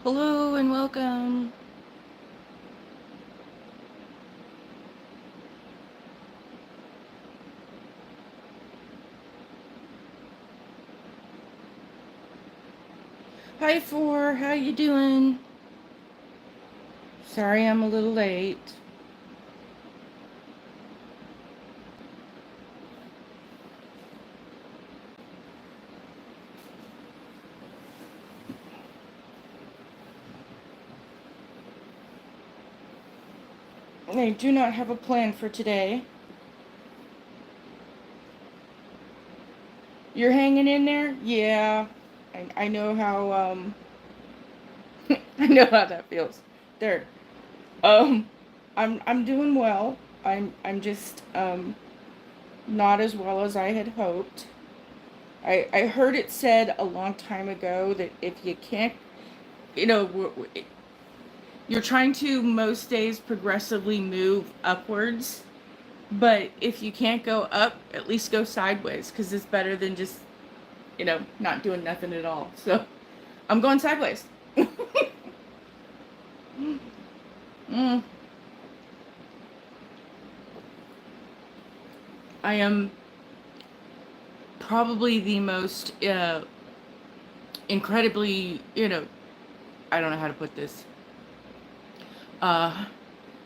Hello and welcome. Hi Four, how you doing? Sorry I'm a little late. I do not have a plan for today. You're hanging in there? Yeah. I know how I know how that feels. There. Um I'm doing well. I'm just not as well as I had hoped. I heard it said a long time ago that if you can't, you know, you're trying to most days progressively move upwards, but if you can't go up, at least go sideways, because it's better than just, not doing nothing at all. So I'm going sideways. mm, I am probably the most incredibly, I don't know how to put this. Uh,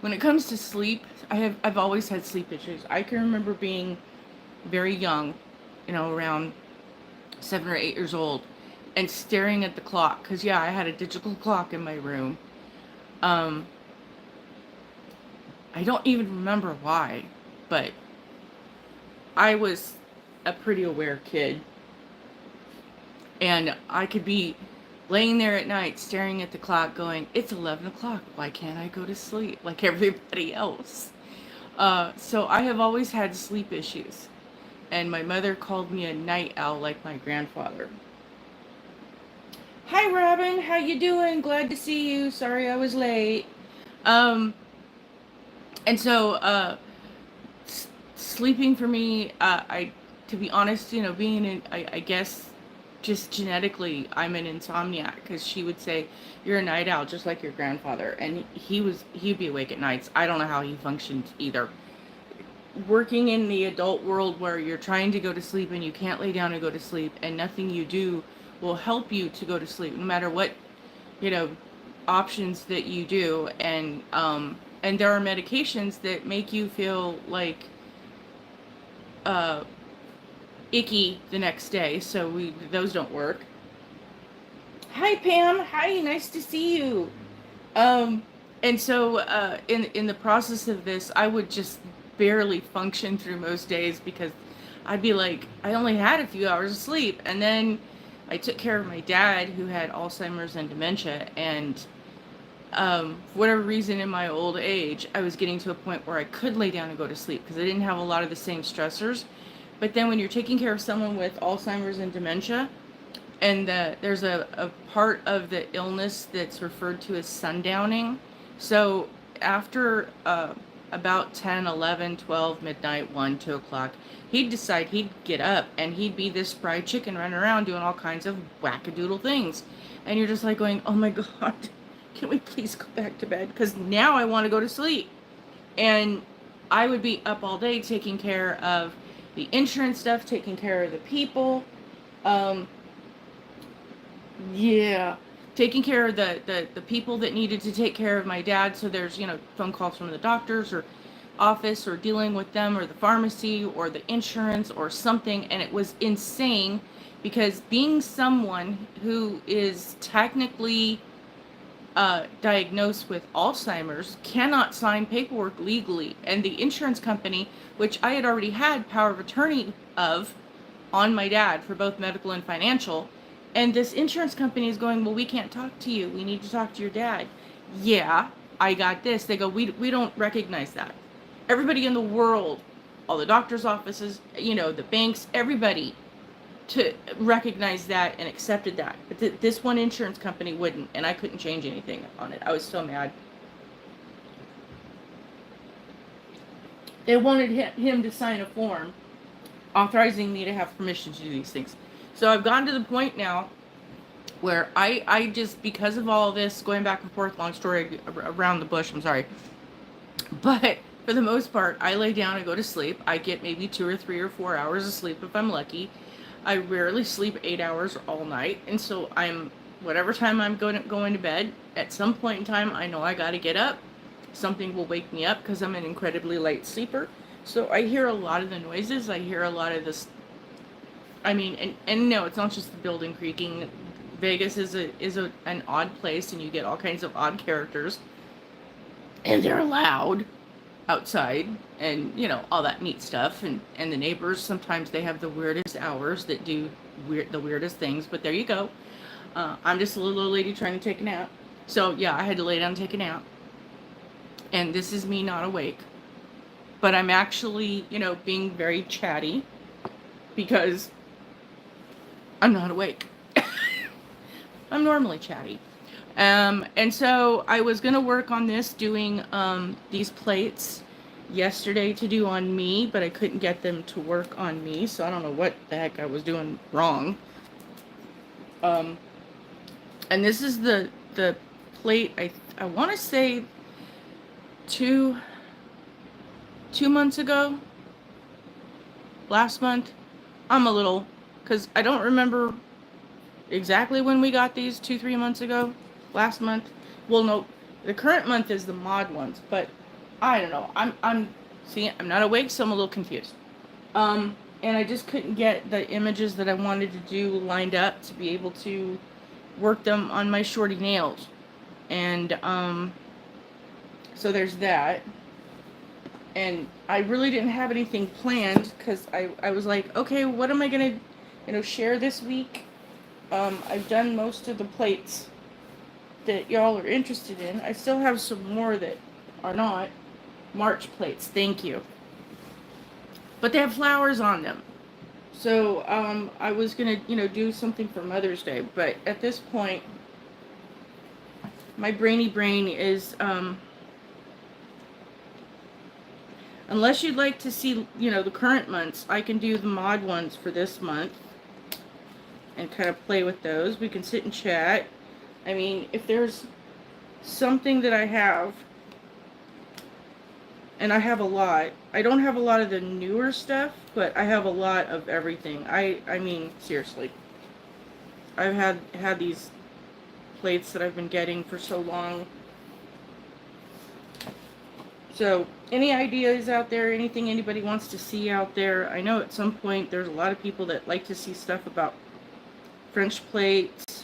when it comes to sleep, I've always had sleep issues. I can remember being very young, around 7 or 8 years old, and staring at the clock, because yeah, I had a digital clock in my room. um I don't even remember why, but I was a pretty aware kid, and I could be laying there at night staring at the clock going, it's 11 o'clock, why can't I go to sleep like everybody else? So I have always had sleep issues, and my mother called me a night owl like my grandfather. Hi Robin, how you doing? Glad to see you. Sorry I was late. Um, and so sleeping for me, to be honest, being in, I guess, just genetically, I'm an insomniac, because she would say, you're a night owl just like your grandfather, and he'd be awake at nights. I don't know how he functioned either. Working in the adult world where you're trying to go to sleep and you can't lay down and go to sleep, and nothing you do will help you to go to sleep, no matter what, you know options that you do. And there are medications that make you feel like uh icky the next day, so those don't work. Hi Pam, hi, nice to see you. um and so in the process of this, I would just barely function through most days, because I'd be like, I only had a few hours of sleep. And then I took care of my dad, who had Alzheimer's and dementia, and for whatever reason, in my old age, I was getting to a point where I could lay down and go to sleep, because I didn't have a lot of the same stressors. But then when you're taking care of someone with Alzheimer's and dementia, and there's a part of the illness that's referred to as sundowning. So after about 10, 11, 12, midnight, 1, 2 o'clock, he'd decide he'd get up, and he'd be this fried chicken running around doing all kinds of wackadoodle things. And you're just like going, oh my God, can we please go back to bed? Because now I want to go to sleep. And I would be up all day taking care of the insurance stuff, taking care of the people. Um, yeah, taking care of the people that needed to take care of my dad. So there's, phone calls from the doctors or office, or dealing with them, or the pharmacy, or the insurance, or something. And it was insane, because being someone who is technically diagnosed with Alzheimer's cannot sign paperwork legally. And the insurance company, which I had already had power of attorney of on my dad for both medical and financial, and this insurance company is going, well, we can't talk to you. We need to talk to your dad. Yeah, I got this. They go, we don't recognize that. Everybody in the world, all the doctor's offices, the banks, everybody to recognize that and accepted that. But this one insurance company wouldn't, and I couldn't change anything on it. I was so mad. They wanted him to sign a form authorizing me to have permission to do these things. So I've gotten to the point now where I just, because of all this going back and forth, long story around the bush, I'm sorry. But for the most part, I lay down and go to sleep. I get maybe 2 or 3 or 4 hours of sleep if I'm lucky. I rarely sleep 8 hours all night. And so whatever time I'm going to bed, at some point in time, I know I got to get up. Something will wake me up because I'm an incredibly light sleeper. So I hear a lot of the noises. I hear a lot of this. I mean, and no, it's not just the building creaking. Vegas is an odd place, and you get all kinds of odd characters, and they're loud outside, and all that neat stuff. And the neighbors, sometimes they have the weirdest hours that do the weirdest things. But there you go. I'm just a little old lady trying to take a nap. So yeah, I had to lay down and take a nap. And this is me not awake, but I'm actually being very chatty because I'm not awake. I'm normally chatty. And so I was going to work on this, doing these plates yesterday to do on me, but I couldn't get them to work on me, so I don't know what the heck I was doing wrong. And this is the plate, I want to say 2 months ago, last month. I'm a little, because I don't remember exactly when we got these, 2-3 months ago, last month. Well, no, the current month is the mod ones, but I don't know. I'm not awake, so I'm a little confused. And I just couldn't get the images that I wanted to do lined up to be able to work them on my shorty nails. And so there's that. And I really didn't have anything planned because I was like, okay, what am I gonna share this week? I've done most of the plates that y'all are interested in. I still have some more that are not March plates, thank you, but they have flowers on them. So I was gonna do something for Mother's Day, but at this point my brainy brain is unless you'd like to see the current months, I can do the mod ones for this month and kind of play with those. We can sit and chat. I mean, if there's something that I have, and I have a lot. I don't have a lot of the newer stuff, but I have a lot of everything. I mean, seriously. I've had these plates that I've been getting for so long. So, any ideas out there? Anything anybody wants to see out there? I know at some point there's a lot of people that like to see stuff about French plates.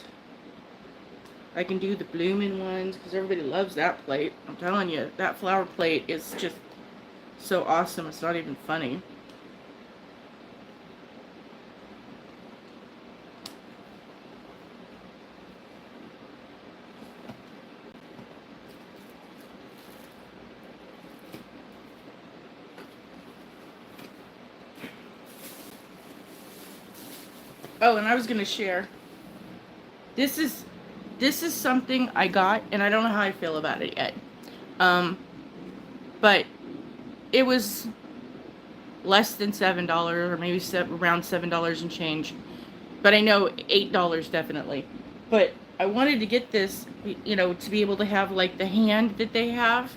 I can do the blooming ones because everybody loves that plate. I'm telling you, that flower plate is just so awesome. It's not even funny. Oh, and I was gonna share. This is something I got, and I don't know how I feel about it yet. But it was less than $7, or maybe around $7 and change. But I know $8 definitely. But I wanted to get this, to be able to have like the hand that they have.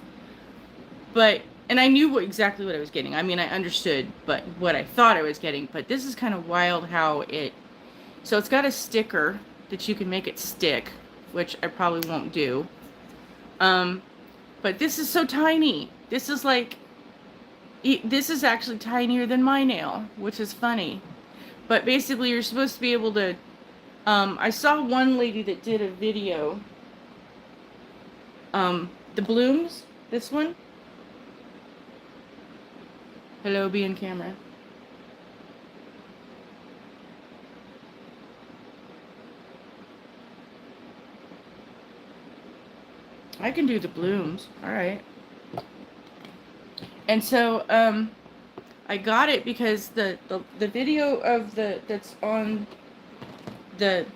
And I knew exactly what I was getting. I mean, I understood, but what I thought I was getting. But this is kind of wild how so it's got a sticker that you can make it stick, which I probably won't do. But this is so tiny. This is actually tinier than my nail, which is funny. But basically, you're supposed to be able to, I saw one lady that did a video, the blooms, this one. Hello, be in camera. I can do the blooms. All right. And so I got it because the video of that's on the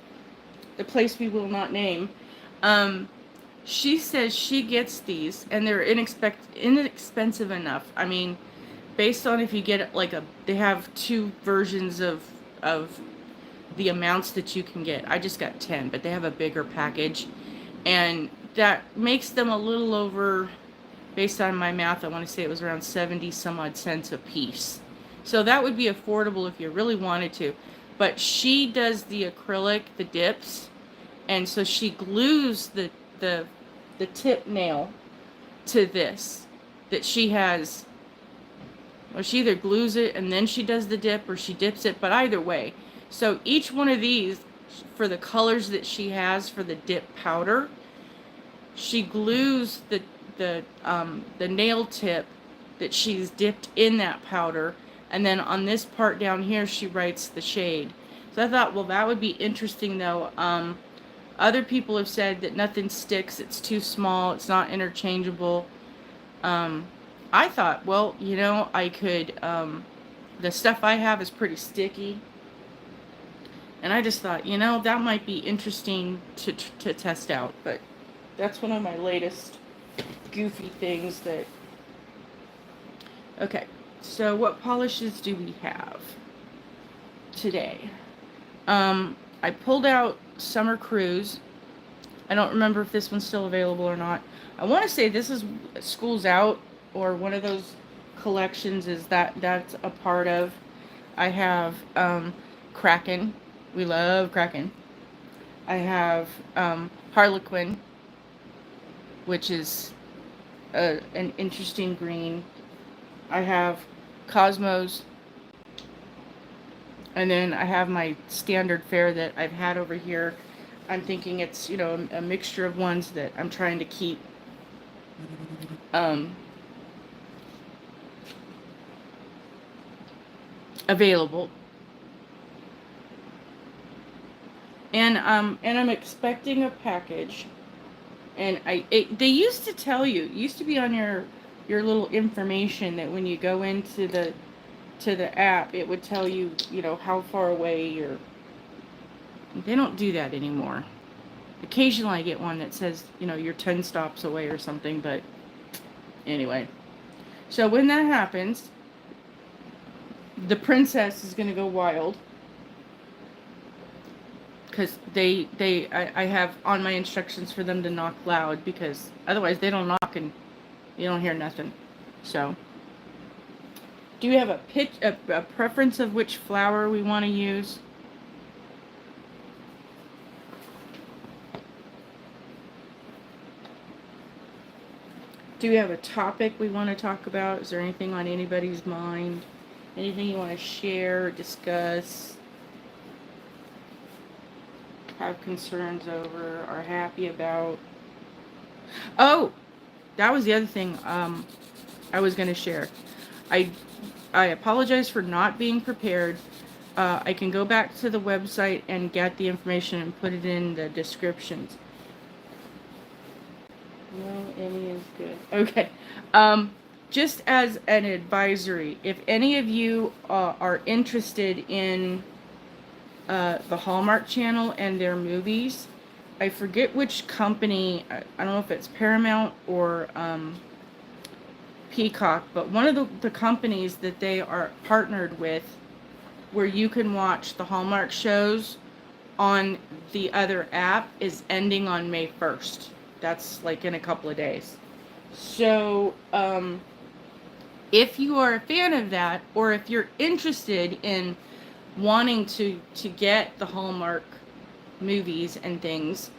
place we will not name, she says she gets these and they're inexpensive enough. I mean, based on if you get like they have two versions of the amounts that you can get. I just got 10, but they have a bigger package, and that makes them a little over, based on my math, I want to say it was around 70 some odd cents a piece. So that would be affordable if you really wanted to. But she does the acrylic, the dips, and so she glues the tip nail to this, that she has, or she either glues it and then she does the dip, or she dips it, but either way. So each one of these, for the colors that she has for the dip powder, she glues the nail tip that she's dipped in that powder, and then on this part down here she writes the shade. So I thought, well, that would be interesting though. Other people have said that nothing sticks, it's too small, it's not interchangeable. I thought, well, you know, I could, the stuff I have is pretty sticky. And I just thought, you know, that might be interesting to test out. But that's one of my latest goofy things that... Okay, so what polishes do we have today? I pulled out Summer Cruise. I don't remember if this one's still available or not. I want to say this is School's Out, or one of those collections is that's a part of. I have Kraken. We love Kraken. I have Harlequin, which is an interesting green. I have Cosmos. And then I have my standard fare that I've had over here. I'm thinking it's, you know, a mixture of ones that I'm trying to keep available. And I'm expecting a package. And they used to tell you, it used to be on your little information that when you go into the app, it would tell you, you know, how far away you're. They don't do that anymore. Occasionally I get one that says, you know, you're 10 stops away or something, but anyway. So when that happens, the princess is going to go wild. Because I have on my instructions for them to knock loud, because otherwise they don't knock and you don't hear nothing. So, do you have a preference of which flower we want to use? Do we have a topic we want to talk about? Is there anything on anybody's mind? Anything you want to share, discuss, have concerns over, are happy about? Oh, that was the other thing I was going to share. I apologize for not being prepared. I can go back to the website and get the information and put it in the descriptions. No, Emmy is good. Okay. Just as an advisory, if any of you are interested in the Hallmark Channel and their movies, I forget which company, I don't know if it's Paramount or Peacock, but one of the companies that they are partnered with, where you can watch the Hallmark shows on the other app, is ending on May 1st. That's like in a couple of days. So, if you are a fan of that, or if you're interested in wanting to get the Hallmark movies and things,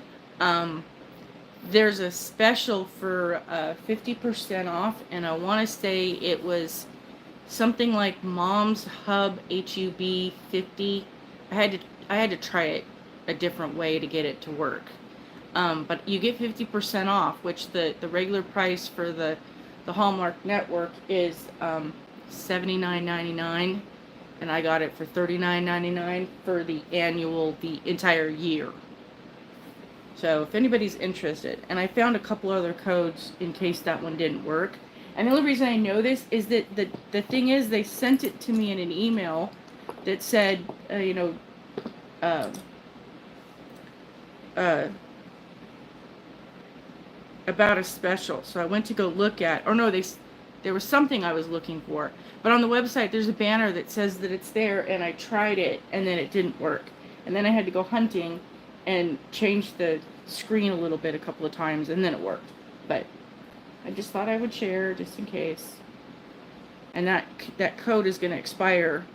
there's a special for 50% off, and I want to say it was something like Mom's Hub HUB 50. I had to try it a different way to get it to work. But you get 50% off, which the regular price for the Hallmark Network is $79.99, and I got it for $39.99 for the entire year. So if anybody's interested, and I found a couple other codes in case that one didn't work. And the only reason I know this is that the thing is, they sent it to me in an email that said, about a special. So I went to go look at, or no, there was something I was looking for. But on the website, there's a banner that says that it's there, and I tried it, and then it didn't work. and then I had to go hunting and change the screen a little bit a couple of times, and then it worked. But I just thought I would share just in case. And that code is going to expire,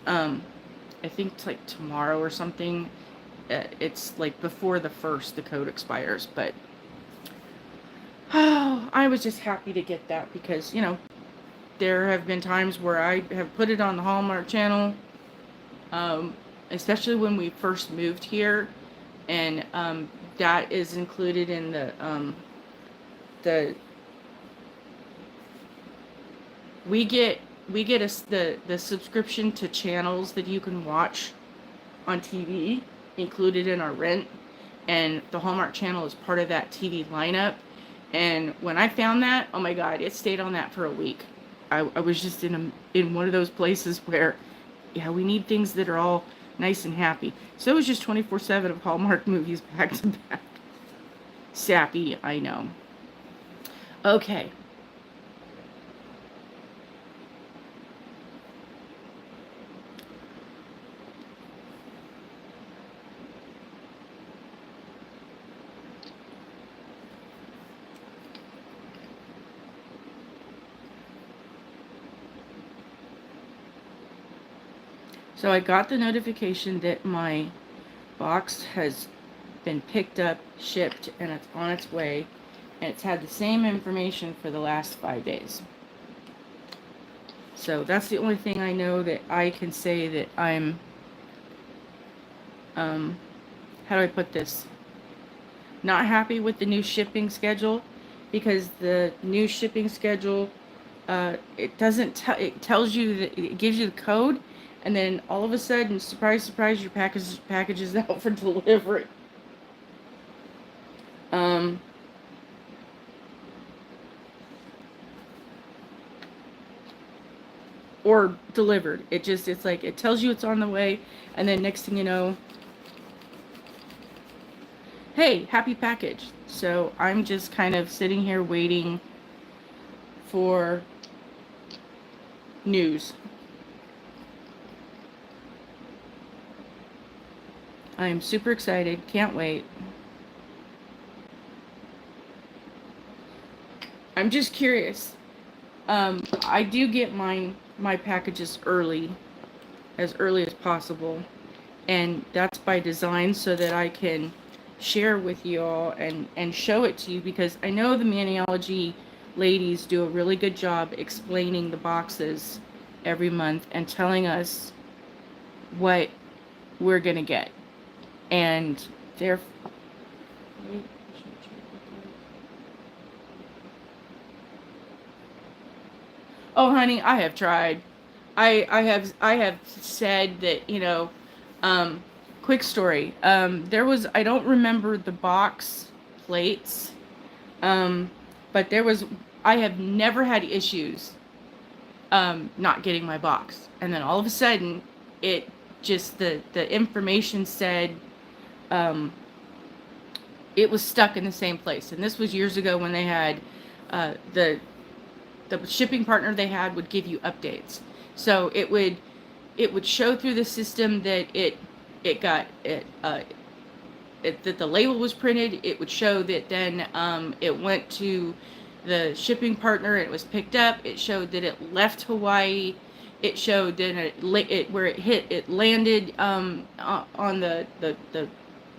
I think it's like tomorrow or something. It's like before the 1st the code expires, but oh, I was just happy to get that because, you know, there have been times where I have put it on the Hallmark Channel, especially when we first moved here, and that is included in the we get the subscription to channels that you can watch on TV included in our rent, and the Hallmark Channel is part of that TV lineup. And when I found that, oh my God, it stayed on that for a week. I was just in one of those places where, yeah, we need things that are all nice and happy. So it was just 24/7 of Hallmark movies back to back. Sappy, I know. Okay. So I got the notification that my box has been picked up, shipped, and it's on its way. And it's had the same information for the last 5 days. So that's the only thing I know that I can say that I'm, how do I put this? Not happy with the new shipping schedule, because the new shipping schedule, it doesn't tell, it tells you that it gives you the code, and then all of a sudden, surprise, surprise, your package is out for delivery. Or delivered. It's like, it tells you it's on the way, and then next thing you know, hey, happy package. So I'm just kind of sitting here waiting for news. I am super excited. Can't wait. I'm just curious. I do get my packages early, as early as possible, and that's by design so that I can share with you all and show it to you, because I know the Maniology ladies do a really good job explaining the boxes every month and telling us what we're gonna get. And they're, oh honey, I have tried. I have said that, you know, quick story. There was, I don't remember the box plates, but there was, I have never had issues not getting my box. And then all of a sudden, it just, the information said it was stuck in the same place. And this was years ago when they had the shipping partner they had would give you updates. So it would show through the system that that the label was printed. It would show that then it went to the shipping partner. It was picked up. It showed that it left Hawaii. It showed that where it hit, it landed on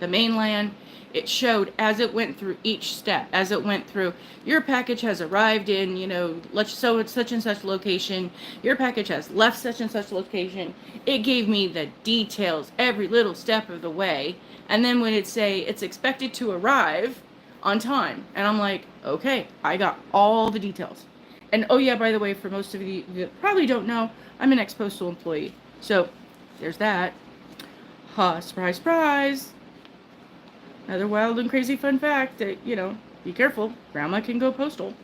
the mainland. It showed as it went through each step, as it went through, your package has arrived in, you know, so it's such and such location. Your package has left such and such location. It gave me the details every little step of the way. And then when it say it's expected to arrive on time, and I'm like, okay, I got all the details. And oh yeah, by the way, for most of you that probably don't know, I'm an ex-postal employee. So there's that. Ha, surprise, surprise. Another wild and crazy fun fact that, you know, be careful, grandma can go postal.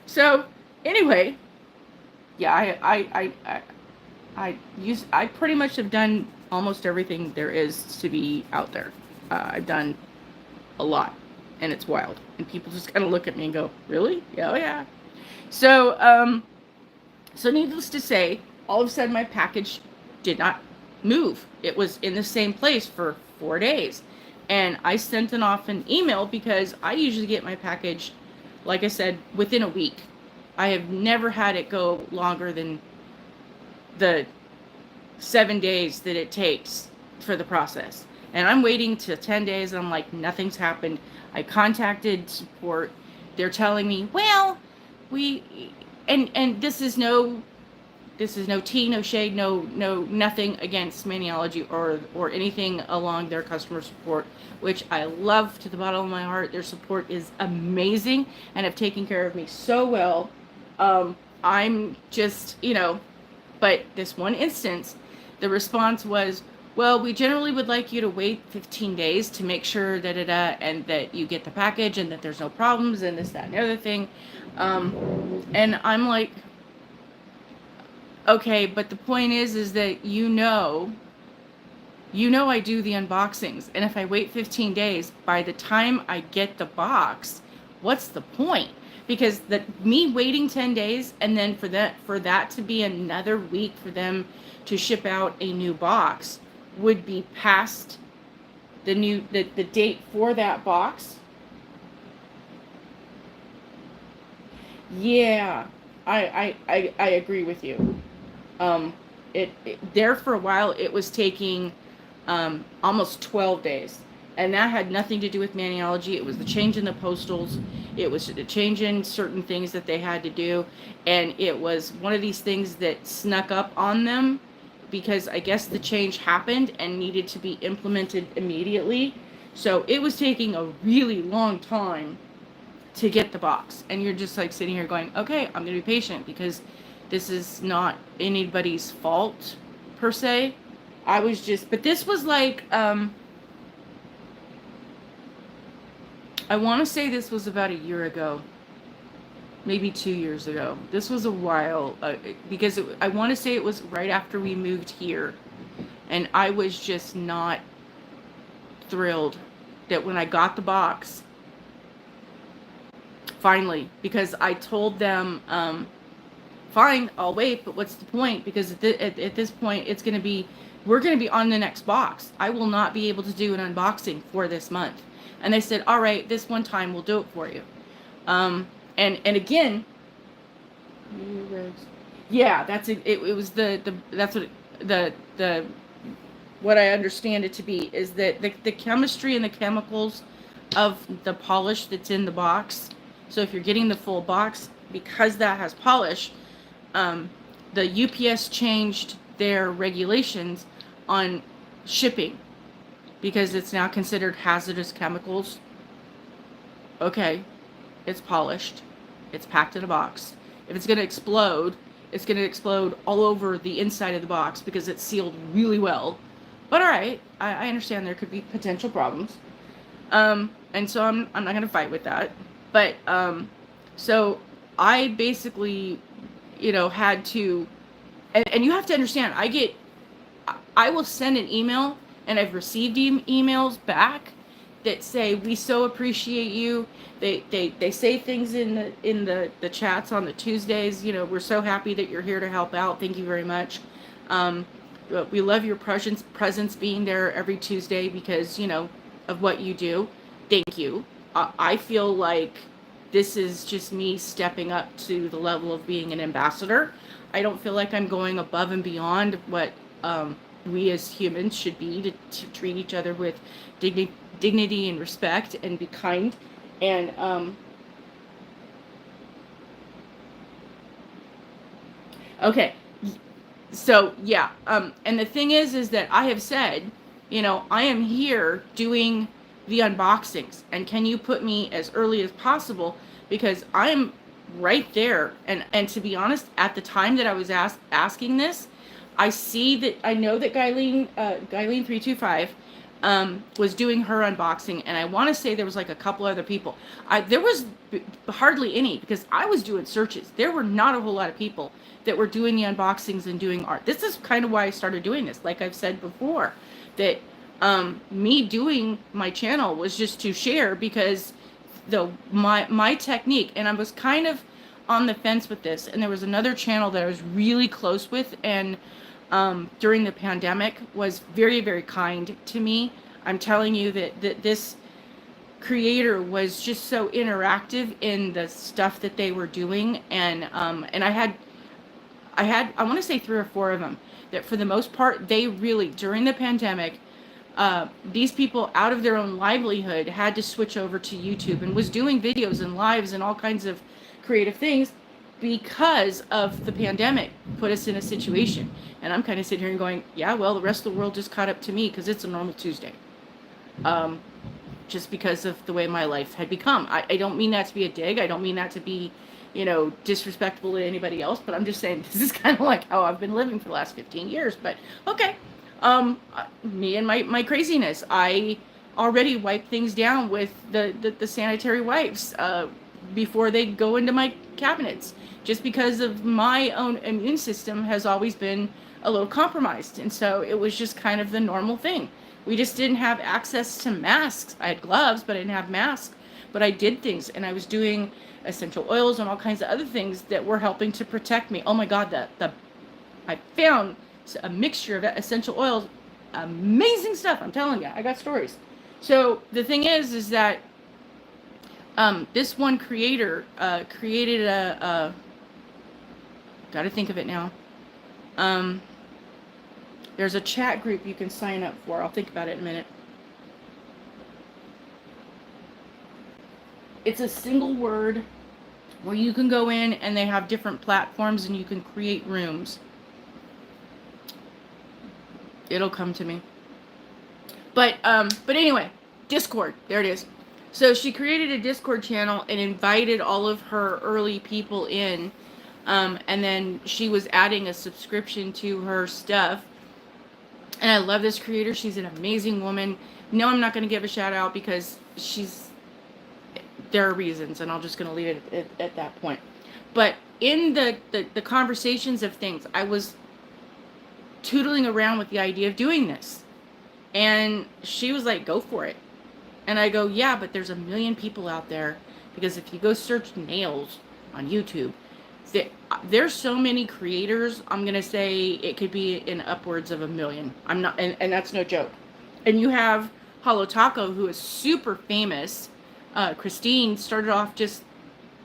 So anyway, yeah, I pretty much have done almost everything there is to be out there. I've done a lot, and it's wild, and people just kind of look at me and go, really? Yeah, oh yeah. So So needless to say, all of a sudden my package did not move. It was in the same place for 4 days. And I sent it off an email because I usually get my package, like I said, within a week. I have never had it go longer than the 7 days that it takes for the process. And I'm waiting to 10 days. And I'm like, nothing's happened. I contacted support. They're telling me, well, we, and this is no tea, no shade, no nothing against Maniology or anything along their customer support, which I love to the bottom of my heart. Their support is amazing and have taken care of me so well. I'm just, but this one instance, the response was, well, we generally would like you to wait 15 days to make sure and that you get the package and that there's no problems and this, that, and the other thing. And I'm like, okay, but the point is that I do the unboxings, and if I wait 15 days, by the time I get the box, what's the point? Because me waiting 10 days and then for that to be another week for them to ship out a new box would be past the date for that box. Yeah, I agree with you. There for a while it was taking almost 12 days, and that had nothing to do with Maniology. It was the change in the postals. It was the change in certain things that they had to do, and it was one of these things that snuck up on them because I guess the change happened and needed to be implemented immediately. So it was taking a really long time to get the box, and you're just like sitting here going, okay, I'm gonna be patient because this is not anybody's fault per se. But this was like, I want to say this was about a year ago, maybe 2 years ago. This was a while, because I want to say it was right after we moved here, and I was just not thrilled that when I got the box, finally, because I told them, fine, I'll wait, but what's the point? Because at this point, we're going to be on the next box. I will not be able to do an unboxing for this month. And they said, all right, this one time we'll do it for you. And again, yeah, that's it. It was that's what I understand it to be is that the chemistry and the chemicals of the polish that's in the box. So if you're getting the full box, because that has polish, the UPS changed their regulations on shipping because it's now considered hazardous chemicals. Okay, it's polished, it's packed in a box. If it's going to explode, it's going to explode all over the inside of the box because it's sealed really well. But all right, I understand there could be potential problems. And so I'm not going to fight with that. But so I basically, had to, and you have to understand, I will send an email, and I've received emails back that say, we so appreciate you. They say things in the chats on the Tuesdays, we're so happy that you're here to help out. Thank you very much. We love your presence being there every Tuesday because, of what you do. Thank you. I feel like this is just me stepping up to the level of being an ambassador. I don't feel like I'm going above and beyond what we as humans should be to treat each other with dignity and respect and be kind. And okay, so yeah, and the thing is that I have said, I am here doing the unboxings, and can you put me as early as possible because I'm right there. And to be honest, at the time that I was asking this, I know that Guyleen 325 was doing her unboxing, and I want to say there was like a couple other people. There was hardly any because I was doing searches. There were not a whole lot of people that were doing the unboxings and doing art. This is kind of why I started doing this. Like I've said before, that me doing my channel was just to share because my technique, and I was kind of, on the fence with this, and there was another channel that I was really close with, and during the pandemic was very, very kind to me. I'm telling you that this creator was just so interactive in the stuff that they were doing, and I want to say 3 or 4 of them that for the most part, they really, during the pandemic, these people out of their own livelihood had to switch over to YouTube and was doing videos and lives and all kinds of creative things because of the pandemic put us in a situation. And I'm kind of sitting here and going, yeah, well, the rest of the world just caught up to me because it's a normal Tuesday. Just because of the way my life had become. I don't mean that to be a dig. I don't mean that to be, disrespectful to anybody else, but I'm just saying this is kind of like how I've been living for the last 15 years. But okay, me and my craziness. I already wipe things down with the sanitary wipes before they go into my cabinets, just because of my own immune system has always been a little compromised. And so it was just kind of the normal thing. We just didn't have access to masks. I had gloves, but I didn't have masks. But I did things, and I was doing essential oils and all kinds of other things that were helping to protect me. Oh my God, I found a mixture of essential oils, amazing stuff. I'm telling you, I got stories. So the thing is that this one creator created gotta think of it now. There's a chat group you can sign up for. I'll think about it in a minute. It's a single word where you can go in and they have different platforms and you can create rooms. It'll come to me. But anyway, Discord. There it is. So she created a Discord channel and invited all of her early people in. And then she was adding a subscription to her stuff. And I love this creator. She's an amazing woman. No, I'm not going to give a shout out because there are reasons, and I'm just going to leave it at that point. But in the conversations of things, I was tootling around with the idea of doing this. And she was like, go for it. And I go, yeah, but there's a million people out there, because if you go search nails on YouTube, there's so many creators. I'm going to say it could be in upwards of 1 million. I'm not, and that's no joke. And you have Holo Taco, who is super famous. Christine started off just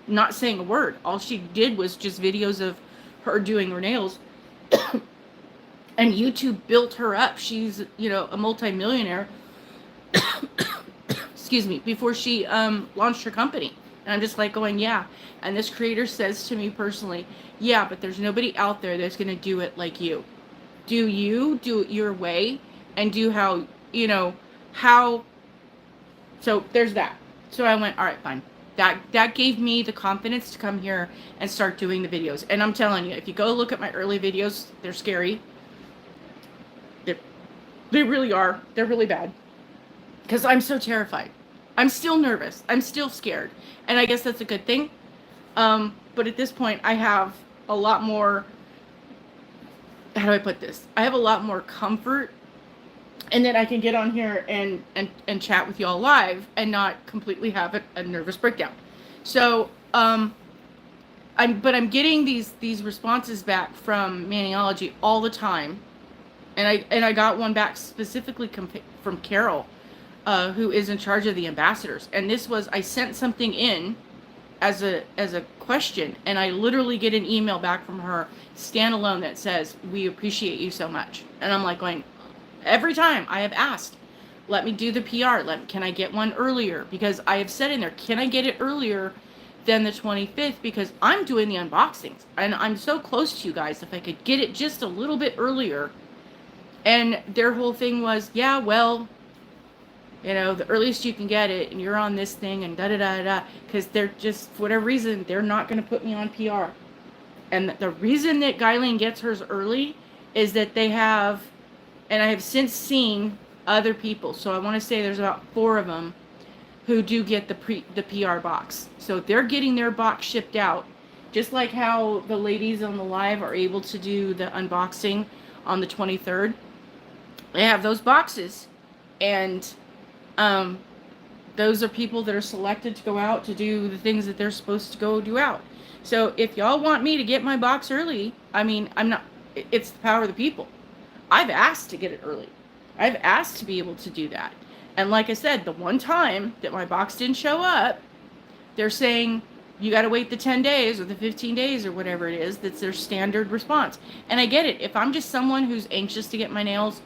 not saying a word. All she did was just videos of her doing her nails. And YouTube built her up. She's, a multimillionaire. Excuse me, before she launched her company. And I'm just like going, yeah. And this creator says to me personally, yeah, but there's nobody out there that's going to do it like you. Do it your way, and do how. So there's that. So I went, all right, fine. That gave me the confidence to come here and start doing the videos. And I'm telling you, if you go look at my early videos, they're scary. They really are. They're really bad. Because I'm so terrified. I'm still nervous. I'm still scared. And I guess that's a good thing. But at this point, I have a lot more, how do I put this? I have a lot more comfort, and then I can get on here and chat with y'all live and not completely have a nervous breakdown. So, I'm getting these responses back from Maniology all the time. And I got one back specifically from Carol, who is in charge of the ambassadors. And this was, I sent something in as a question, and I literally get an email back from her standalone that says, we appreciate you so much. And I'm like going, every time I have asked, let me do the PR. Can I get one earlier? Because I have said in there, can I get it earlier than the 25th? Because I'm doing the unboxings. And I'm so close to you guys. If I could get it just a little bit earlier. And their whole thing was, yeah, well, the earliest you can get it, and you're on this thing, and da-da-da-da. Because they're just, for whatever reason, they're not going to put me on PR. And the reason that Guyleen gets hers early is that they have, and I have since seen other people, so I want to say there's about 4 of them who do get the PR box. So they're getting their box shipped out, just like how the ladies on the live are able to do the unboxing on the 23rd. They have those boxes, and those are people that are selected to go out to do the things that they're supposed to go do out. So if y'all want me to get my box early, I mean, I'm not, it's the power of the people. I've asked to get it early. I've asked to be able to do that. And like I said, the one time that my box didn't show up, they're saying you got to wait the 10 days or the 15 days or whatever it is. That's their standard response. And I get it. If I'm just someone who's anxious to get my nails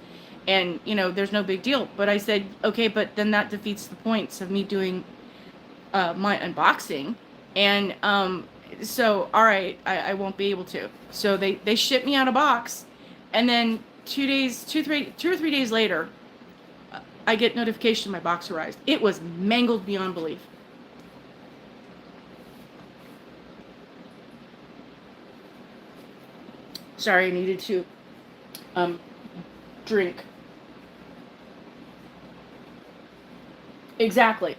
and, you know, there's no big deal. But I said, okay, but then that defeats the points of me doing my unboxing. And so, all right, I won't be able to. So they shipped me out a box. And then 2 or 3 days later, I get notification my box arrived. It was mangled beyond belief. Sorry, I needed to drink. Exactly.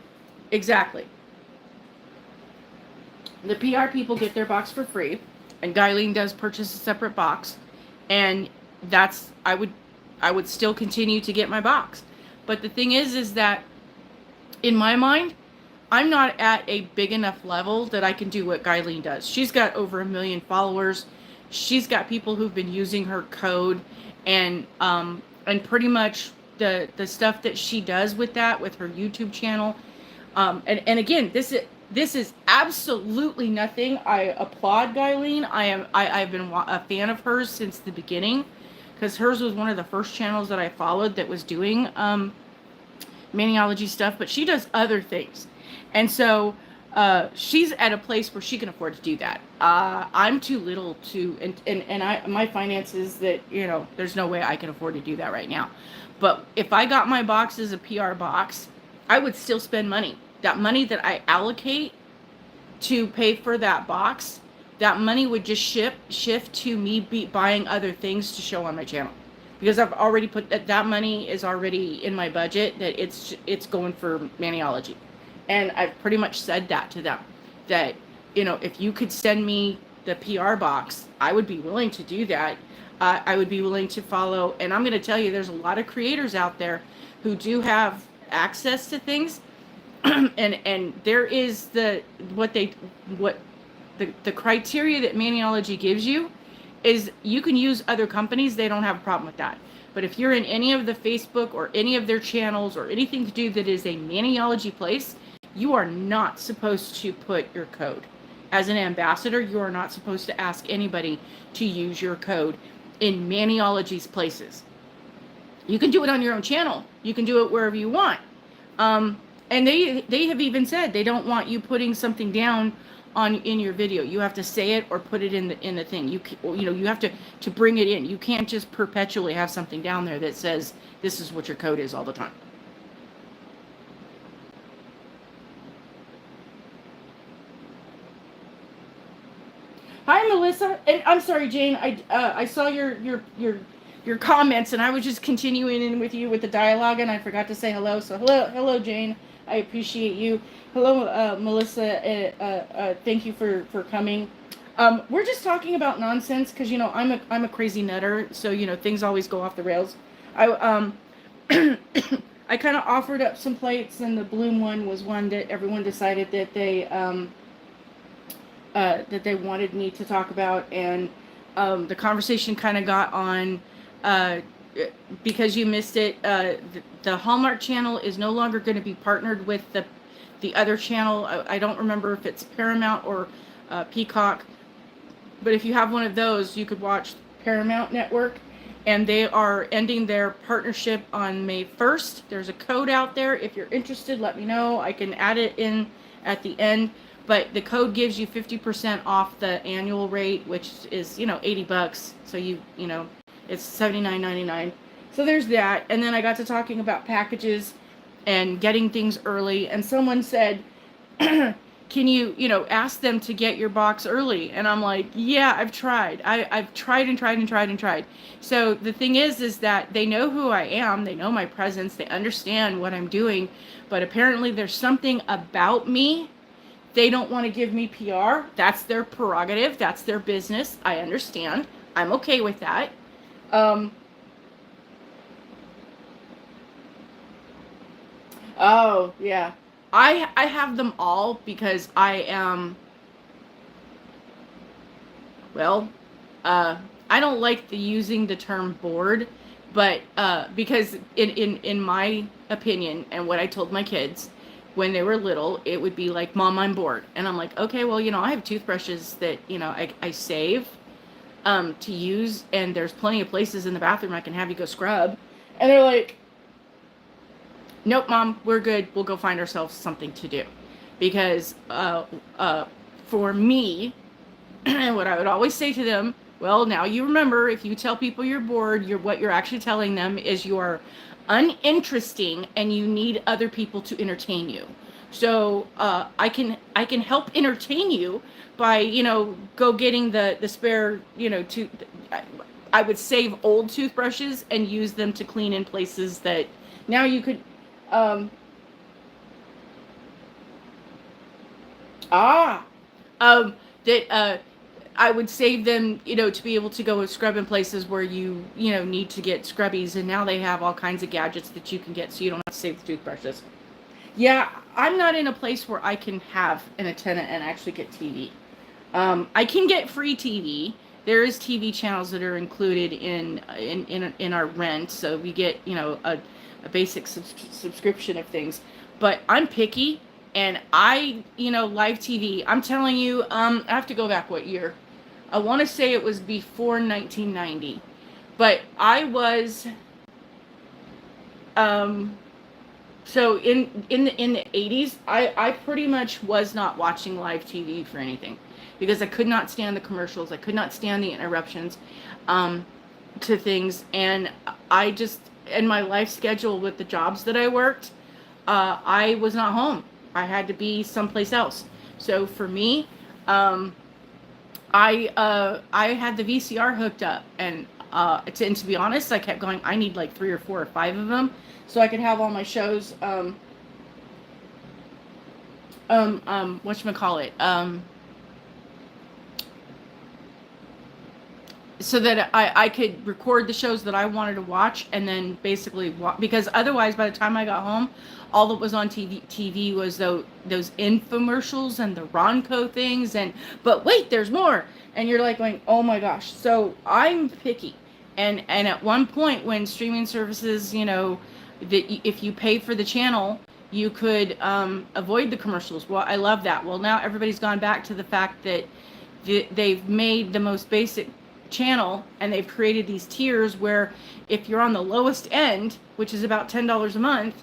The PR people get their box for free, and Guyleen does purchase a separate box, and that's I would still continue to get my box. But the thing is that in my mind, I'm not at a big enough level that I can do what Guyleen does. She's got over 1 million followers. She's got people who've been using her code, and pretty much the stuff that she does with that, with her YouTube channel. And again, this is absolutely nothing. I applaud Guyleen. I've been a fan of hers since the beginning, because hers was one of the first channels that I followed that was doing maniology stuff, but she does other things. And so she's at a place where she can afford to do that. I'm too little to, and my finances, that, you know, there's no way I can afford to do that right now. But if I got my box as a PR box, I would still spend money. That money that I allocate to pay for that box, that money would just shift to me buying other things to show on my channel. Because I've already put that money is already in my budget, that it's going for maniology. And I've pretty much said that to them, that, you know, if you could send me the PR box, I would be willing to do that. I would be willing to follow. And I'm going to tell you, there's a lot of creators out there who do have access to things. and there is the criteria that maniology gives you is you can use other companies. They don't have a problem with that. But if you're in any of the Facebook or any of their channels or anything to do that is a maniology place, you are not supposed to put your code. As an ambassador, you are not supposed to ask anybody to use your code in maniology's places. You can do it on your own channel. You can do it wherever you want. And they have even said they don't want you putting something down in your video. You have to say it or put it in the thing. You have to bring it in. You can't just perpetually have something down there that says this is what your code is all the time. Hi, Melissa. And I'm sorry, Jane. I saw your comments, and I was just continuing in with you with the dialogue, and I forgot to say hello. So hello, Jane. I appreciate you. Hello, Melissa. Thank you for coming. We're just talking about nonsense because, you know, I'm a crazy nutter, so, you know, things always go off the rails. I I kind of offered up some plates, and the Bloom one was one that everyone decided that they wanted me to talk about, and the conversation kind of got on because you missed it. The Hallmark channel is no longer going to be partnered with the other channel. I don't remember if it's Paramount or Peacock, but if you have one of those, you could watch Paramount Network, and they are ending their partnership on May 1st. There's a code out there. If you're interested, let me know. I can add it in at the end. But the code gives you 50% off the annual rate, which is, you know, $80. So you know, it's $79.99. So there's that. And then I got to talking about packages and getting things early. And someone said, can you ask them to get your box early? And I'm like, yeah, I've tried. I've tried and tried. So the thing is that they know who I am. They know my presence. They understand what I'm doing. But apparently there's something about me. They don't want to give me PR. That's their prerogative. That's their business. I understand. I'm okay with that. Oh, yeah. I have them all because I am, well, I don't like using the term bored, but because in my opinion and what I told my kids when they were little, it would be like, Mom, I'm bored. And I'm like, okay, well, I have toothbrushes that, I save to use, and there's plenty of places in the bathroom I can have you go scrub. And they're like, nope, Mom, we're good. We'll go find ourselves something to do. Because for me, what I would always say to them, well, now you remember, if you tell people you're bored, what you're actually telling them is you're uninteresting and you need other people to entertain you. So I can help entertain you by, go getting the spare, I would save old toothbrushes and use them to clean in places that now you could, um, that I would save them, to be able to go scrub in places where you need to get scrubbies, and now they have all kinds of gadgets that you can get, so you don't have to save the toothbrushes. Yeah, I'm not in a place where I can have an antenna and actually get TV. I can get free TV. There is TV channels that are included in our rent, so we get a basic subscription of things. But I'm picky, and live TV. I'm telling you, I have to go back what year. I want to say it was before 1990, but I was so in the 80s, I pretty much was not watching live TV for anything because I could not stand the commercials. I could not stand the interruptions to things, and in my life schedule with the jobs that I worked, I was not home. I had to be someplace else. So for me, I had the VCR hooked up, and to be honest, I kept going. I need like 3 or 4 or 5 of them so I could have all my shows. Whatchamacallit? So that I could record the shows that I wanted to watch, and then basically because otherwise by the time I got home, all that was on TV was those infomercials and the Ronco things, but wait, there's more, and you're like going, oh my gosh. So I'm picky, and at one point when streaming services, that if you pay for the channel, you could avoid the commercials. Well, I love that. Well, now everybody's gone back to the fact that they've made the most basic channel, and they've created these tiers where if you're on the lowest end, which is about $10 a month,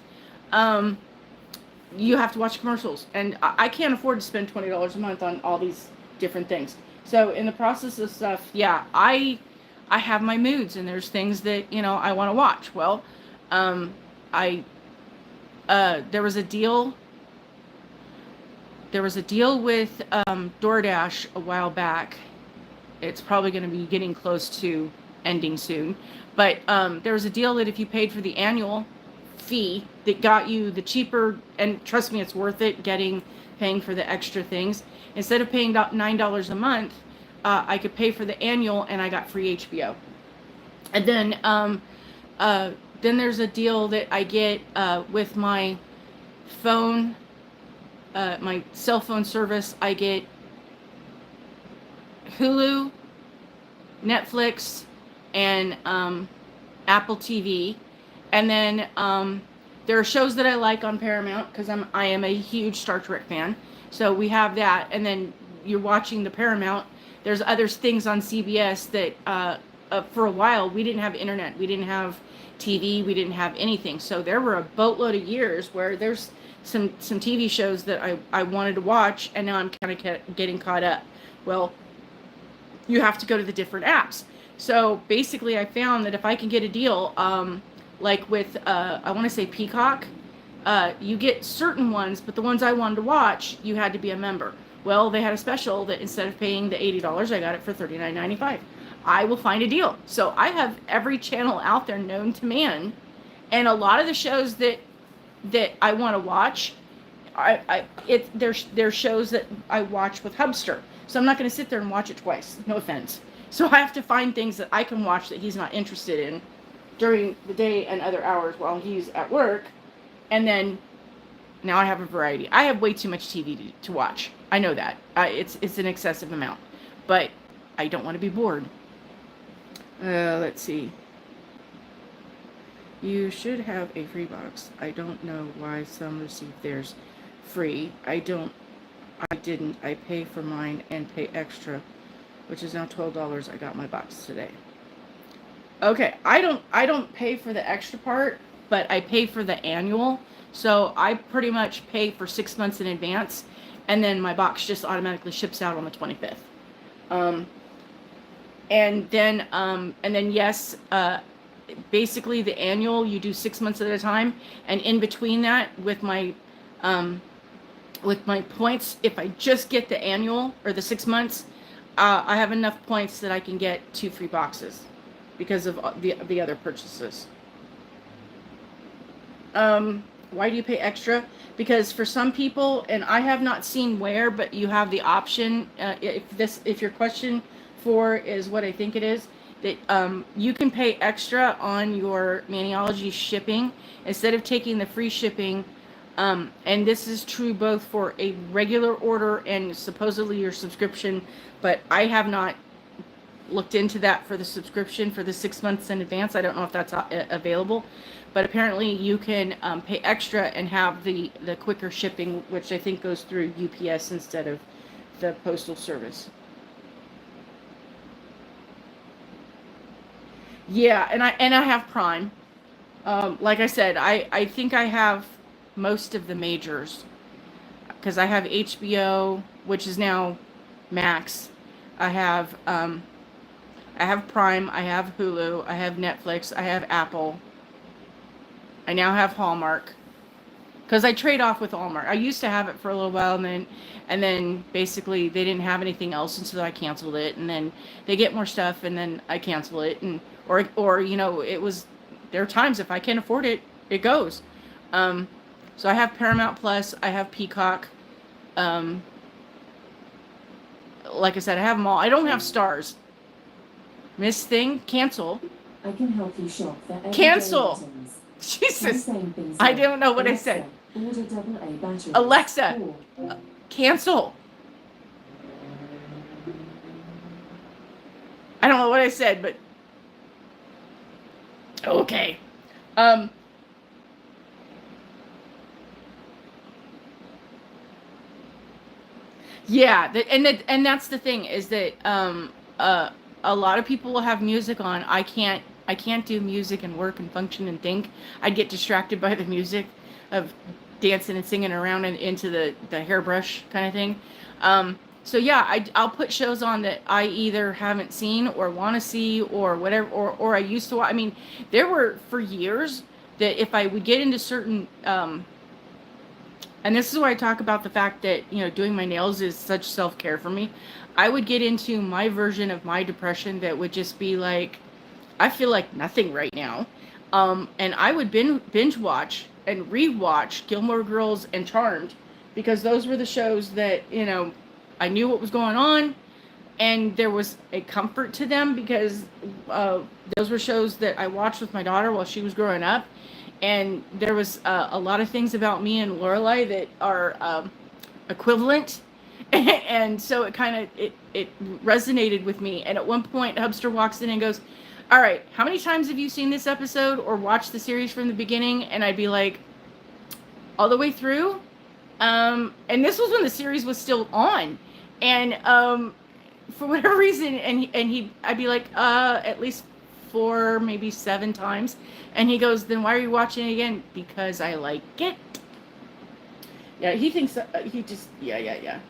you have to watch commercials, and I can't afford to spend $20 a month on all these different things. So in the process of stuff, yeah, I have my moods, and there's things that I want to watch. Well, there was a deal with DoorDash a while back. It's probably going to be getting close to ending soon. But there was a deal that if you paid for the annual fee, that got you the cheaper, and trust me, it's worth it paying for the extra things. Instead of paying $9 a month, I could pay for the annual, and I got free HBO. And then there's a deal that I get with my phone, my cell phone service. I get Hulu, Netflix, and Apple TV, and then there are shows that I like on Paramount because I am a huge Star Trek fan. So we have that, and then you're watching the Paramount. There's other things on CBS that for a while we didn't have internet, we didn't have TV, we didn't have anything. So there were a boatload of years where there's some TV shows that I wanted to watch, and now I'm kind of getting caught up. Well, you have to go to the different apps. So basically I found that if I can get a deal, like with, I want to say Peacock, you get certain ones, but the ones I wanted to watch, you had to be a member. Well, they had a special that instead of paying the $80, I got it for $39.95. I will find a deal. So I have every channel out there known to man, and a lot of the shows that I want to watch, they're shows that I watch with Hubster. So I'm not going to sit there and watch it twice. No offense. So I have to find things that I can watch that he's not interested in during the day and other hours while he's at work. And then Now I have a variety. I have way too much TV to watch. I know that. It's an excessive amount. But I don't want to be bored. Let's see. You should have a free box. I don't know why some received theirs free. I didn't. I pay for mine and pay extra, which is now $12. I got my box today. Okay, I don't pay for the extra part, but I pay for the annual. So I pretty much pay for 6 months in advance, and then my box just automatically ships out on the 25th. And then yes, basically the annual you do 6 months at a time, and in between that with my points, if I just get the annual or the 6 months, I have enough points that I can get 2 free boxes because of the other purchases. Why do you pay extra? Because for some people, and I have not seen where, but you have the option, if your question for is what I think it is, that you can pay extra on your Maniology shipping instead of taking the free shipping. And this is true both for a regular order and supposedly your subscription, but I have not looked into that for the subscription for the 6 months in advance. I don't know if that's available, but apparently you can pay extra and have the quicker shipping, which I think goes through UPS instead of the postal service. Yeah, and I have Prime. Like I said, I think I have most of the majors because I have HBO, which is now Max. I have Prime, I have Hulu, I have Netflix, I have Apple. I now have Hallmark because I trade off with Hallmark. I used to have it for a little while, and then basically they didn't have anything else, and so I canceled it. And then they get more stuff, and then I cancel it. And or you know, there are times if I can't afford it, it goes. So I have Paramount Plus, I have Peacock. Like I said, I have them all. I don't have Stars. Miss Thing, cancel. I can help you shop for cancel. Jesus, I don't know what I said. Alexa, cancel. I don't know what I said, but okay. Yeah, and that's the thing is that a lot of people will have music on. I can't do music and work and function and think. I'd get distracted by the music of dancing and singing around and into the hairbrush kind of thing. So yeah, I'll put shows on that I either haven't seen or want to see or whatever, or I used to. I mean, there were for years that if I would get into certain, and this is where I talk about the fact that, you know, doing my nails is such self-care for me. I would get into my version of my depression that would just be like, I feel like nothing right now. And I would binge watch and rewatch Gilmore Girls and Charmed because those were the shows that, you know, I knew what was going on and there was a comfort to them because those were shows that I watched with my daughter while she was growing up. And there was a lot of things about me and Lorelai that are equivalent. And so it kind of, it resonated with me. And at one point, Hubster walks in and goes, all right, how many times have you seen this episode or watched the series from the beginning? And I'd be like, all the way through. And this was when the series was still on. And for whatever reason, I'd be like, at least 4, maybe 7 times. And he goes, then why are you watching it again? Because I like it. Yeah, he thinks, yeah.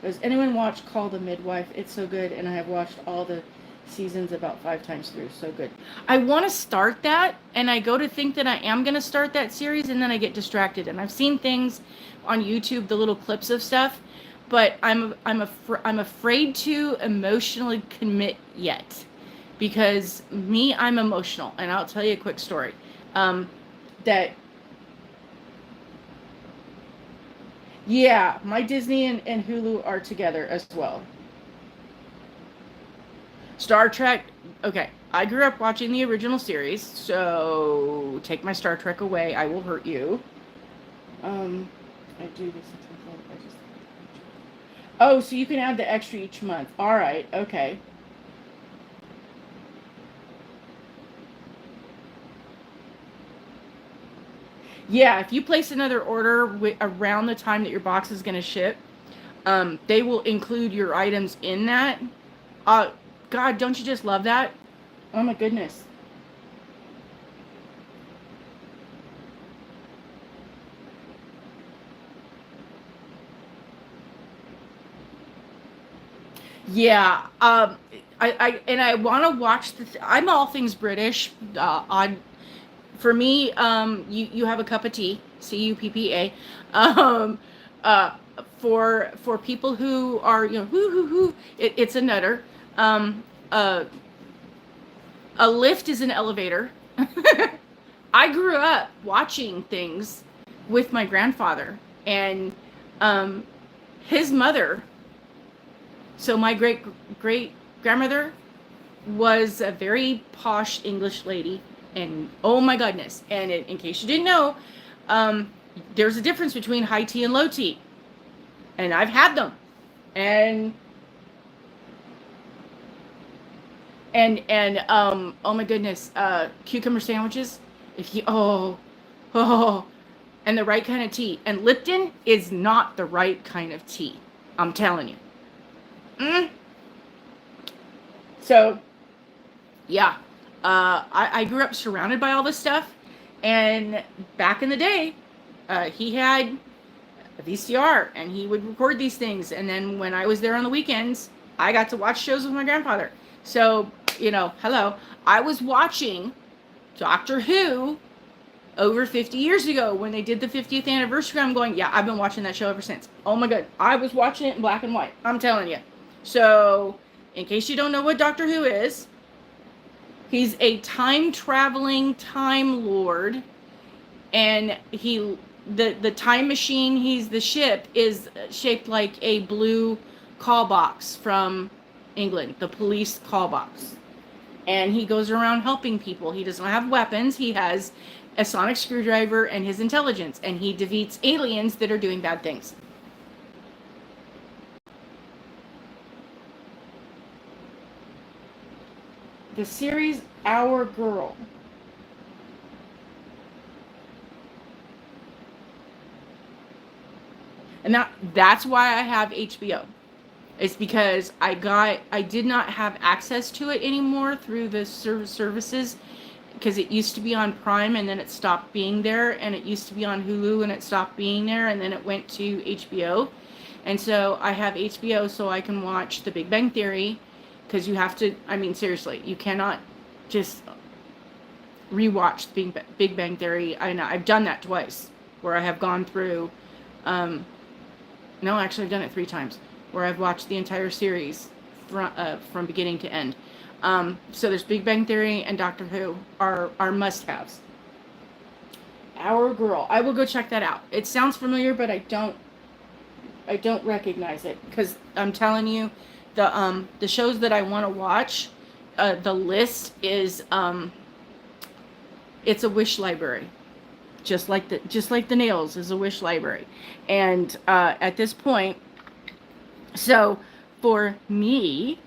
Does anyone watch Call the Midwife? It's so good, and I have watched all the seasons about 5 times through. So good. I want to start that, and I go to think that I am going to start that series, and then I get distracted. And I've seen things on YouTube, the little clips of stuff, but I'm afraid to emotionally commit yet, because I'm emotional, and I'll tell you a quick story. Yeah, my Disney and Hulu are together as well. Star Trek. Okay, I grew up watching the original series, so take my Star Trek away. I will hurt you. I do this. I just. Oh, so you can add the extra each month. All right. Okay. Yeah, if you place another order around the time that your box is going to ship, they will include your items in that. Uh, God, don't you just love that? Oh my goodness. Yeah. I want to watch I'm all things British. On For me, you have a cup of tea, CUPPA. Um, uh, for people who are it's a nutter. Um, uh, a lift is an elevator. I grew up watching things with my grandfather and um, his mother. So my great grandmother was a very posh English lady, and oh my goodness! And in case you didn't know, um, there's a difference between high tea and low tea, and I've had them, and oh my goodness, cucumber sandwiches. If you oh, and the right kind of tea, and Lipton is not the right kind of tea. I'm telling you. So yeah, I grew up surrounded by all this stuff, and back in the day, he had a VCR, and he would record these things, and then when I was there on the weekends, I got to watch shows with my grandfather. So, hello, I was watching Doctor Who over 50 years ago when they did the 50th anniversary. I'm going, yeah, I've been watching that show ever since. Oh my god, I was watching it in black and white. I'm telling you. So, in case you don't know what Doctor Who is, he's a time-traveling Time Lord, and the time machine, the ship, is shaped like a blue call box from England, the police call box. And he goes around helping people. He doesn't have weapons. He has a sonic screwdriver and his intelligence, and he defeats aliens that are doing bad things. The series Our Girl. And that's why I have HBO. It's because I did not have access to it anymore through the services, because it used to be on Prime and then it stopped being there, and it used to be on Hulu and it stopped being there, and then it went to HBO. And so I have HBO so I can watch The Big Bang Theory, because you have to, I mean, seriously, you cannot just rewatch Big Bang Theory. I know, I've done that twice, where I have gone through, no, actually I've done it 3 times, where I've watched the entire series from beginning to end. So there's Big Bang Theory and Doctor Who are must-haves. Our Girl. I will go check that out. It sounds familiar, but I don't recognize it, because I'm telling you, the shows that I want to watch, the list is it's a wish library. Just like the nails is a wish library. And at this point, so for me,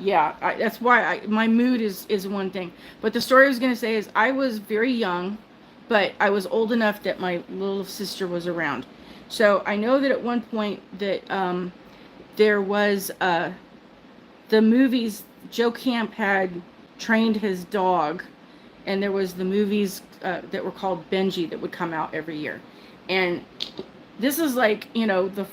yeah, that's why my mood is one thing. But the story I was going to say is, I was very young, but I was old enough that my little sister was around. So I know that at one point that there was the movies, Joe Camp had trained his dog, and there was the movies that were called Benji that would come out every year. And this is like, the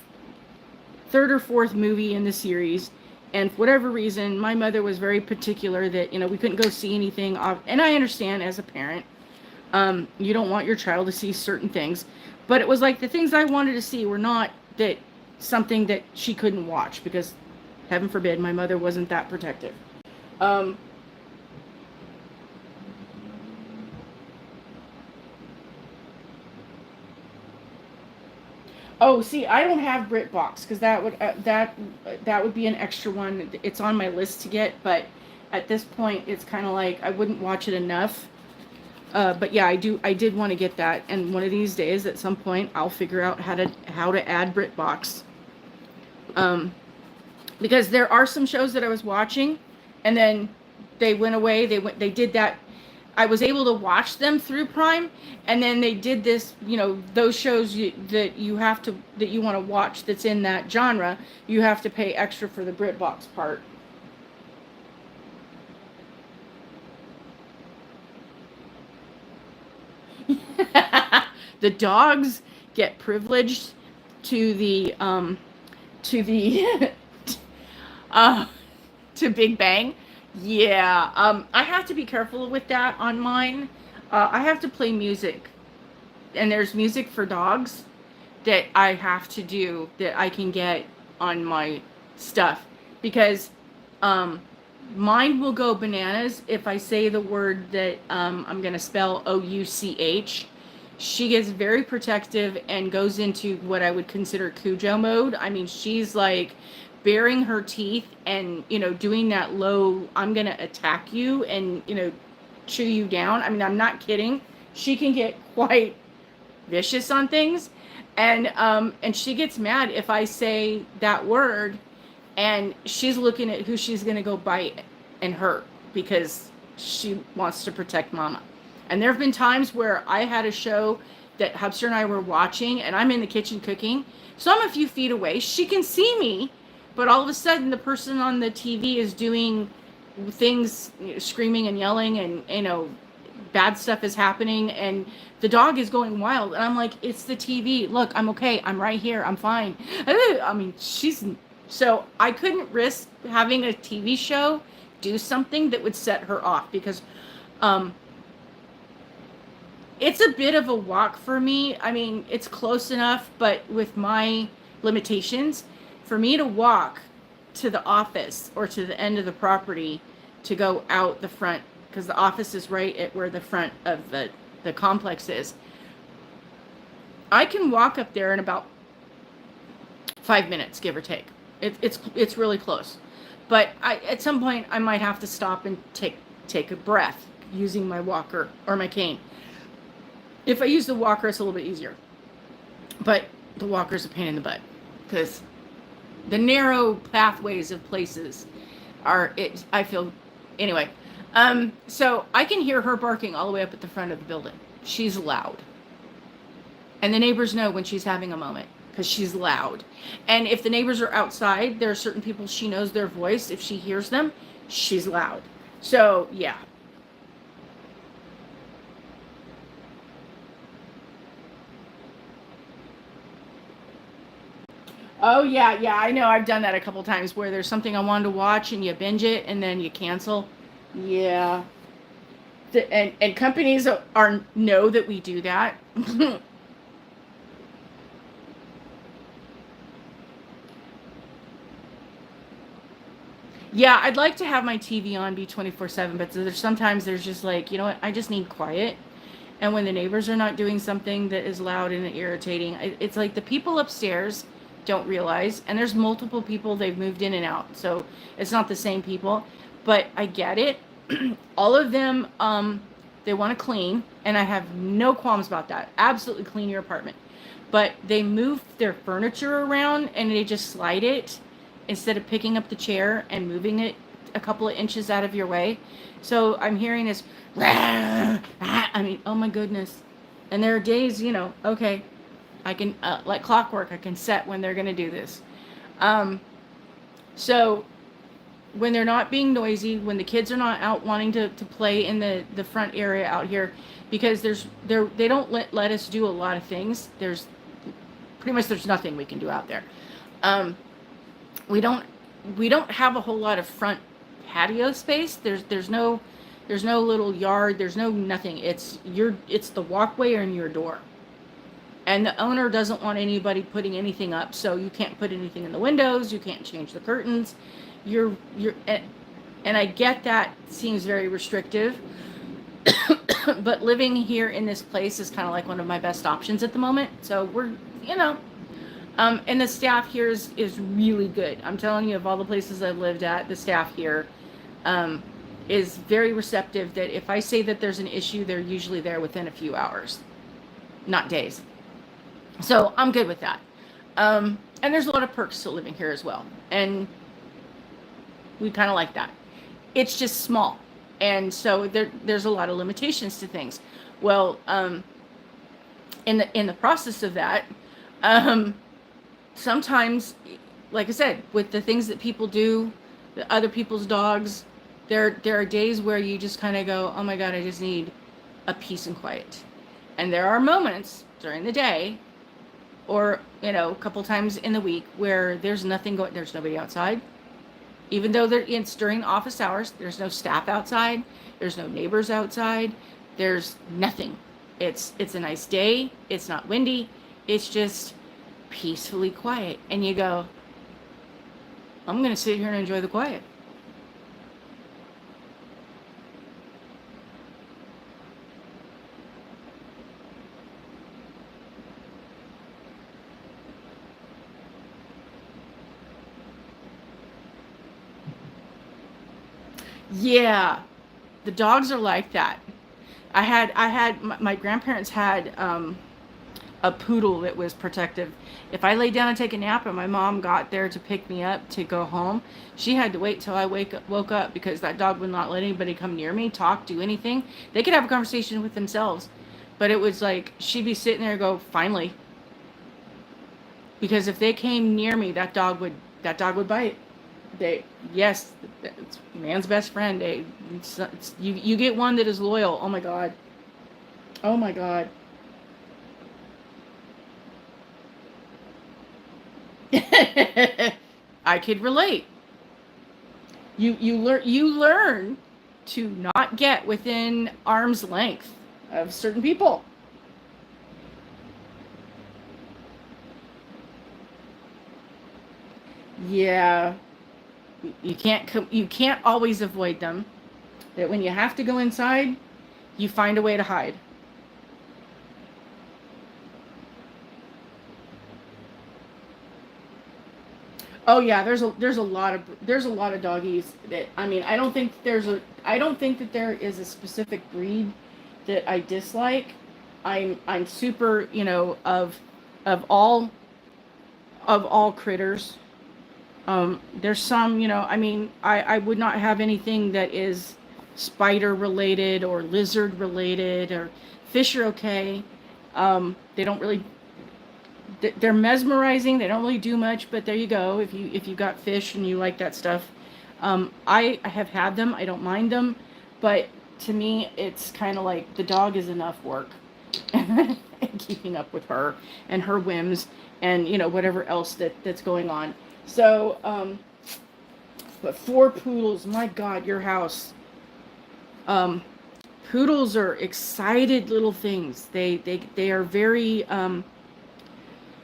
3rd or 4th movie in the series. And for whatever reason, my mother was very particular that, we couldn't go see anything. And I understand as a parent, you don't want your child to see certain things. But it was like the things I wanted to see were not something that she couldn't watch, because heaven forbid my mother wasn't that protective. Oh, see, I don't have BritBox because that would be an extra one. It's on my list to get, but at this point, it's kind of like I wouldn't watch it enough. But yeah, I did want to get that, and one of these days, at some point, I'll figure out how to add BritBox. Um, because there are some shows that I was watching, and then they went away. They did that. I was able to watch them through Prime, and then they did this. You know, those shows that you want to watch that's in that genre, you have to pay extra for the BritBox part. The dogs get privileged to the uh to Big Bang. Yeah, I have to be careful with that on mine. I have to play music, and there's music for dogs that I have to do that I can get on my stuff because mine will go bananas if I say the word that I'm going to spell OUCH. She gets very protective and goes into what I would consider Cujo mode. I mean, she's like baring her teeth and, doing that low, I'm going to attack you and, chew you down. I mean, I'm not kidding. She can get quite vicious on things. And she gets mad if I say that word, and she's looking at who she's going to go bite and hurt because she wants to protect mama. And there have been times where I had a show that Hubster and I were watching, and I'm in the kitchen cooking, so I'm a few feet away. She can see me, but all of a sudden the person on the TV is doing things, screaming and yelling, and bad stuff is happening, and the dog is going wild, and I'm like, it's the TV. Look, I'm okay. I'm right here. I'm fine. I mean, so I couldn't risk having a TV show do something that would set her off because it's a bit of a walk for me. I mean, it's close enough, but with my limitations, for me to walk to the office or to the end of the property to go out the front, because the office is right at where the front of the complex is, I can walk up there in about 5 minutes, give or take. It's really close. But at some point, I might have to stop and take a breath using my walker or my cane. If I use the walker, it's a little bit easier. But the walker's a pain in the butt because the narrow pathways of places I feel, anyway. So I can hear her barking all the way up at the front of the building. She's loud. And the neighbors know when she's having a moment because she's loud. And if the neighbors are outside, there are certain people she knows their voice. If she hears them, she's loud. So, yeah. Oh, yeah, I know. I've done that a couple times where there's something I wanted to watch and you binge it and then you cancel. Yeah. And companies know that we do that. Yeah, I'd like to have my TV on be 24/7, but there's just like, you know what? I just need quiet. And when the neighbors are not doing something that is loud and irritating, it's like the people upstairs don't realize, and there's multiple people, they've moved in and out, so it's not the same people, but I get it. All of them, they want to clean, and I have no qualms about that. Absolutely clean your apartment. But they move their furniture around and they just slide it instead of picking up the chair and moving it a couple of inches out of your way. So I'm hearing this, I mean, oh my goodness. And there are days, okay, I can, like clockwork, I can set when they're going to do this. So when they're not being noisy, when the kids are not out wanting to play in the front area out here, because they don't let us do a lot of things. There's nothing we can do out there. We don't have a whole lot of front patio space. There's no little yard. There's no nothing. It's the walkway and your door. And the owner doesn't want anybody putting anything up, so you can't put anything in the windows. You can't change the curtains. And I get that seems very restrictive, but living here in this place is kind of like one of my best options at the moment. So we're And the staff here is really good. I'm telling you, of all the places I've lived at, the staff here um, is very receptive. That if I say that there's an issue, they're usually there within a few hours, not days. So I'm good with that. And there's a lot of perks to living here as well. And we kind of like that. It's just small. And so there's a lot of limitations to things. Well, in the process of that, sometimes, like I said, with the things that people do, the other people's dogs, there are days where you just kind of go, oh my God, I just need a peace and quiet. And there are moments during the day or, a couple times in the week where there's nobody outside. Even though it's during office hours, there's no staff outside, there's no neighbors outside, there's nothing. It's a nice day, it's not windy, it's just peacefully quiet. And you go, I'm going to sit here and enjoy the quiet. Yeah, the dogs are like that. My grandparents had a poodle that was protective. If I laid down and take a nap and my mom got there to pick me up to go home, she had to wait till I woke up because that dog would not let anybody come near me, talk, do anything. They could have a conversation with themselves, but it was like she'd be sitting there and go, finally. Because if they came near me, that dog would bite. Yes, it's man's best friend. You get one that is loyal. Oh my God. Oh my God. I could relate. You learn to not get within arm's length of certain people. Yeah. You can't always avoid them. That when you have to go inside, you find a way to hide. Oh yeah, there's a lot of doggies that, I mean, I don't think that there is a specific breed that I dislike. I'm super, of all critters. There's some, I mean, I would not have anything that is spider related or lizard related, or fish are okay. They don't really, they're mesmerizing. They don't really do much, but there you go. If you got fish and you like that stuff, I have had them. I don't mind them, but to me, it's kind of like the dog is enough work. And keeping up with her and her whims and whatever else that's going on. So, but 4 poodles, my God, your house. Poodles are excited little things. They are very,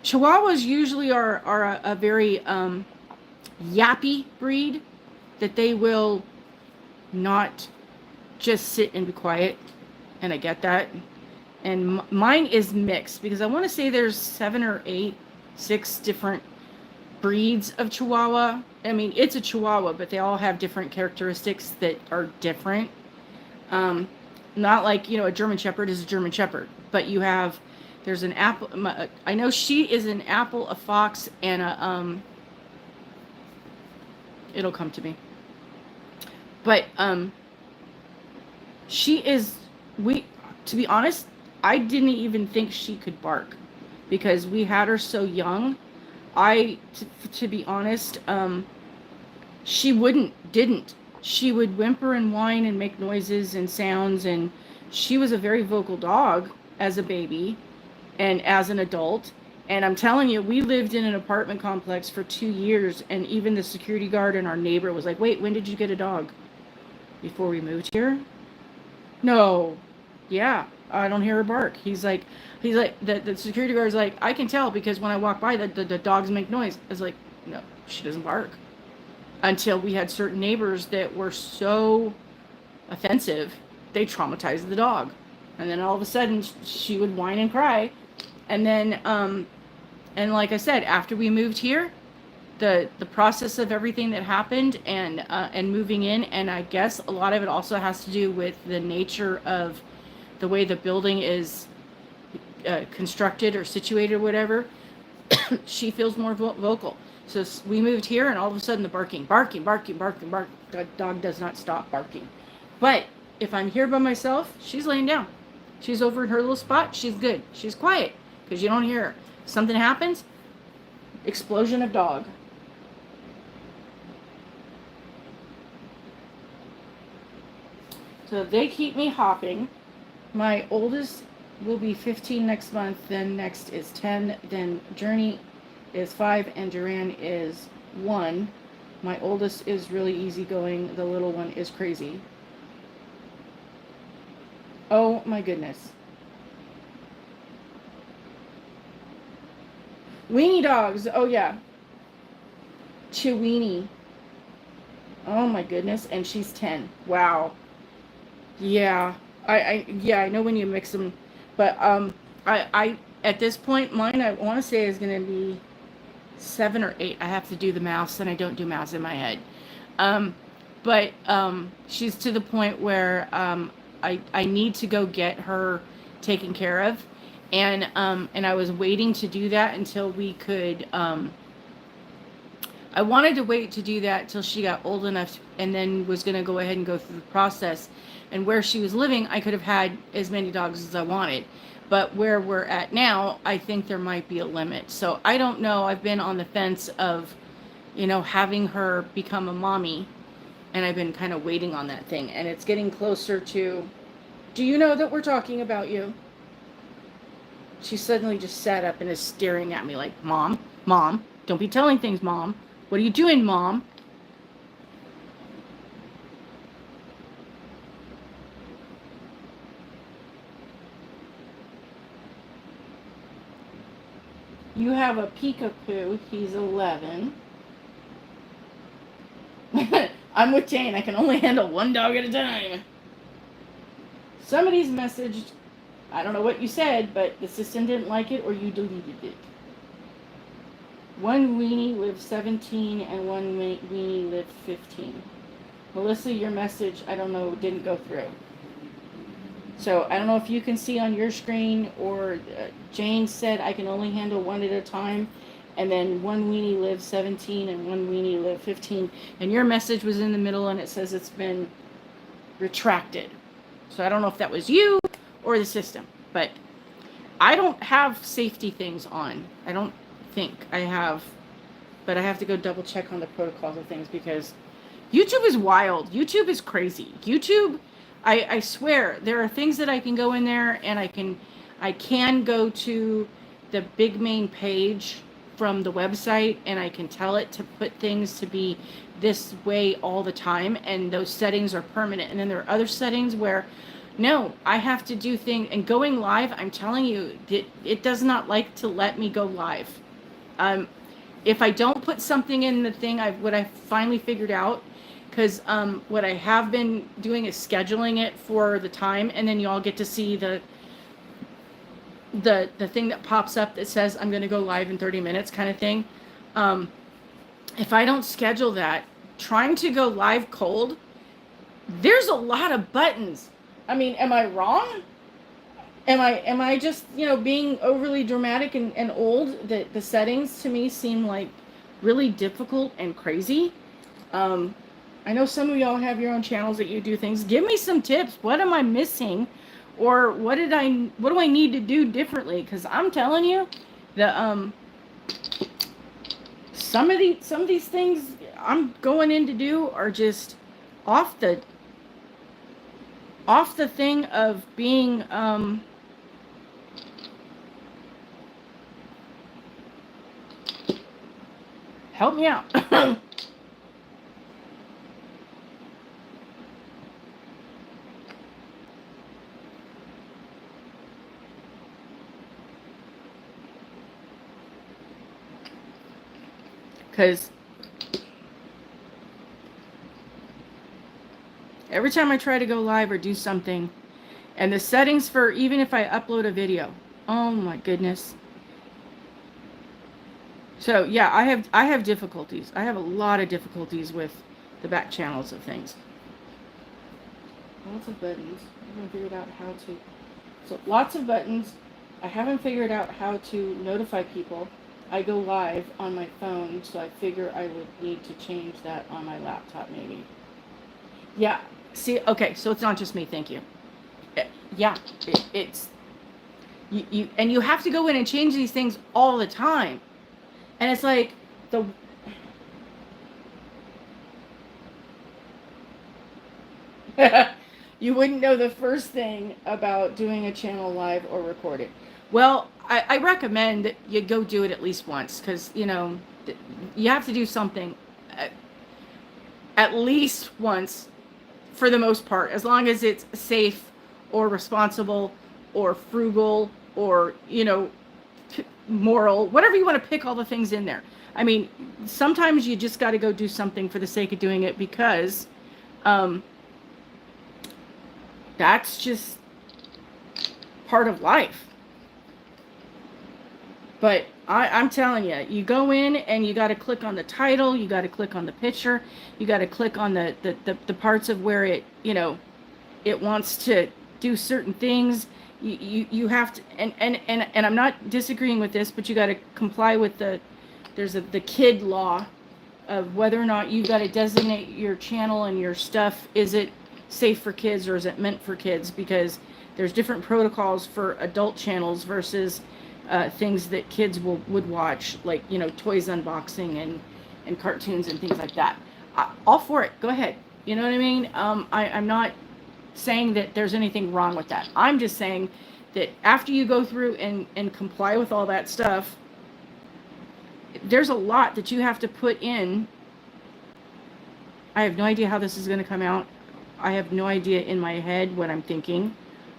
Chihuahuas usually are a very, yappy breed, that they will not just sit and be quiet. And I get that. And mine is mixed, because I want to say there's 7 or 8, 6 different breeds of Chihuahua. I mean, it's a Chihuahua, but they all have different characteristics that are different. Not like, a German Shepherd is a German Shepherd, but there's an apple. I know she is an apple, a fox, and it'll come to me. But to be honest, I didn't even think she could bark, because we had her so young. To be honest, she didn't. She would whimper and whine and make noises and sounds, and she was a very vocal dog as a baby and as an adult. And I'm telling you, we lived in an apartment complex for 2 years, and even the security guard and our neighbor was like, wait, when did you get a dog? Before we moved here? No. Yeah, I don't hear her bark. He's like, the security guard's like, I can tell, because when I walk by, the dogs make noise. I was like, no, she doesn't bark. Until we had certain neighbors that were so offensive, they traumatized the dog. And then all of a sudden, she would whine and cry. And then And like I said, after we moved here, the process of everything that happened and moving in, and I guess a lot of it also has to do with the nature of the way the building is constructed or situated or whatever. She feels more vocal. So we moved here, and all of a sudden the barking, barking, barking, barking, barking. The dog does not stop barking. But if I'm here by myself, she's laying down. She's over in her little spot. She's good. She's quiet because you don't hear her. Something happens, explosion of dog. So they keep me hopping. My oldest will be 15 next month, then next is 10, then Journey is 5, and Duran is 1. My oldest is really easygoing. The little one is crazy. Oh my goodness. Weenie dogs. Oh yeah. Chiweenie. Oh my goodness. And she's 10. Wow. Yeah. I know when you mix them, but I at this point mine I want to say is going to be 7 or 8. I have to do the maths, and I don't do maths in my head. But she's to the point where I need to go get her taken care of, and I was waiting to do that until we could. I wanted to wait to do that till she got old enough, and then was going to go ahead and go through the process. And where she was living, I could have had as many dogs as I wanted. But where we're at now, I think there might be a limit. So I don't know. I've been on the fence of, having her become a mommy. And I've been kind of waiting on that thing. And it's getting closer to, do you know that we're talking about you? She suddenly just sat up and is staring at me like, Mom, don't be telling things, Mom. What are you doing, Mom? You have a peekapoo. He's 11. I'm with Jane. I can only handle one dog at a time. Somebody's messaged. I don't know what you said, but the system didn't like it or you deleted it. One weenie lived 17 and one weenie lived 15. Melissa, your message, I don't know, didn't go through. So I don't know if you can see on your screen, or Jane said I can only handle one at a time, and then one weenie lived 17 and one weenie lived 15, and your message was in the middle and it says it's been retracted. So I don't know if that was you or the system, but I don't have safety things on. I don't think I have, but I have to go double check on the protocols of things because YouTube is wild. YouTube is crazy. YouTube, I swear, there are things that I can go in there and I can go to the big main page from the website and I can tell it to put things to be this way all the time, and those settings are permanent. And then there are other settings where no, I have to do things, and going live, I'm telling you, it does not like to let me go live. If I don't put something in the thing, what I finally figured out, because what I have been doing is scheduling it for the time, and then you all get to see the thing that pops up that says I'm going to go live in 30 minutes kind of thing. If I don't schedule that, trying to go live cold, there's a lot of buttons. I mean, am I wrong? Am I just, being overly dramatic and old? The settings to me seem like really difficult and crazy. I know some of y'all have your own channels that you do things. Give me some tips. What am I missing? Or what do I need to do differently? Because I'm telling you, some of these things I'm going in to do are just off the thing of being help me out. Because every time I try to go live or do something, and the settings for even if I upload a video, oh my goodness. So yeah, I have difficulties. I have a lot of difficulties with the back channels of things. Lots of buttons. I haven't figured out how to. So lots of buttons. I haven't figured out how to notify people. I go live on my phone, so I figure I would need to change that on my laptop maybe. Yeah. See, okay, so it's not just me. Thank you. Yeah, it's and you have to go in and change these things all the time. And it's like the you wouldn't know the first thing about doing a channel live or recorded. Well, I recommend that you go do it at least once because, you know, you have to do something at least once for the most part, as long as it's safe or responsible or frugal or, you know, moral, whatever you want to pick all the things in there. I mean, sometimes you just got to go do something for the sake of doing it because that's just part of life. But I'm telling you, you go in and you got to click on the title, you got to click on the picture, you got to click on the parts of where it, you know, it wants to do certain things. You have to, and I'm not disagreeing with this, but you got to comply with the kid law of whether or not you got to designate your channel and your stuff. Is it safe for kids or is it meant for kids? Because there's different protocols for adult channels versus things that kids would watch, like, you know, toys unboxing and cartoons and things like that. All for it. Go ahead. You know what I mean? I'm not saying that there's anything wrong with that. I'm just saying that after you go through and comply with all that stuff, there's a lot that you have to put in. I have no idea how this is going to come out. I have no idea in my head what I'm thinking.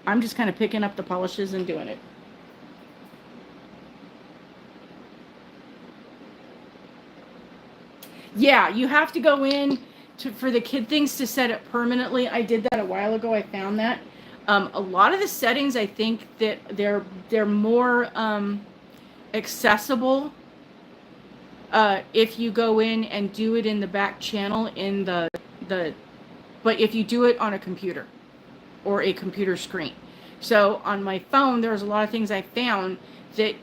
I'm just kind of picking up the polishes and doing it. Yeah, you have to go in for the kid things to set it permanently. I did that a while ago. I found that. A lot of the settings, I think that they're more accessible if you go in and do it in the back channel in but if you do it on a computer or a computer screen. So on my phone, there's a lot of things I found that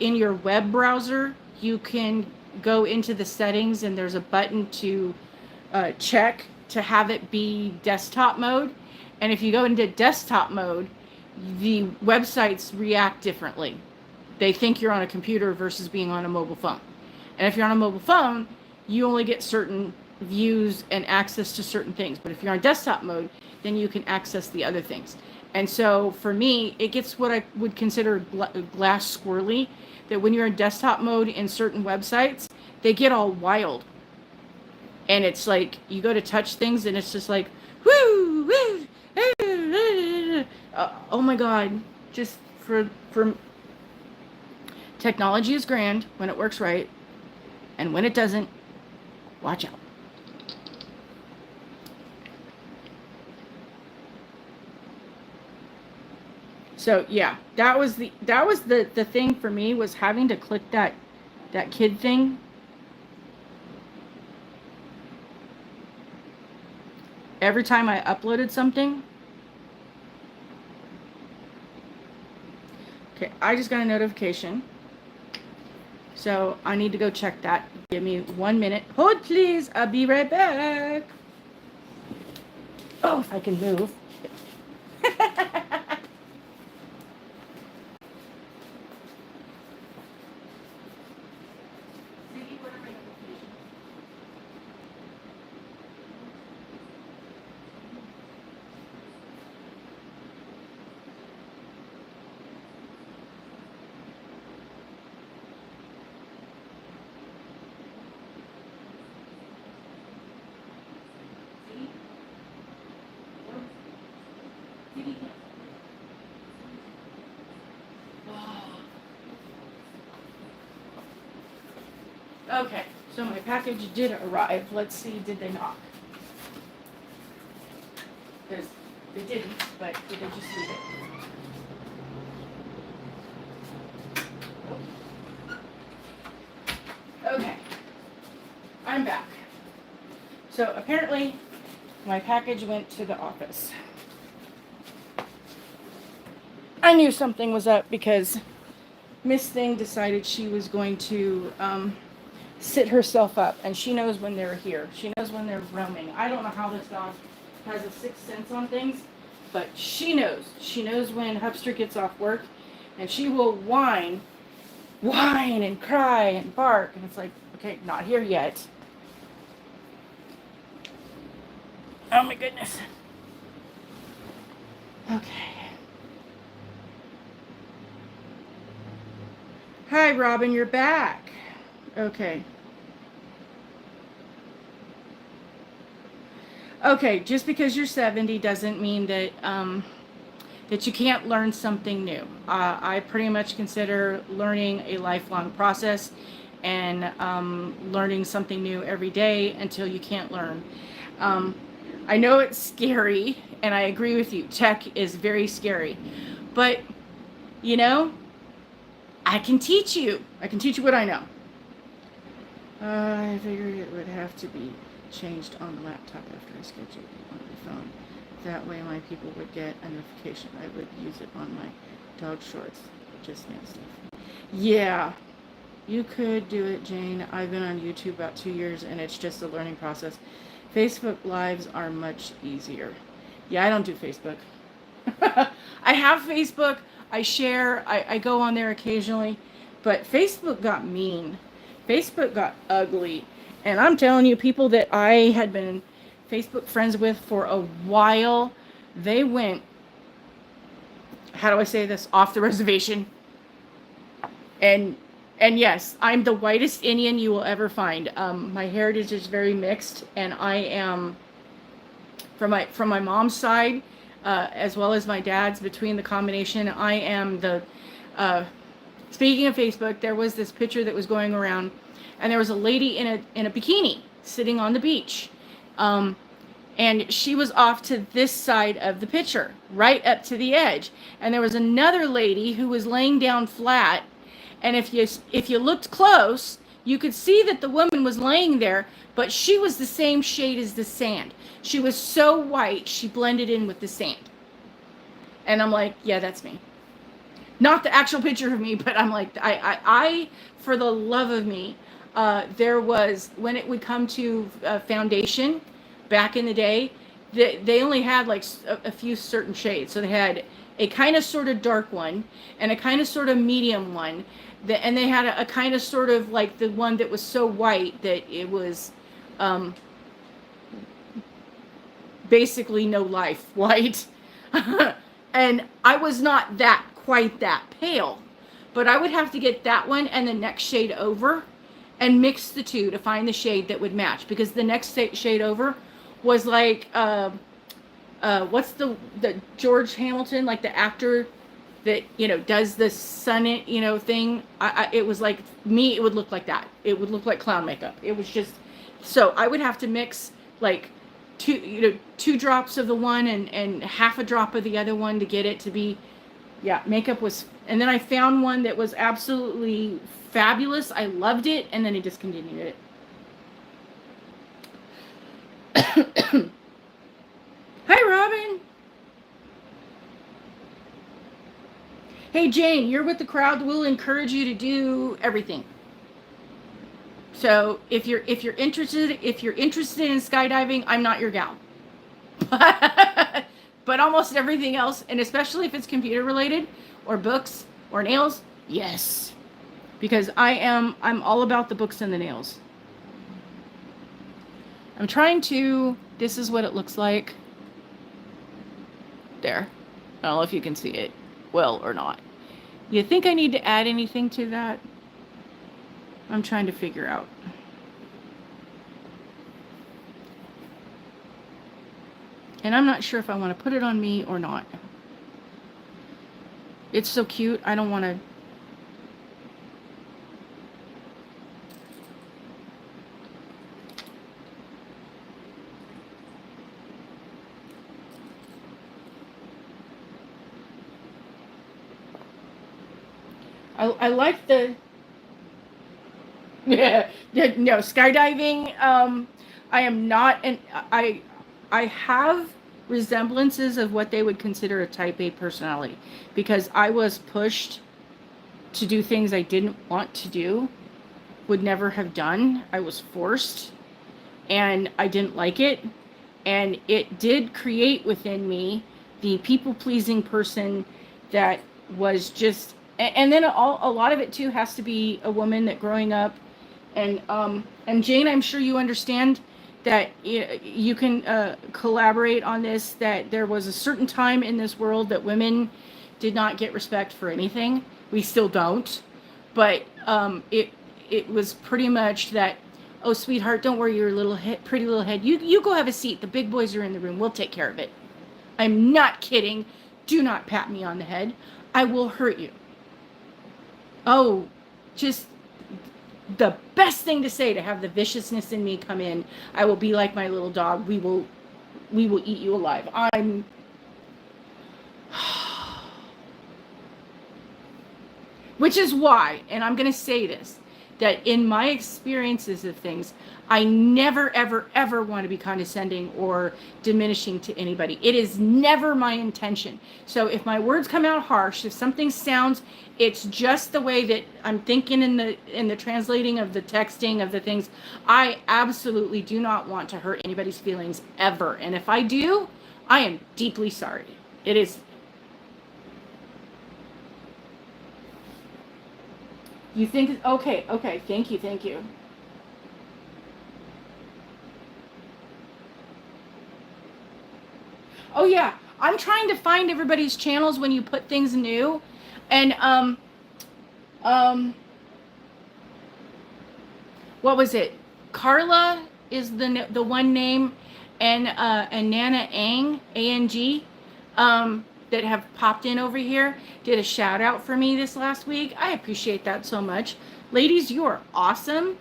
in your web browser, you can go into the settings and there's a button to check to have it be desktop mode. And if you go into desktop mode, the websites react differently. They think you're on a computer versus being on a mobile phone. And if you're on a mobile phone, you only get certain views and access to certain things. But if you're on desktop mode, then you can access the other things. And so for me, it gets what I would consider glass squirrely, that when you're in desktop mode in certain websites, they get all wild. And it's like, you go to touch things and it's just like, woo, woo, oh my God, just for technology is grand when it works right. And when it doesn't, watch out. So yeah, that was the thing for me, was having to click that kid thing. Every time I uploaded something. Okay, I just got a notification. So I need to go check that. Give me 1 minute. Hold please, I'll be right back. Oh, if I can move. Okay, so my package did arrive. Let's see, did they knock? Because they didn't, but did they just leave it? So apparently my package went to the office. I knew something was up because Miss Thing decided she was going to sit herself up, and she knows when they're here. She knows when they're roaming. I don't know how this dog has a sixth sense on things, but she knows. She knows when Hupster gets off work, and she will whine and cry and bark, and it's like, okay, not here yet. Oh my goodness. Okay. Hi, Robin, you're back. Okay. Okay, just because you're 70 doesn't mean that that you can't learn something new. I pretty much consider learning a lifelong process, and learning something new every day until you can't learn. I know it's scary, and I agree with you. Tech is very scary, but you know, I can teach you. I can teach you what I know. I figured it would have to be changed on the laptop after I scheduled it on the phone. That way my people would get a notification. I would use it on my dog shorts. Just nail stuff. Yeah, you could do it, Jane. I've been on YouTube about 2 years, and it's just a learning process. Facebook Lives are much easier. Yeah, I don't do Facebook. I have Facebook. I share. I go on there occasionally. But Facebook got mean. Facebook got ugly. And I'm telling you, people that I had been Facebook friends with for a while, they went, how do I say this, off the reservation. And yes, I'm the whitest Indian you will ever find. My heritage is very mixed, and I am from my mom's side, as well as my dad's. Between the combination, I am the. Speaking of Facebook, there was this picture that was going around, and there was a lady in a bikini sitting on the beach, and she was off to this side of the picture, right up to the edge, and there was another lady who was laying down flat. And if you looked close, you could see that the woman was laying there, but she was the same shade as the sand. She was so white, she blended in with the sand. And I'm like, yeah, that's me. Not the actual picture of me, but I'm like, I for the love of me, there was, when it would come to foundation, back in the day, they only had like a few certain shades. So they had a kind of sort of dark one, and a kind of sort of medium one, and they had a kind of sort of like the one that was so white that it was basically no life white. And I was not quite that pale, but I would have to get that one and the next shade over and mix the two to find the shade that would match, because the next shade over was like what's the George Hamilton, like the actor that, you know, does the sun, you know, thing. It was like me. It would look like that. It would look like clown makeup. It was just, so I would have to mix like two drops of the one and half a drop of the other one to get it to be, yeah, makeup was. And then I found one that was absolutely fabulous. I loved it, and then I discontinued it. Hi, Robin. Hey, Jane, you're with the crowd. We'll encourage you to do everything. So if you're interested in skydiving, I'm not your gal. But almost everything else, and especially if it's computer related or books or nails, yes. Because I'm all about the books and the nails. I'm trying to, this is what it looks like. There. I don't know if you can see it well or not. You think I need to add anything to that? I'm trying to figure out. And I'm not sure if I want to put it on me or not. It's so cute. I don't want to. I like the, yeah, no, skydiving. I am not, and I have resemblances of what they would consider a type A personality, because I was pushed to do things I didn't want to do, would never have done. I was forced, and I didn't like it. And it did create within me the people-pleasing person that was just, and then a lot of it too has to be a woman that growing up, and Jane, I'm sure you understand that you can collaborate on this, that there was a certain time in this world that women did not get respect for anything. We still don't, but it was pretty much that, oh, sweetheart, don't worry your little head, pretty little head. You go have a seat. The big boys are in the room. We'll take care of it. I'm not kidding. Do not pat me on the head. I will hurt you. Oh, just the best thing to say, to have the viciousness in me come in. I will be like my little dog. We will eat you alive. Which is why, and I'm going to say this, that in my experiences of things, I never, ever, ever want to be condescending or diminishing to anybody. It is never my intention. So if my words come out harsh, if something sounds, it's just the way that I'm thinking in the translating of the texting of the things. I absolutely do not want to hurt anybody's feelings ever. And if I do, I am deeply sorry. It is. You think, okay, thank you. Oh yeah, I'm trying to find everybody's channels when you put things new. And what was it? Carla is the one name, and Nana Ang, A-N-G, that have popped in over here, did a shout out for me this last week. I appreciate that so much. Ladies, you are awesome.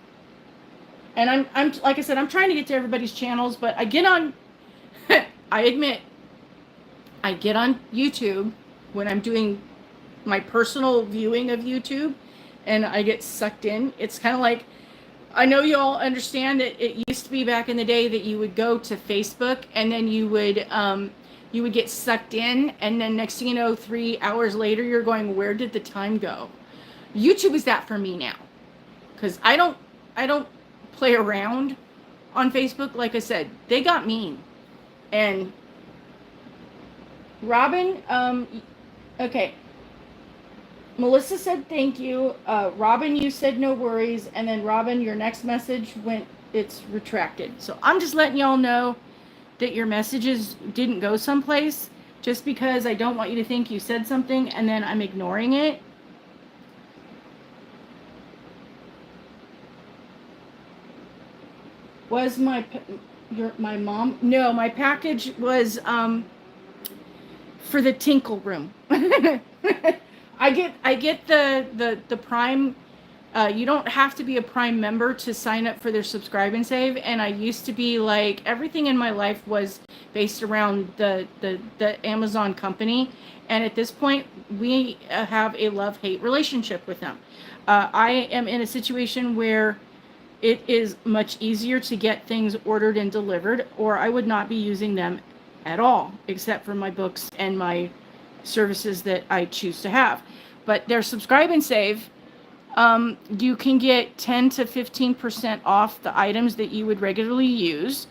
And I'm like I said, I'm trying to get to everybody's channels, but I get on, I admit, I get on YouTube when I'm doing my personal viewing of YouTube, and I get sucked in. It's kind of like, I know you all understand that it used to be back in the day that you would go to Facebook and then you would get sucked in, and then next thing you know, 3 hours later, you're going, where did the time go? YouTube is that for me now, because I don't play around on Facebook. Like I said, they got mean. And Robin, okay. Melissa said thank you. Robin, you said no worries. And then Robin, your next message it's retracted. So I'm just letting y'all know that your messages didn't go someplace, just because I don't want you to think you said something and then I'm ignoring it. Was my mom? No, my package was for the Tinkle Room. I get the Prime. You don't have to be a Prime member to sign up for their subscribe and save. And I used to be like, everything in my life was based around the Amazon company. And at this point, we have a love-hate relationship with them. I am in a situation where it is much easier to get things ordered and delivered, or I would not be using them at all, except for my books and my services that I choose to have. But their subscribe and save, you can get 10 to 15% off the items that you would regularly use.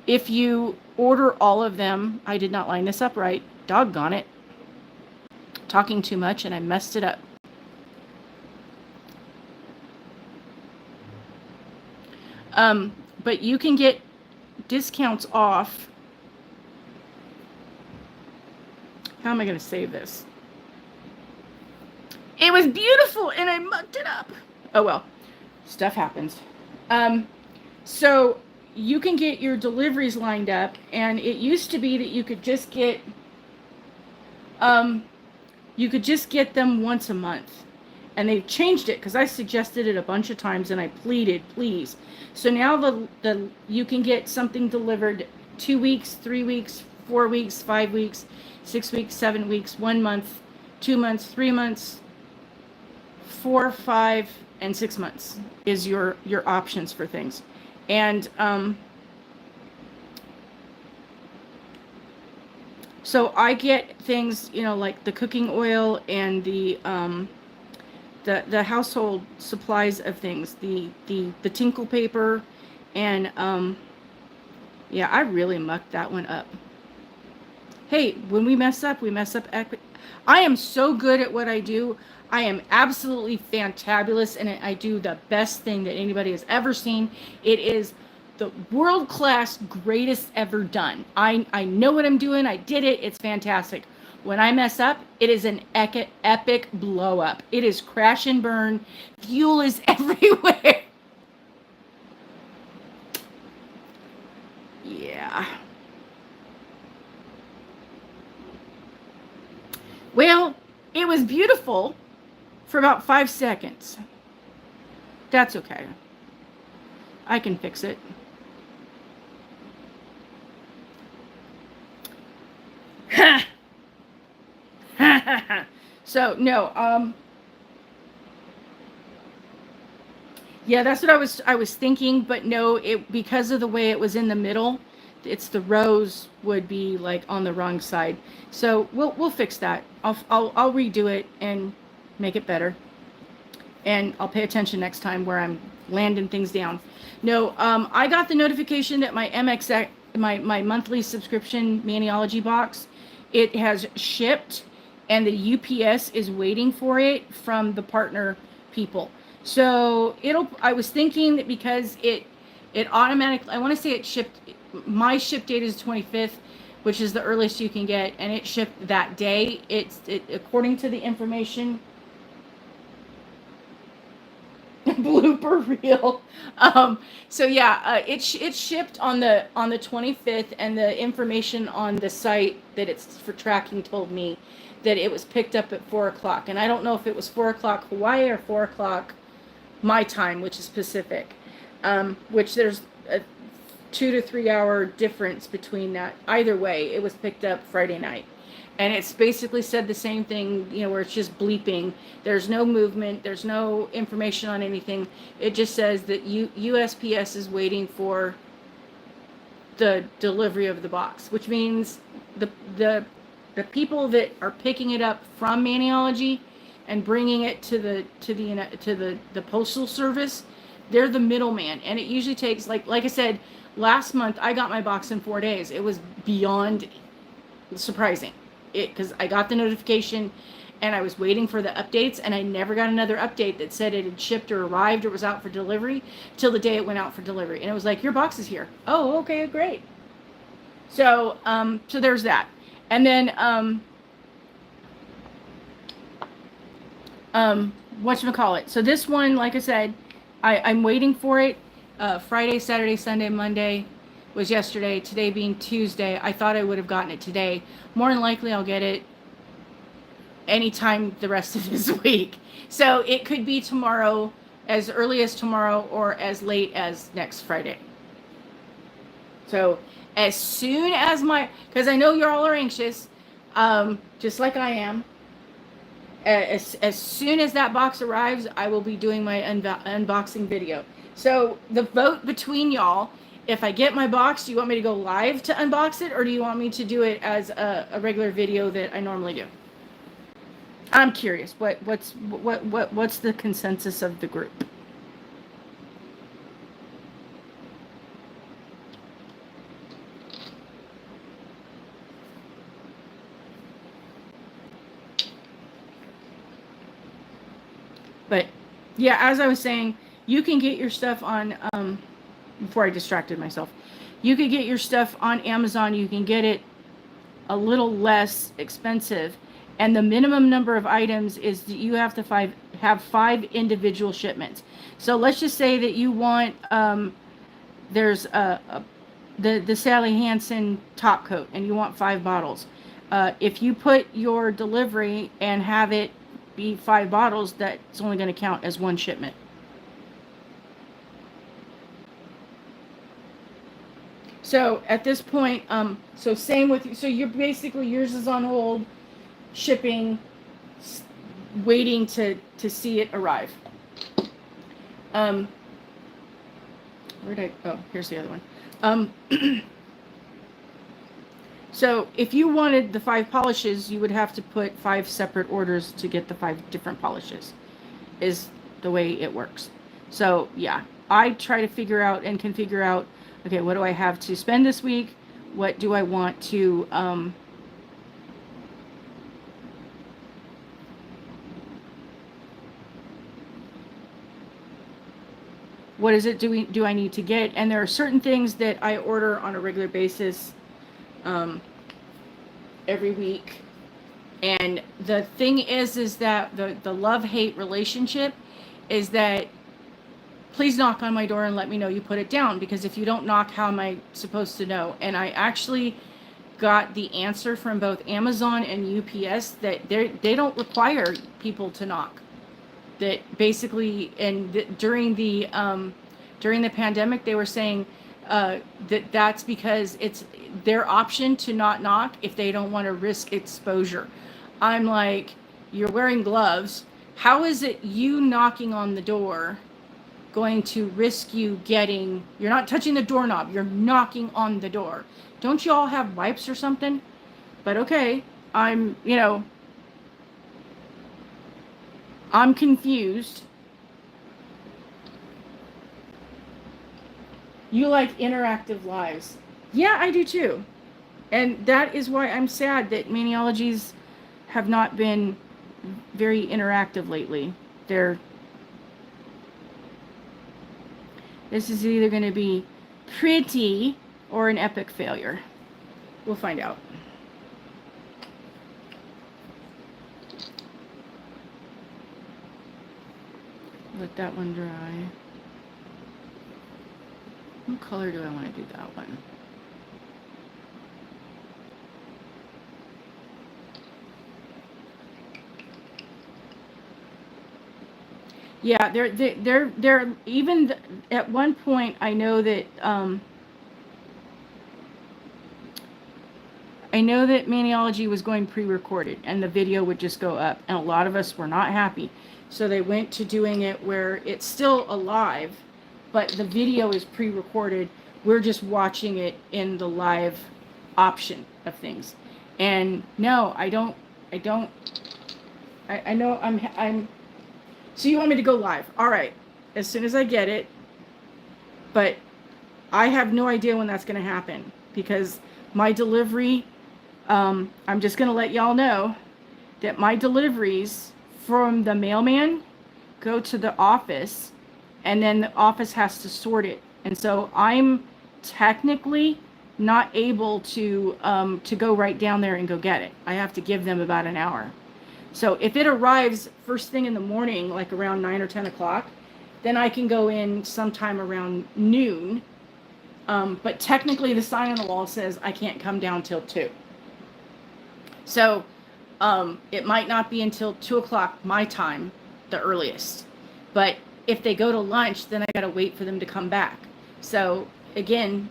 If you order all of them, I did not line this up right. Doggone it. Talking too much and I messed it up. But you can get discounts off. How am I going to save this? It was beautiful and I mucked it up. Oh well, stuff happens. So you can get your deliveries lined up, and it used to be that you could just get them once a month. And they've changed it because I suggested it a bunch of times and I pleaded, please. So now you can get something delivered 2 weeks, 3 weeks, 4 weeks, 5 weeks, 6 weeks, 7 weeks, 1 month, 2 months, 3 months, 4, 5, and 6 months is your options for things. And So I get things, you know, like the cooking oil and the household supplies of things, the tinkle paper, and yeah, I really mucked that one up. Hey, when we mess up, we mess up. I am so good at what I do. I am absolutely fantabulous, and I do the best thing that anybody has ever seen. It is the world class, greatest ever done. I know what I'm doing. I did it. It's fantastic. When I mess up, it is an epic blow up. It is crash and burn. Fuel is everywhere. Yeah. Well, it was beautiful for about 5 seconds. That's okay. I can fix it. So, no, yeah, that's what I was thinking, but no, it because of the way it was in the middle, it's the rows would be like on the wrong side. So, we'll fix that. I'll redo it and make it better. And I'll pay attention next time where I'm landing things down. No, I got the notification that my MXX, my monthly subscription Maniology box, it has shipped, and the UPS is waiting for it from the partner people. So I was thinking that because it automatically, I want to say it shipped, my ship date is 25th, which is the earliest you can get, and it shipped that day. It according to the information, blooper reel. So yeah, it shipped on the 25th, and the information on the site that it's for tracking told me that it was picked up at 4 o'clock, and I don't know if it was 4 o'clock Hawaii or 4 o'clock my time, which is Pacific. Which there's a 2 to 3 hour difference between that. Either way, it was picked up Friday night. And it's basically said the same thing, you know, where it's just bleeping. There's no movement. There's no information on anything. It just says that USPS is waiting for the delivery of the box, which means the people that are picking it up from Maniology and bringing it to the postal service, they're the middleman. And it usually takes, like I said, last month I got my box in 4 days. It was beyond surprising. Because I got the notification and I was waiting for the updates, and I never got another update that said it had shipped or arrived or was out for delivery till the day it went out for delivery. And it was like, your box is here. Oh, okay, great. So so there's that. And then whatchamacallit. So this one, like I said, I'm waiting for it. Friday, Saturday, Sunday, Monday was yesterday. Today being Tuesday. I thought I would have gotten it today. More than likely I'll get it anytime the rest of this week. So it could be tomorrow, as early as tomorrow, or as late as next Friday. So as soon as because I know you all are anxious, just like I am. As soon as that box arrives, I will be doing my unboxing video. So the vote between y'all, if I get my box, do you want me to go live to unbox it, or do you want me to do it as a regular video that I normally do? I'm curious. What's the consensus of the group? But yeah, as I was saying, you can get your stuff on, before I distracted myself, you could get your stuff on Amazon. You can get it a little less expensive. And the minimum number of items is that you have to have 5 individual shipments. So let's just say that you want, there's the Sally Hansen top coat, and you want 5 bottles. If you put your delivery and have it be 5 bottles, that's only going to count as 1 shipment. So at this point, so same with you. So you're basically, yours is on hold, shipping, waiting to see it arrive. Where did oh, here's the other one. So if you wanted the 5 polishes, you would have to put 5 separate orders to get the 5 different polishes, is the way it works. So yeah, I try to figure out and can figure out, okay, what do I have to spend this week? What do I want to, what is it do I need to get? And there are certain things that I order on a regular basis, every week. And the thing is that the love-hate relationship is that please knock on my door and let me know you put it down, because if you don't knock, how am I supposed to know? And I actually got the answer from both Amazon and UPS that they don't require people to knock. That basically, and during the pandemic, they were saying that's because it's their option to not knock if they don't want to risk exposure. I'm like, you're wearing gloves. How is it you knocking on the door going to risk you getting, you're not touching the doorknob, you're knocking on the door. Don't you all have wipes or something? But okay, I'm confused. You like interactive lives. Yeah, I do too. And that is why I'm sad that maniologies have not been very interactive lately. This is either going to be pretty or an epic failure. We'll find out. Let that one dry. What color do I want to do that one? Yeah, they're even at one point. I know that Maniology was going pre-recorded, and the video would just go up, and a lot of us were not happy. So they went to doing it where it's still alive, but the video is pre-recorded. We're just watching it in the live option of things. And no, I know I'm. So you want me to go live? All right, as soon as I get it. But I have no idea when that's going to happen, because my delivery, I'm just going to let y'all know that my deliveries from the mailman go to the office, and then the office has to sort it. And so I'm technically not able to go right down there and go get it. I have to give them about an hour. So if it arrives first thing in the morning, like around 9 or 10 o'clock, then I can go in sometime around noon. But technically the sign on the wall says I can't come down till 2. So it might not be until 2 o'clock my time, the earliest. But if they go to lunch, then I got to wait for them to come back. So again,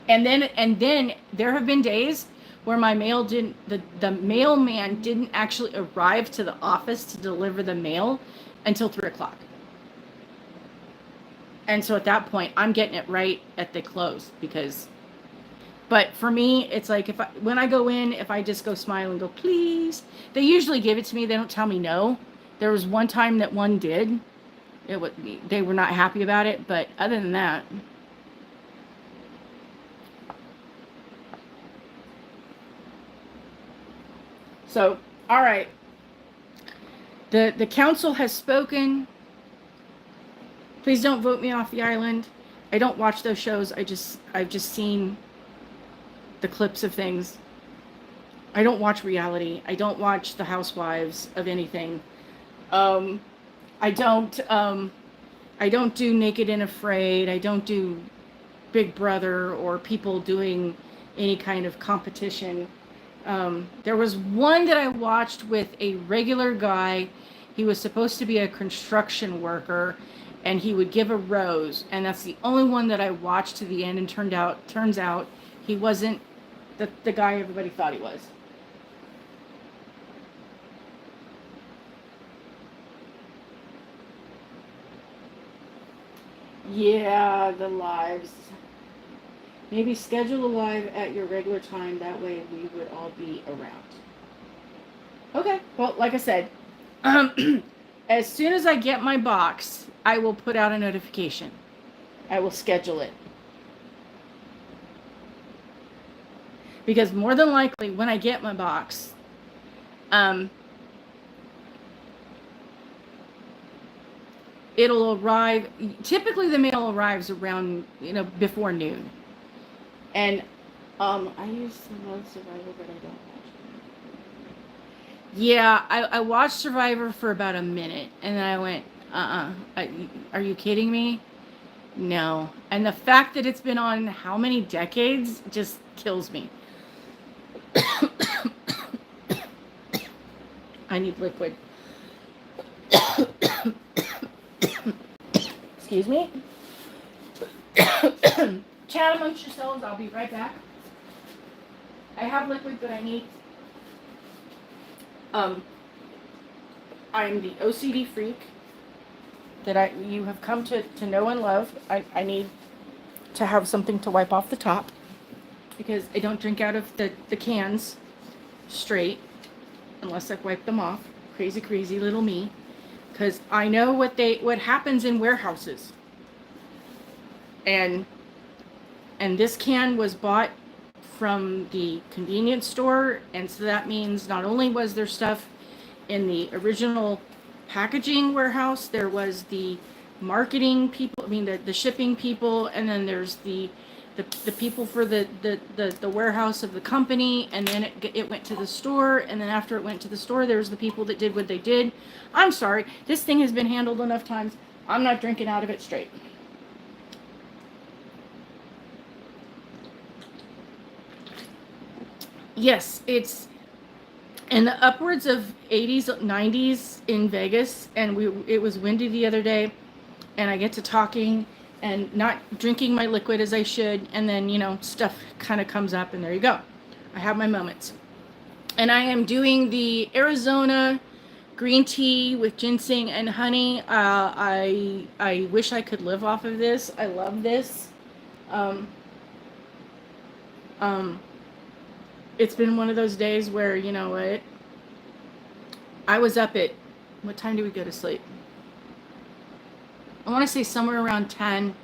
and then there have been days where my mail didn't, the mailman didn't actually arrive to the office to deliver the mail until 3 o'clock. And so at that point, I'm getting it right at the close, because, but for me, it's like when I go in, if I just go smile and go, please, they usually give it to me. They don't tell me no. There was one time that one did. They were not happy about it, but other than that. So, all right. The council has spoken. Please don't vote me off the island. I don't watch those shows. I've just seen the clips of things. I don't watch reality. I don't watch the housewives of anything. I don't do Naked and Afraid. I don't do Big Brother or people doing any kind of competition. There was one that I watched with a regular guy. He was supposed to be a construction worker, and he would give a rose, and that's the only one that I watched to the end, and turns out he wasn't the guy everybody thought he was. Yeah, the lives. Maybe schedule a live at your regular time. That way we would all be around. Okay. Well, like I said, as soon as I get my box, I will put out a notification. I will schedule it. Because more than likely, when I get my box, it'll arrive. Typically, the mail arrives around, before noon. And I used to love Survivor, but I don't watch it. Yeah, I watched Survivor for about a minute, and then I went, are you kidding me? No. And the fact that it's been on how many decades just kills me. I need liquid. Excuse me. Chat amongst yourselves. I'll be right back. I have liquid, but I need. I'm the OCD freak that you have come to know and love. I need to have something to wipe off the top because I don't drink out of the cans straight unless I wipe them off. Crazy little me. Because I know what happens in warehouses. And this can was bought from the convenience store, and so that means not only was there stuff in the original packaging warehouse, there was the marketing people, the shipping people, and then there's the people for the warehouse of the company, and then it went to the store, and then after it went to the store, there's the people that did what they did. I'm sorry, this thing has been handled enough times. I'm not drinking out of it straight. Yes, it's in the upwards of 80s, 90s in Vegas, and it was windy the other day, and I get to talking and not drinking my liquid as I should, and then, stuff kind of comes up, and there you go. I have my moments. And I am doing the Arizona green tea with ginseng and honey. I wish I could live off of this. I love this. It's been one of those days where, you know what, I was up at, what time do we go to sleep? I want to say somewhere around 10.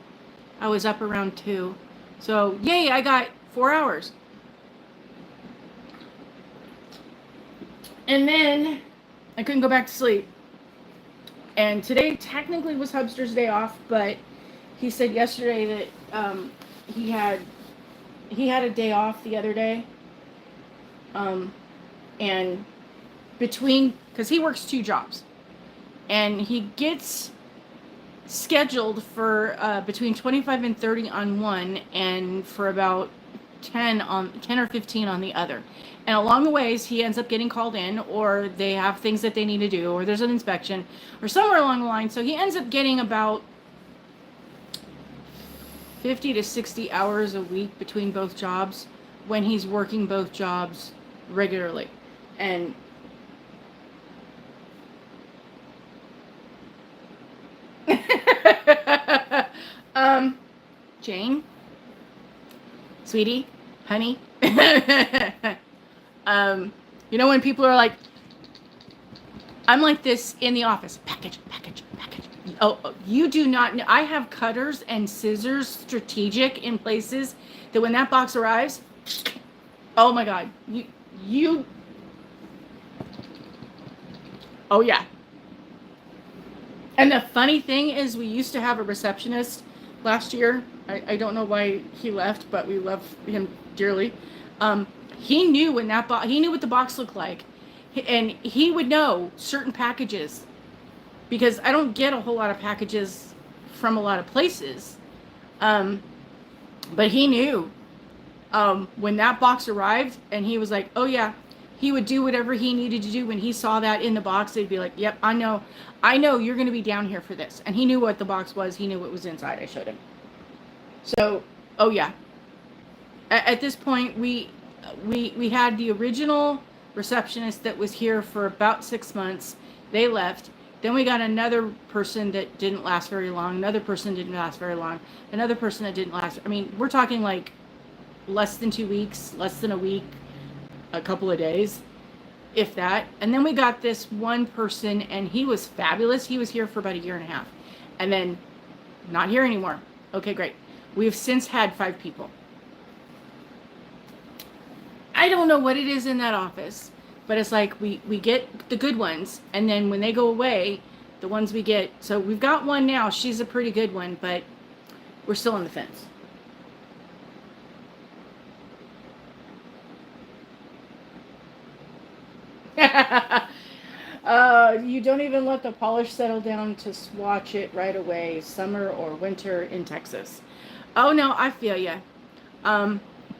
I was up around 2. So, yay, I got 4 hours. And then I couldn't go back to sleep. And today technically was Hubster's day off, but he said yesterday that he had a day off the other day. And because he works 2 jobs, and he gets scheduled for between 25 and 30 on one, and for about 10 or 15 on the other. And along the ways, he ends up getting called in, or they have things that they need to do, or there's an inspection, or somewhere along the line. So he ends up getting about 50 to 60 hours a week between both jobs when he's working both jobs regularly. And Jane, sweetie, honey, when people are like, I'm like this in the office, package. Oh, you do not know. I have cutters and scissors strategic in places that when that box arrives, oh my God, you, oh yeah. And the funny thing is, we used to have a receptionist last year. I don't know why he left, but we love him dearly. He knew when he knew what the box looked like, and he would know certain packages, because I don't get a whole lot of packages from a lot of places. But he knew when that box arrived, and he was like, oh yeah. He would do whatever he needed to do when he saw that in the box. They'd be like, yep, I know you're going to be down here for this. And he knew what the box was. He knew what was inside. I showed him. So, oh yeah. At this point, we had the original receptionist that was here for about 6 months. They left. Then we got another person that didn't last very long. Another person didn't last very long. Another person that didn't last. I mean, we're talking like less than 2 weeks, less than a week, a couple of days, if that. And then we got this one person, and he was fabulous. He was here for about a year and a half, and then not here anymore. Okay, great. We've since had 5 people. I don't know what it is in that office, but it's like we get the good ones, and then when they go away, the ones we get. So we've got one now. She's a pretty good one, but we're still on the fence. You don't even let the polish settle down to swatch it right away, summer or winter in Texas. Oh no, I feel ya.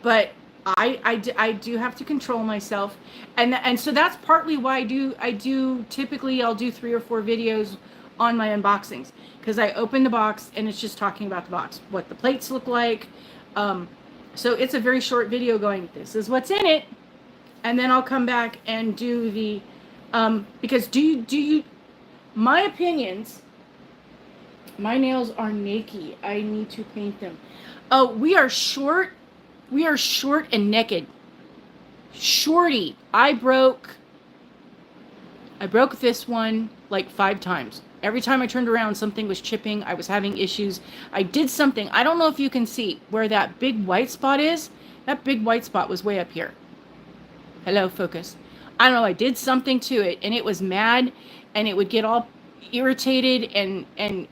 But I do have to control myself, and so that's partly why I do typically I'll do 3 or 4 videos on my unboxings, because I open the box and it's just talking about the box, what the plates look like. So it's a very short video going, this is what's in it, and then I'll come back and do the because do you my opinions. My nails are naked. I need to paint them. Oh, we are short and naked. Shorty. I broke this one like 5 times. Every time I turned around, something was chipping. I was having issues. I did something. I don't know if you can see where that big white spot is. That big white spot was way up here. Hello, focus. I don't know. I did something to it, and it was mad, and it would get all irritated, and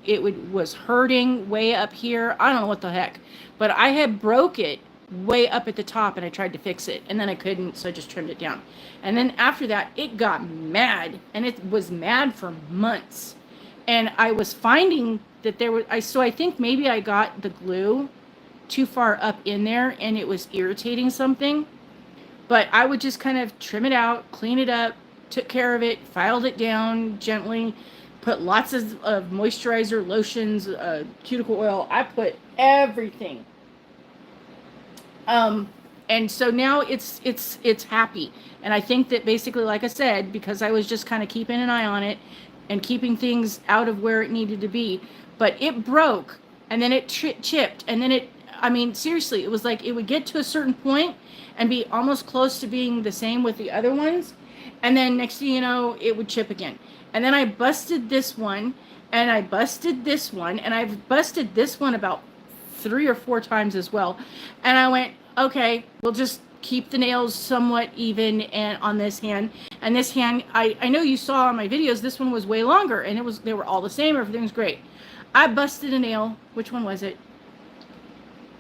it was hurting way up here. I don't know what the heck, but I had broke it way up at the top, and I tried to fix it, and then I couldn't, so I just trimmed it down. And then after that, it got mad, and it was mad for months. And I was finding that so I think maybe I got the glue too far up in there, and it was irritating something. But I would just kind of trim it out, clean it up, took care of it, filed it down gently, put lots of moisturizer, lotions, cuticle oil. I put everything. And so now it's happy. And I think that basically, like I said, because I was just kind of keeping an eye on it and keeping things out of where it needed to be, but it broke, and then it chipped, and then seriously, it was like it would get to a certain point and be almost close to being the same with the other ones, and then next thing you know, it would chip again. And then I busted this one, and I busted this one, and I've busted this one about 3 or 4 times as well. And I went, okay, we'll just keep the nails somewhat even and on this hand. And this hand, I know you saw on my videos, this one was way longer, and they were all the same, everything was great. I busted a nail. Which one was it?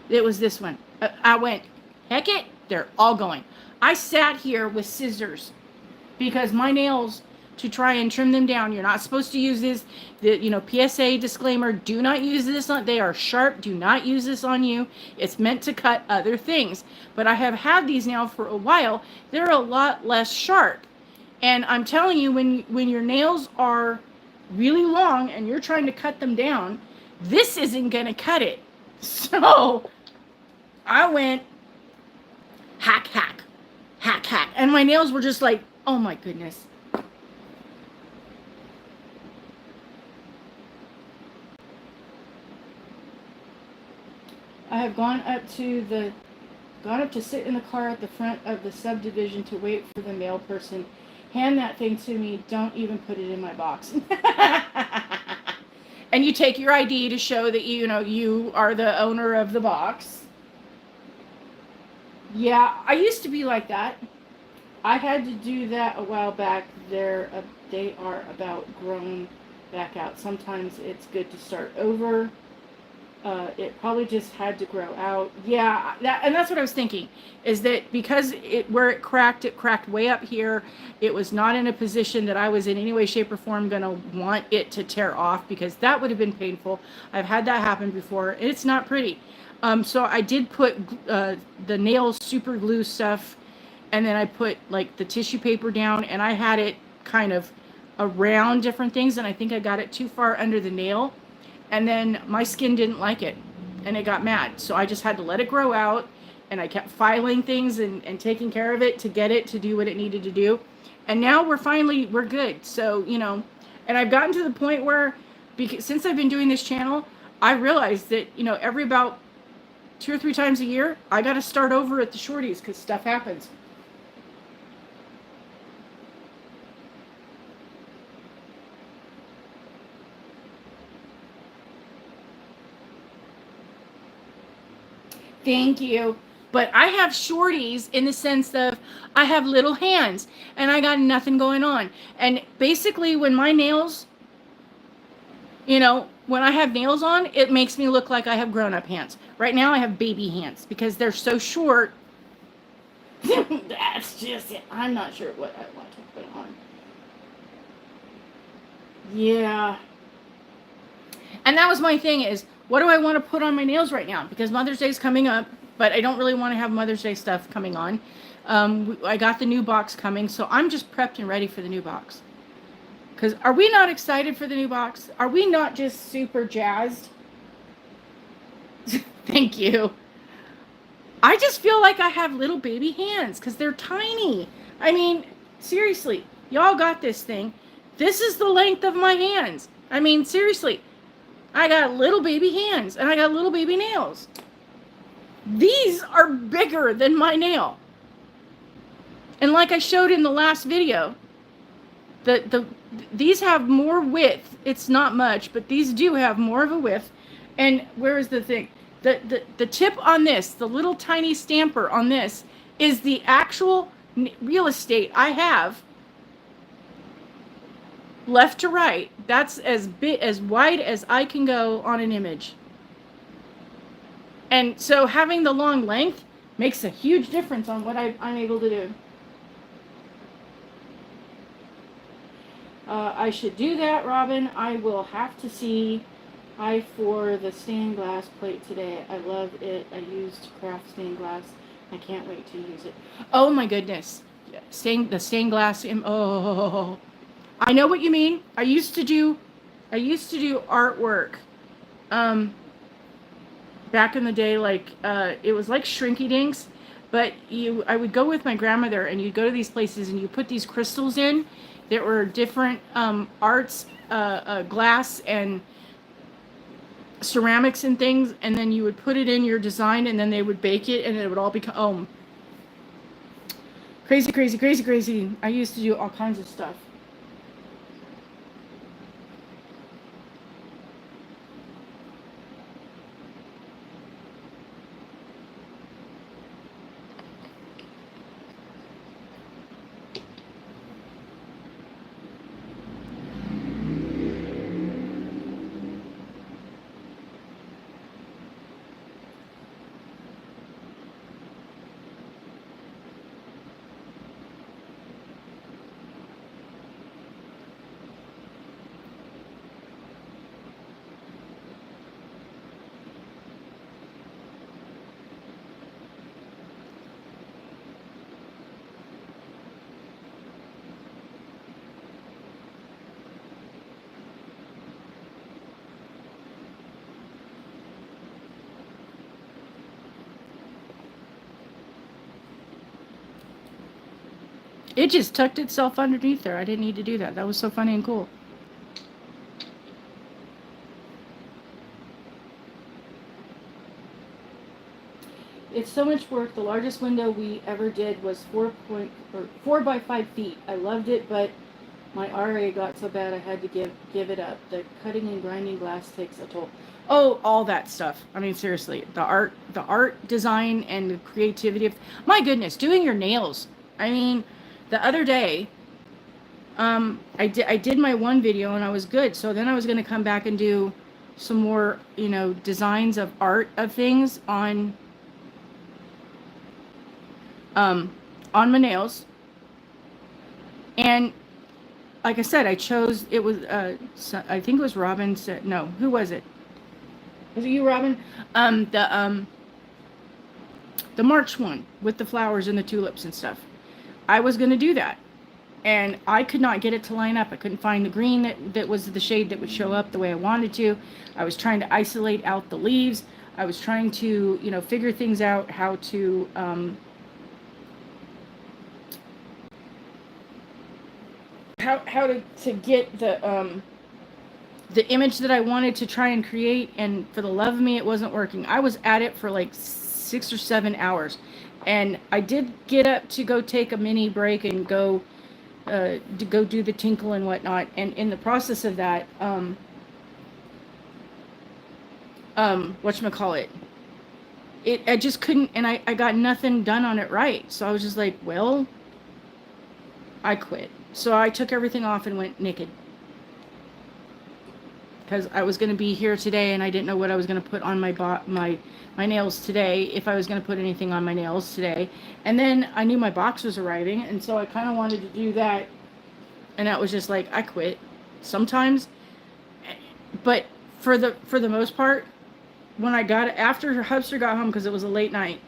It was this one. I went, heck it, they're all going. I sat here with scissors because my nails, to try and trim them down, you're not supposed to use this. PSA disclaimer, do not use this on, they are sharp, do not use this on you. It's meant to cut other things. But I have had these now for a while. They're a lot less sharp. And I'm telling you, when your nails are really long and you're trying to cut them down, this isn't going to cut it. So I went hack, hack, hack, hack. And my nails were just like, oh my goodness. I have gone up to sit in the car at the front of the subdivision to wait for the mail person. Hand that thing to me. Don't even put it in my box. And you take your ID to show that you are the owner of the box. Yeah, I used to be like that. I had to do that a while back. They are about grown back out. Sometimes it's good to start over. It probably just had to grow out. Yeah, that's what I was thinking, is that because where it cracked way up here. It was not in a position that I was in any way, shape, or form going to want it to tear off, because that would have been painful. I've had that happen before. It's not pretty. So I did put the nail super glue stuff, and then I put like the tissue paper down, and I had it kind of around different things, and I think I got it too far under the nail. And then my skin didn't like it, and it got mad. So I just had to let it grow out, and I kept filing things and taking care of it to get it to do what it needed to do. And now we're good. So, and I've gotten to the point where, since I've been doing this channel, I realized that, every about 2 or 3 times a year, I got to start over at the shorties because stuff happens. Thank you. But I have shorties in the sense of I have little hands and I got nothing going on. And basically, when my nails, when I have nails on, it makes me look like I have grown up hands. Right now, I have baby hands because they're so short. That's just it. I'm not sure what I want to put on. Yeah. And that was my thing is, what do I want to put on my nails right now? Because Mother's Day is coming up, but I don't really want to have Mother's Day stuff coming on. I got the new box coming, so I'm just prepped and ready for the new box. Because are we not excited for the new box? Are we not just super jazzed? Thank you. I just feel like I have little baby hands because they're tiny. I mean, seriously, y'all got this thing. This is the length of my hands. I mean, seriously, I got little baby hands and I got little baby nails. These are bigger than my nail. And like I showed in the last video, these have more width. It's not much, but these do have more of a width. And where is the thing? The tip on this, the little tiny stamper on this, is the actual real estate I have left to right. That's as big, as wide as I can go on an image. And so having the long length makes a huge difference on what I'm able to do. I should do that, Robin. I will have to see. For the stained glass plate today. I love it. I used craft stained glass. I can't wait to use it. Oh my goodness. The stained glass. Oh, I know what you mean. I used to do artwork. Back in the day, like it was like Shrinky Dinks, but I would go with my grandmother and you'd go to these places and you put these crystals in. There were different arts, glass and ceramics and things, and then you would put it in your design and then they would bake it and it would all become crazy. I used to do all kinds of stuff. It just tucked itself underneath there. I didn't need to do that. That was so funny and cool. It's so much work. The largest window we ever did was 4 by 5 feet. I loved it, but my RA got so bad I had to give it up. The cutting and grinding glass takes a toll. Oh, all that stuff. I mean, seriously, the art design and the creativity of, my goodness, doing your nails. I mean, the other day, I did my one video and I was good. So then I was going to come back and do some more, designs of art of things on my nails. And like I said, I chose, it was, I think it was Robin said, no, who was it? Was it you, Robin? The March one with the flowers and the tulips and stuff. I was going to do that. And I could not get it to line up. I couldn't find the green that was the shade that would show up the way I wanted to. I was trying to isolate out the leaves. I was trying to, figure things out, how to, how to get the, the image that I wanted to try and create, and for the love of me, it wasn't working. I was at it for like 6 or 7 hours, and I did get up to go take a mini break and go to go do the tinkle and whatnot. And in the process of that, whatchamacallit, I just couldn't, and I got nothing done on it right. So I was just like, well, I quit. So I took everything off and went naked. Because I was going to be here today, and I didn't know what I was going to put on my nails today, if I was going to put anything on my nails today. And then I knew my box was arriving, and so I kind of wanted to do that. And that was just like, I quit. Sometimes, but for the most part, when I got, after Hubster got home, because it was a late night,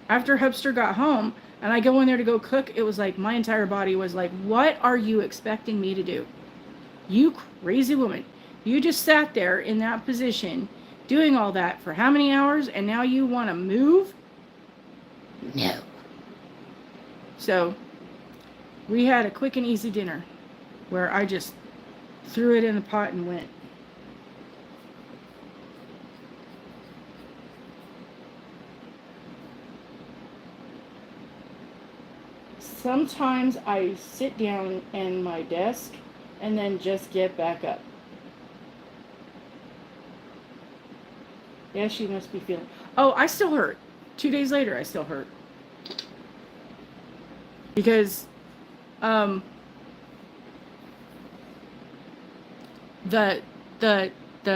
after Hubster got home, and I go in there to go cook, it was like my entire body was like, what are you expecting me to do? You crazy woman. You just sat there in that position doing all that for how many hours, and now you want to move? No. So we had a quick and easy dinner where I just threw it in the pot and went. Sometimes I sit down in my desk and then just get back up. Yes, you must be feeling. Oh, I still hurt. 2 days later, I still hurt. Because the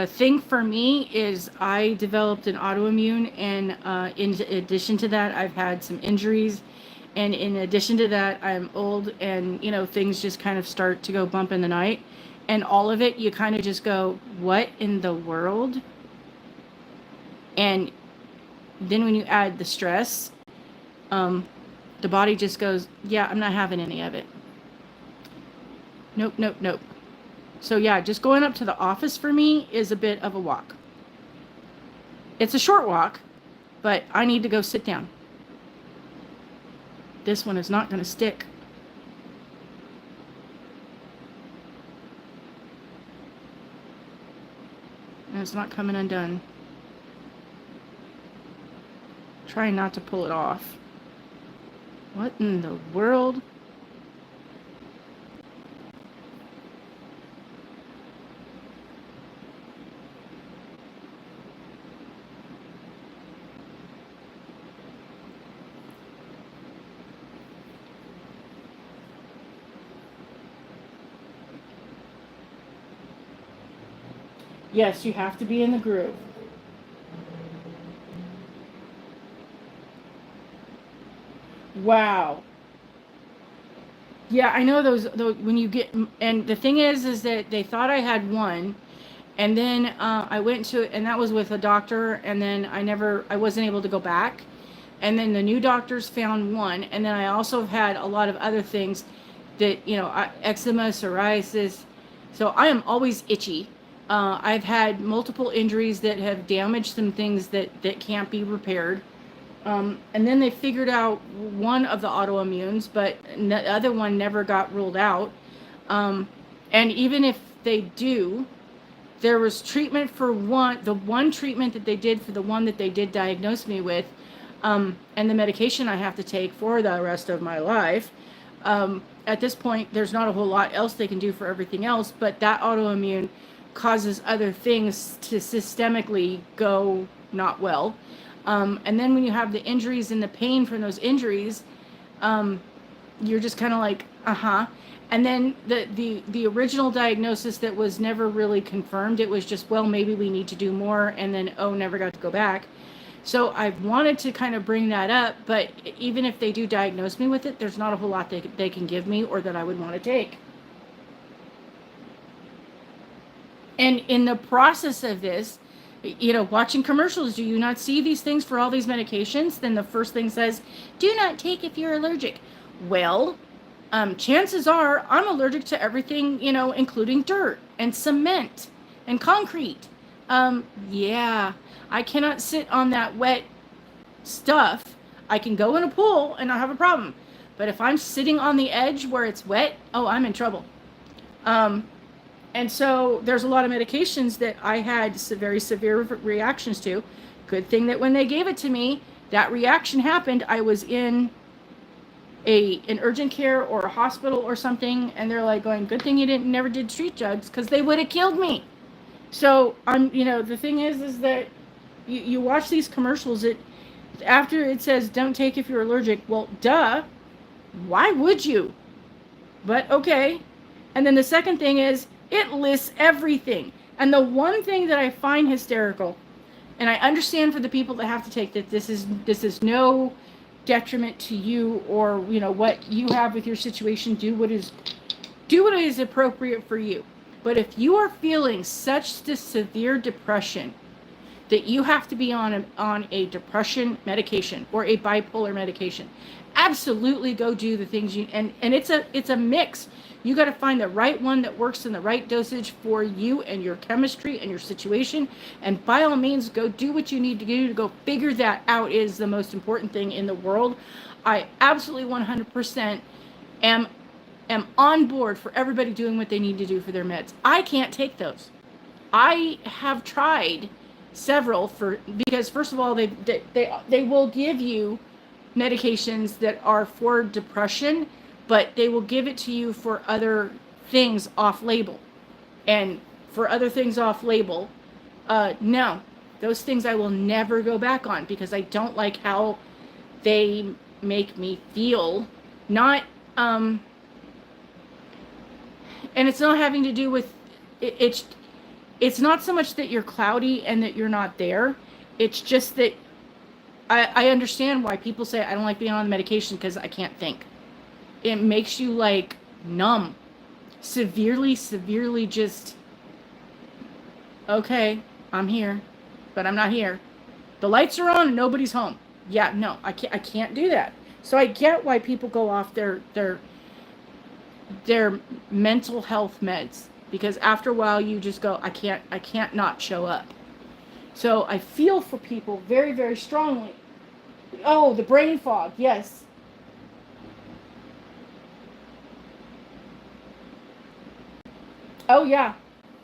thing for me is I developed an autoimmune, and in addition to that, I've had some injuries, and in addition to that, I'm old, and things just kind of start to go bump in the night, and all of it, you kind of just go, what in the world? And then when you add the stress, the body just goes, yeah, I'm not having any of it. Nope, nope, nope. So yeah, just going up to the office for me is a bit of a walk. It's a short walk, but I need to go sit down. This one is not going to stick. And it's not coming undone. Trying not to pull it off. What in the world? Yes, you have to be in the groove. Wow. Yeah, I know those when you get, and the thing is that they thought I had one, and then I went to, and that was with a doctor, and then I wasn't able to go back, and then the new doctors found one, and then I also had a lot of other things that, eczema, psoriasis, so I am always itchy. I've had multiple injuries that have damaged some things that can't be repaired. And then they figured out one of the autoimmunes, but the other one never got ruled out. And even if they do, there was treatment for the one treatment that they did for the one that they did diagnose me with, and the medication I have to take for the rest of my life. At this point, there's not a whole lot else they can do for everything else, but that autoimmune causes other things to systemically go not well. And then when you have the injuries and the pain from those injuries, you're just kind of like, And then the original diagnosis that was never really confirmed, it was just, well, maybe we need to do more, and then, never got to go back. So I wanted to kind of bring that up, but even if they do diagnose me with it, there's not a whole lot they can give me or that I would want to take. And in the process of this, watching commercials, do you not see these things for all these medications? Then the first thing says, do not take if you're allergic. Well, chances are I'm allergic to everything, including dirt and cement and concrete. Yeah, I cannot sit on that wet stuff. I can go in a pool and not have a problem. But if I'm sitting on the edge where it's wet, I'm in trouble. And so there's a lot of medications that I had very severe reactions to. Good thing that when they gave it to me, that reaction happened. I was in an urgent care or a hospital or something, and they're like going, good thing you never did street drugs, because they would have killed me. So the thing is that you watch these commercials, after it says don't take if you're allergic. Well, duh. Why would you? But okay. And then the second thing is it lists everything. And the one thing that I find hysterical, and I understand for the people that have to take that, this is no detriment to you or what you have with your situation. Do what is appropriate for you. But if you are feeling such severe depression that you have to be on a depression medication or a bipolar medication, absolutely go do the things and it's a mix. You got to find the right one that works in the right dosage for you and your chemistry and your situation. And by all means, go do what you need to do to go figure that out. Is the most important thing in the world. I absolutely 100% am on board for everybody doing what they need to do for their meds. I can't take those. I have tried several because first of all, they will give you medications that are for depression, but they will give it to you for other things off label. And for other things off label, no, those things I will never go back on because I don't like how they make me feel. Not, and it's not having to do with, it's not so much that you're cloudy and that you're not there. It's just that I understand why people say I don't like being on the medication because I can't think. It makes you like numb. Severely just, okay, I'm here, but I'm not here. The lights are on and nobody's home. Yeah, no, I can't do that. So I get why people go off their mental health meds, because after a while you just go, I can't not show up. So I feel for people very, very strongly. Oh, the brain fog, yes. Oh yeah,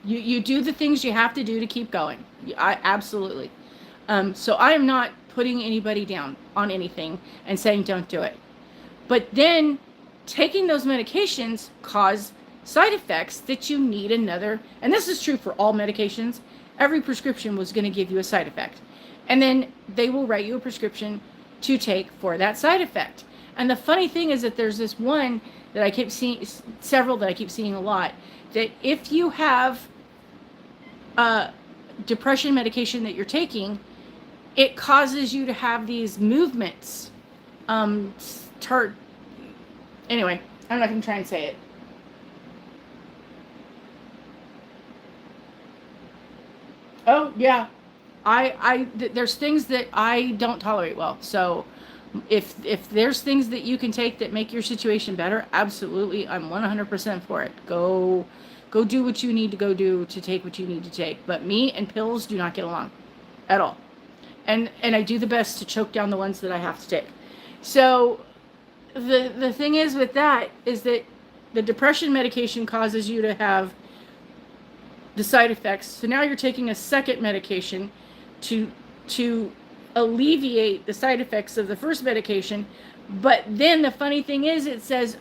you do the things you have to do to keep going. I absolutely. So I am not putting anybody down on anything and saying don't do it. But then taking those medications cause side effects that you need another, and this is true for all medications. Every prescription was going to give you a side effect. And then they will write you a prescription to take for that side effect. And the funny thing is that there's this one that I keep seeing, several that I keep seeing a lot, that if you have depression medication that you're taking, it causes you to have these movements. Anyway, I'm not going to try and say it. Oh, yeah. There's things that I don't tolerate well. So if there's things that you can take that make your situation better, absolutely, I'm 100% for it. Go do what you need to go do to take what you need to take. But me and pills do not get along at all. And I do the best to choke down the ones that I have to take. So the thing is with that is that the depression medication causes you to have the side effects. So now you're taking a second medication to alleviate the side effects of the first medication. But then the funny thing is it says,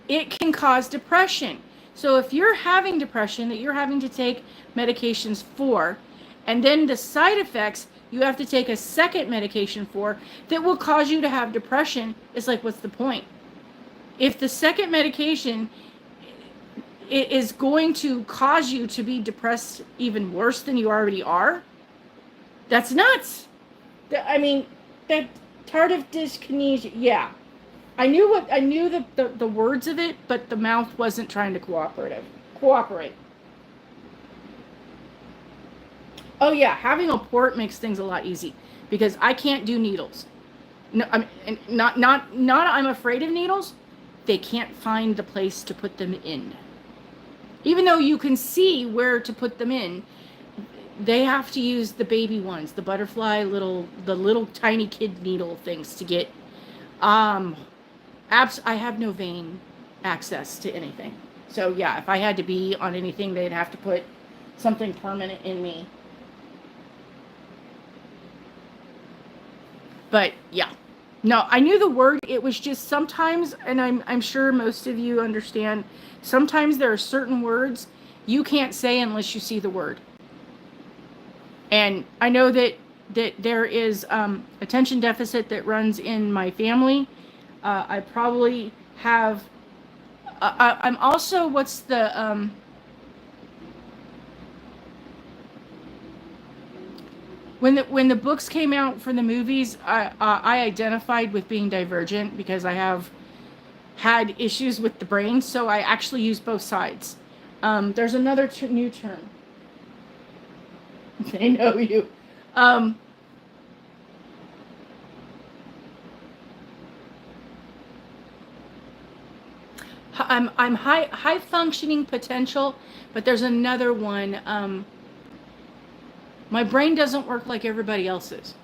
it can cause depression. So if you're having depression that you're having to take medications for, and then the side effects you have to take a second medication for that will cause you to have depression, it's like, what's the point? If the second medication it is going to cause you to be depressed even worse than you already are, that's nuts. I mean, that tardive dyskinesia, yeah. I knew the words of it, but the mouth wasn't trying to cooperate. Oh yeah, having a port makes things a lot easy because I can't do needles. No, I mean, not I'm afraid of needles. They can't find the place to put them in. Even though you can see where to put them in, they have to use the baby ones, the butterfly the little tiny kid needle things to get. I have no vein access to anything. So yeah, if I had to be on anything, they'd have to put something permanent in me. But yeah. No, I knew the word. It was just sometimes, and I'm sure most of you understand, sometimes there are certain words you can't say unless you see the word. And I know that there is attention deficit that runs in my family. I probably have. I'm also, what's the when the books came out for the movies, I identified with being divergent because I have had issues with the brain, so I actually use both sides. There's another new term. They know you. I'm high functioning potential, but there's another one. My brain doesn't work like everybody else's,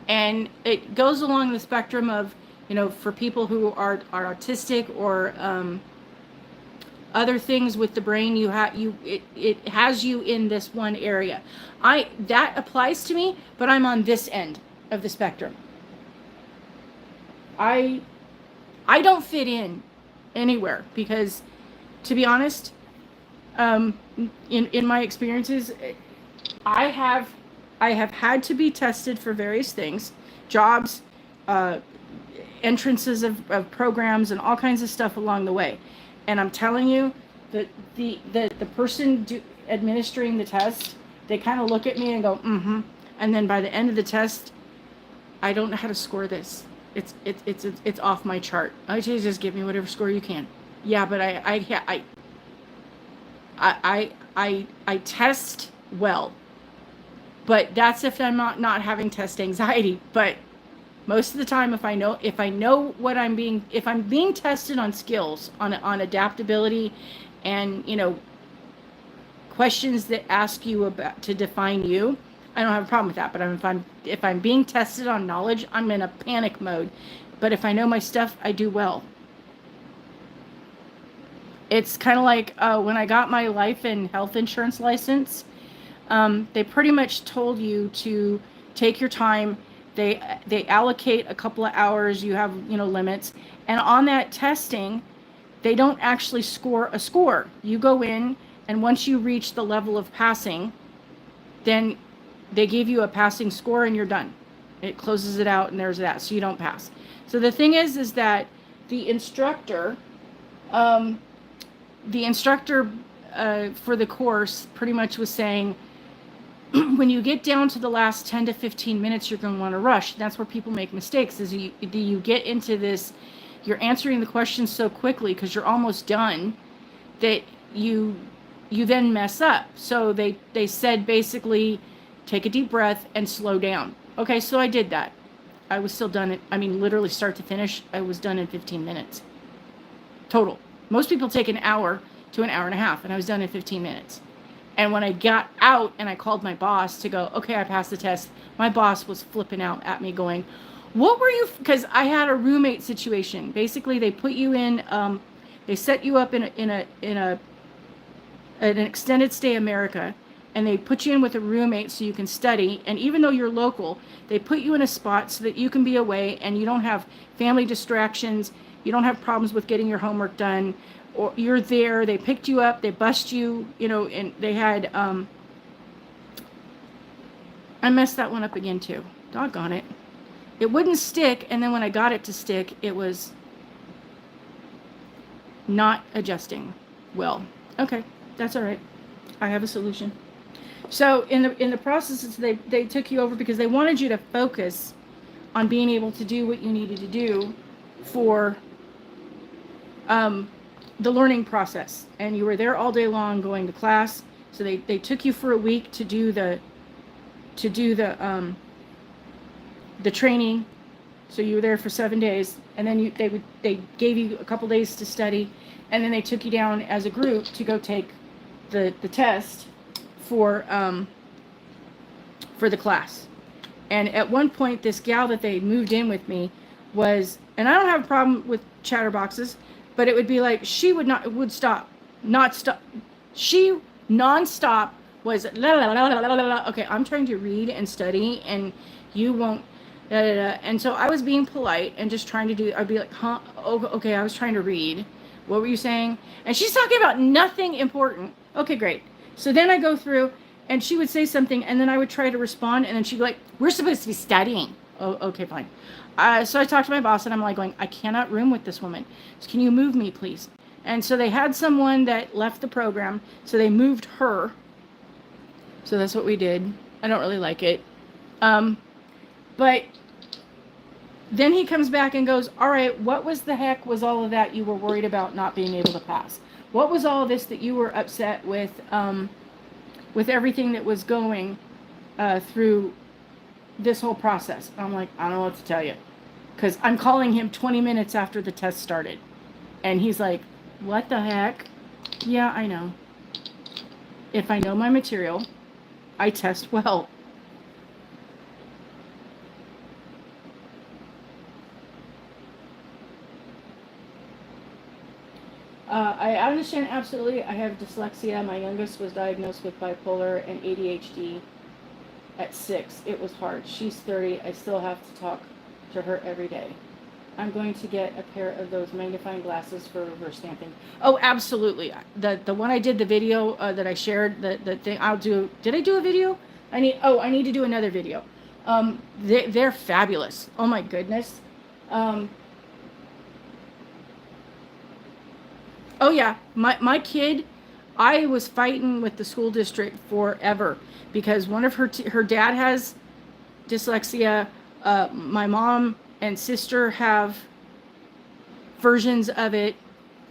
and it goes along the spectrum of, for people who are autistic or other things with the brain. It has you in this one area. That applies to me, but I'm on this end of the spectrum. I don't fit in anywhere because, to be honest, in my experiences, I have had to be tested for various things, jobs, entrances of programs, and all kinds of stuff along the way. And I'm telling you that the person administering the test, they kind of look at me and go, mm-hmm. And then by the end of the test, I don't know how to score this. It's off my chart. I just give me whatever score you can. Yeah, but I test well. But that's if I'm not having test anxiety. But most of the time, if I know what if I'm being tested on skills, on adaptability, and questions that ask you about to define you, I don't have a problem with that. But if I'm being tested on knowledge, I'm in a panic mode. But if I know my stuff, I do well. It's kind of like when I got my life and health insurance license. They pretty much told you to take your time. They allocate a couple of hours. You have limits, and on that testing, they don't actually score a score. You go in, and once you reach the level of passing, then they give you a passing score, and you're done. It closes it out, and there's that. So you don't pass. So the thing is that the instructor for the course pretty much was saying, when you get down to the last 10 to 15 minutes, you're going to want to rush. That's where people make mistakes, is you get into this, you're answering the questions so quickly because you're almost done that you then mess up. So they said basically, take a deep breath and slow down. Okay, so I did that. I was still done literally start to finish, I was done in 15 minutes. Total. Most people take an hour to an hour and a half, and I was done in 15 minutes. And when I got out and I called my boss to go, okay, I passed the test, my boss was flipping out at me going, what were you, because I had a roommate situation. Basically, they put you in, they set you up in an extended stay America, and they put you in with a roommate so you can study. And even though you're local, they put you in a spot so that you can be away and you don't have family distractions, you don't have problems with getting your homework done. Or you're there, they picked you up, they bust you, and they had, I messed that one up again too. Doggone it. It wouldn't stick, and then when I got it to stick, it was not adjusting well. Okay, that's all right. I have a solution. So in the processes, they took you over because they wanted you to focus on being able to do what you needed to do for, the learning process, and you were there all day long going to class. So they took you for a week to do the training. So you were there for 7 days, and then they gave you a couple days to study, and then they took you down as a group to go take the test for the class. And at one point, this gal that they moved in with me was, and I don't have a problem with chatterboxes, but it would be like, she would stop not stop. She nonstop was la, la, la, la, la, la, la. Okay, I'm trying to read and study, and you won't. Da, da, da. And so I was being polite and just trying to do. I'd be like, huh? Oh, okay, I was trying to read. What were you saying? And she's talking about nothing important. Okay, great. So then I go through, and she would say something, and then I would try to respond, and then she'd be like, "We're supposed to be studying." Oh, okay, fine. So I talked to my boss, and I'm like going, "I cannot room with this woman. So can you move me, please?" And so they had someone that left the program, so they moved her. So that's what we did. I don't really like it. But then he comes back and goes, all right, what was the heck was all of that you were worried about not being able to pass? What was all this that you were upset with everything that was going through this whole process? I'm like, I don't know what to tell you. Because I'm calling him 20 minutes after the test started. And he's like, what the heck? Yeah, I know. If I know my material, I test well. I understand absolutely. I have dyslexia. My youngest was diagnosed with bipolar and ADHD at 6. It was hard. She's 30. I still have to talk to her every day. I'm going to get a pair of those magnifying glasses for reverse stamping. Oh, absolutely. The one I did the video that I shared, the thing I'll do. Did I do a video? I need to do another video. They're fabulous. Oh my goodness. Oh yeah, my kid, I was fighting with the school district forever because one of her dad has dyslexia. My mom and sister have versions of it,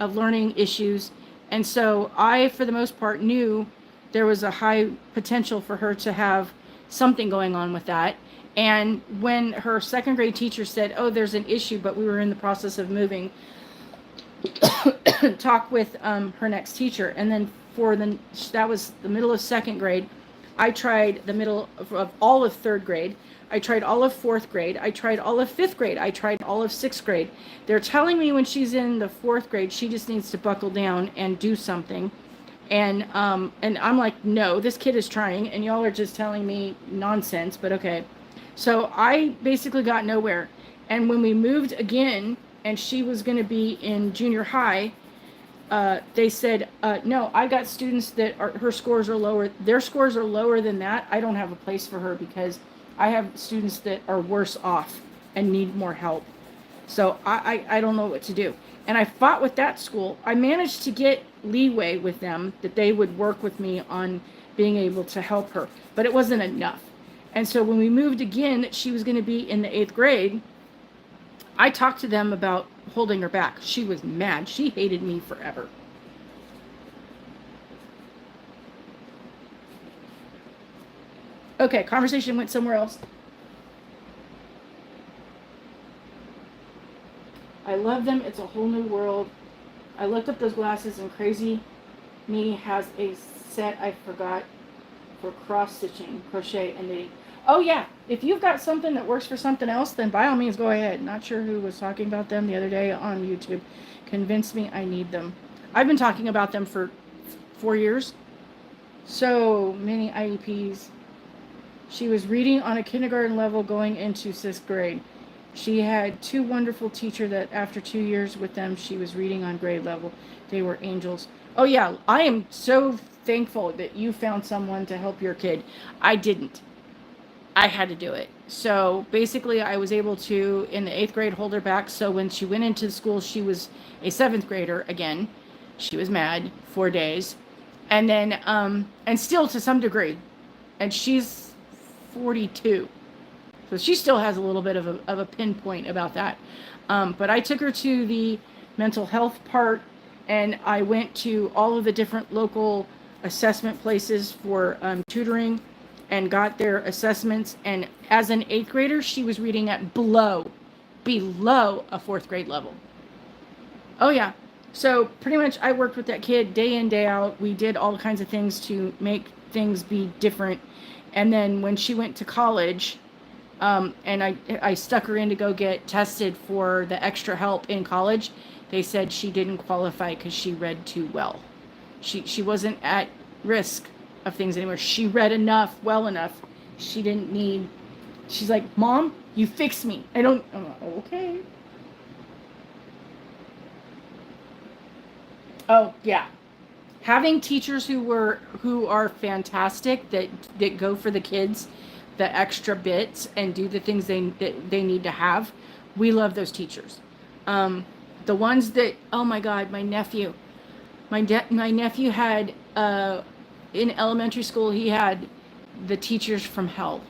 of learning issues, and so I, for the most part, knew there was a high potential for her to have something going on with that. And when her second grade teacher said, "Oh, there's an issue," but we were in the process of moving. Talk with her next teacher, and then that was the middle of second grade. I tried the middle of all of third grade. I tried all of fourth grade. I tried all of fifth grade. I tried all of sixth grade. They're telling me when she's in the fourth grade, she just needs to buckle down and do something. And I'm like, no, this kid is trying, and y'all are just telling me nonsense. But okay, so I basically got nowhere. And when we moved again, and she was going to be in junior high, they said, no, I got students that her scores are lower. Their scores are lower than that. I don't have a place for her because I have students that are worse off and need more help. So I don't know what to do. And I fought with that school. I managed to get leeway with them that they would work with me on being able to help her, but it wasn't enough. And so when we moved again, she was going to be in the 8th grade. I talked to them about holding her back. She was mad. She hated me forever. Okay, conversation went somewhere else. I love them. It's a whole new world. I looked up those glasses, and Crazy Me has a set I forgot for cross-stitching, crochet, and knitting. Oh yeah, if you've got something that works for something else, then by all means go ahead. Not sure who was talking about them the other day on YouTube. Convinced me I need them. I've been talking about them for 4 years. So many IEPs. She was reading on a kindergarten level going into 6th grade. She had 2 wonderful teachers that after 2 years with them, she was reading on grade level. They were angels. Oh yeah, I am so thankful that you found someone to help your kid. I didn't. I had to do it. So basically I was able to, in the 8th grade, hold her back. So when she went into school, she was a 7th grader again. She was mad 4 days. And then, and still to some degree. And she's 42. So she still has a little bit of a pinpoint about that. But I took her to the mental health part, and I went to all of the different local assessment places for tutoring and got their assessments. And as an 8th grader, she was reading at below a 4th grade level. Oh yeah. So pretty much I worked with that kid day in, day out. We did all kinds of things to make things be different. And then when she went to college, and I stuck her in to go get tested for the extra help in college, they said she didn't qualify because she read too well. She wasn't at risk of things anymore. She read enough, well enough. She didn't need. She's like, Mom, you fix me. I'm like, okay. Oh yeah, having teachers who are fantastic that go for the kids, the extra bits and do the things they need to have. We love those teachers. The ones that, oh my God, my nephew had in elementary school, he had the teachers from hell.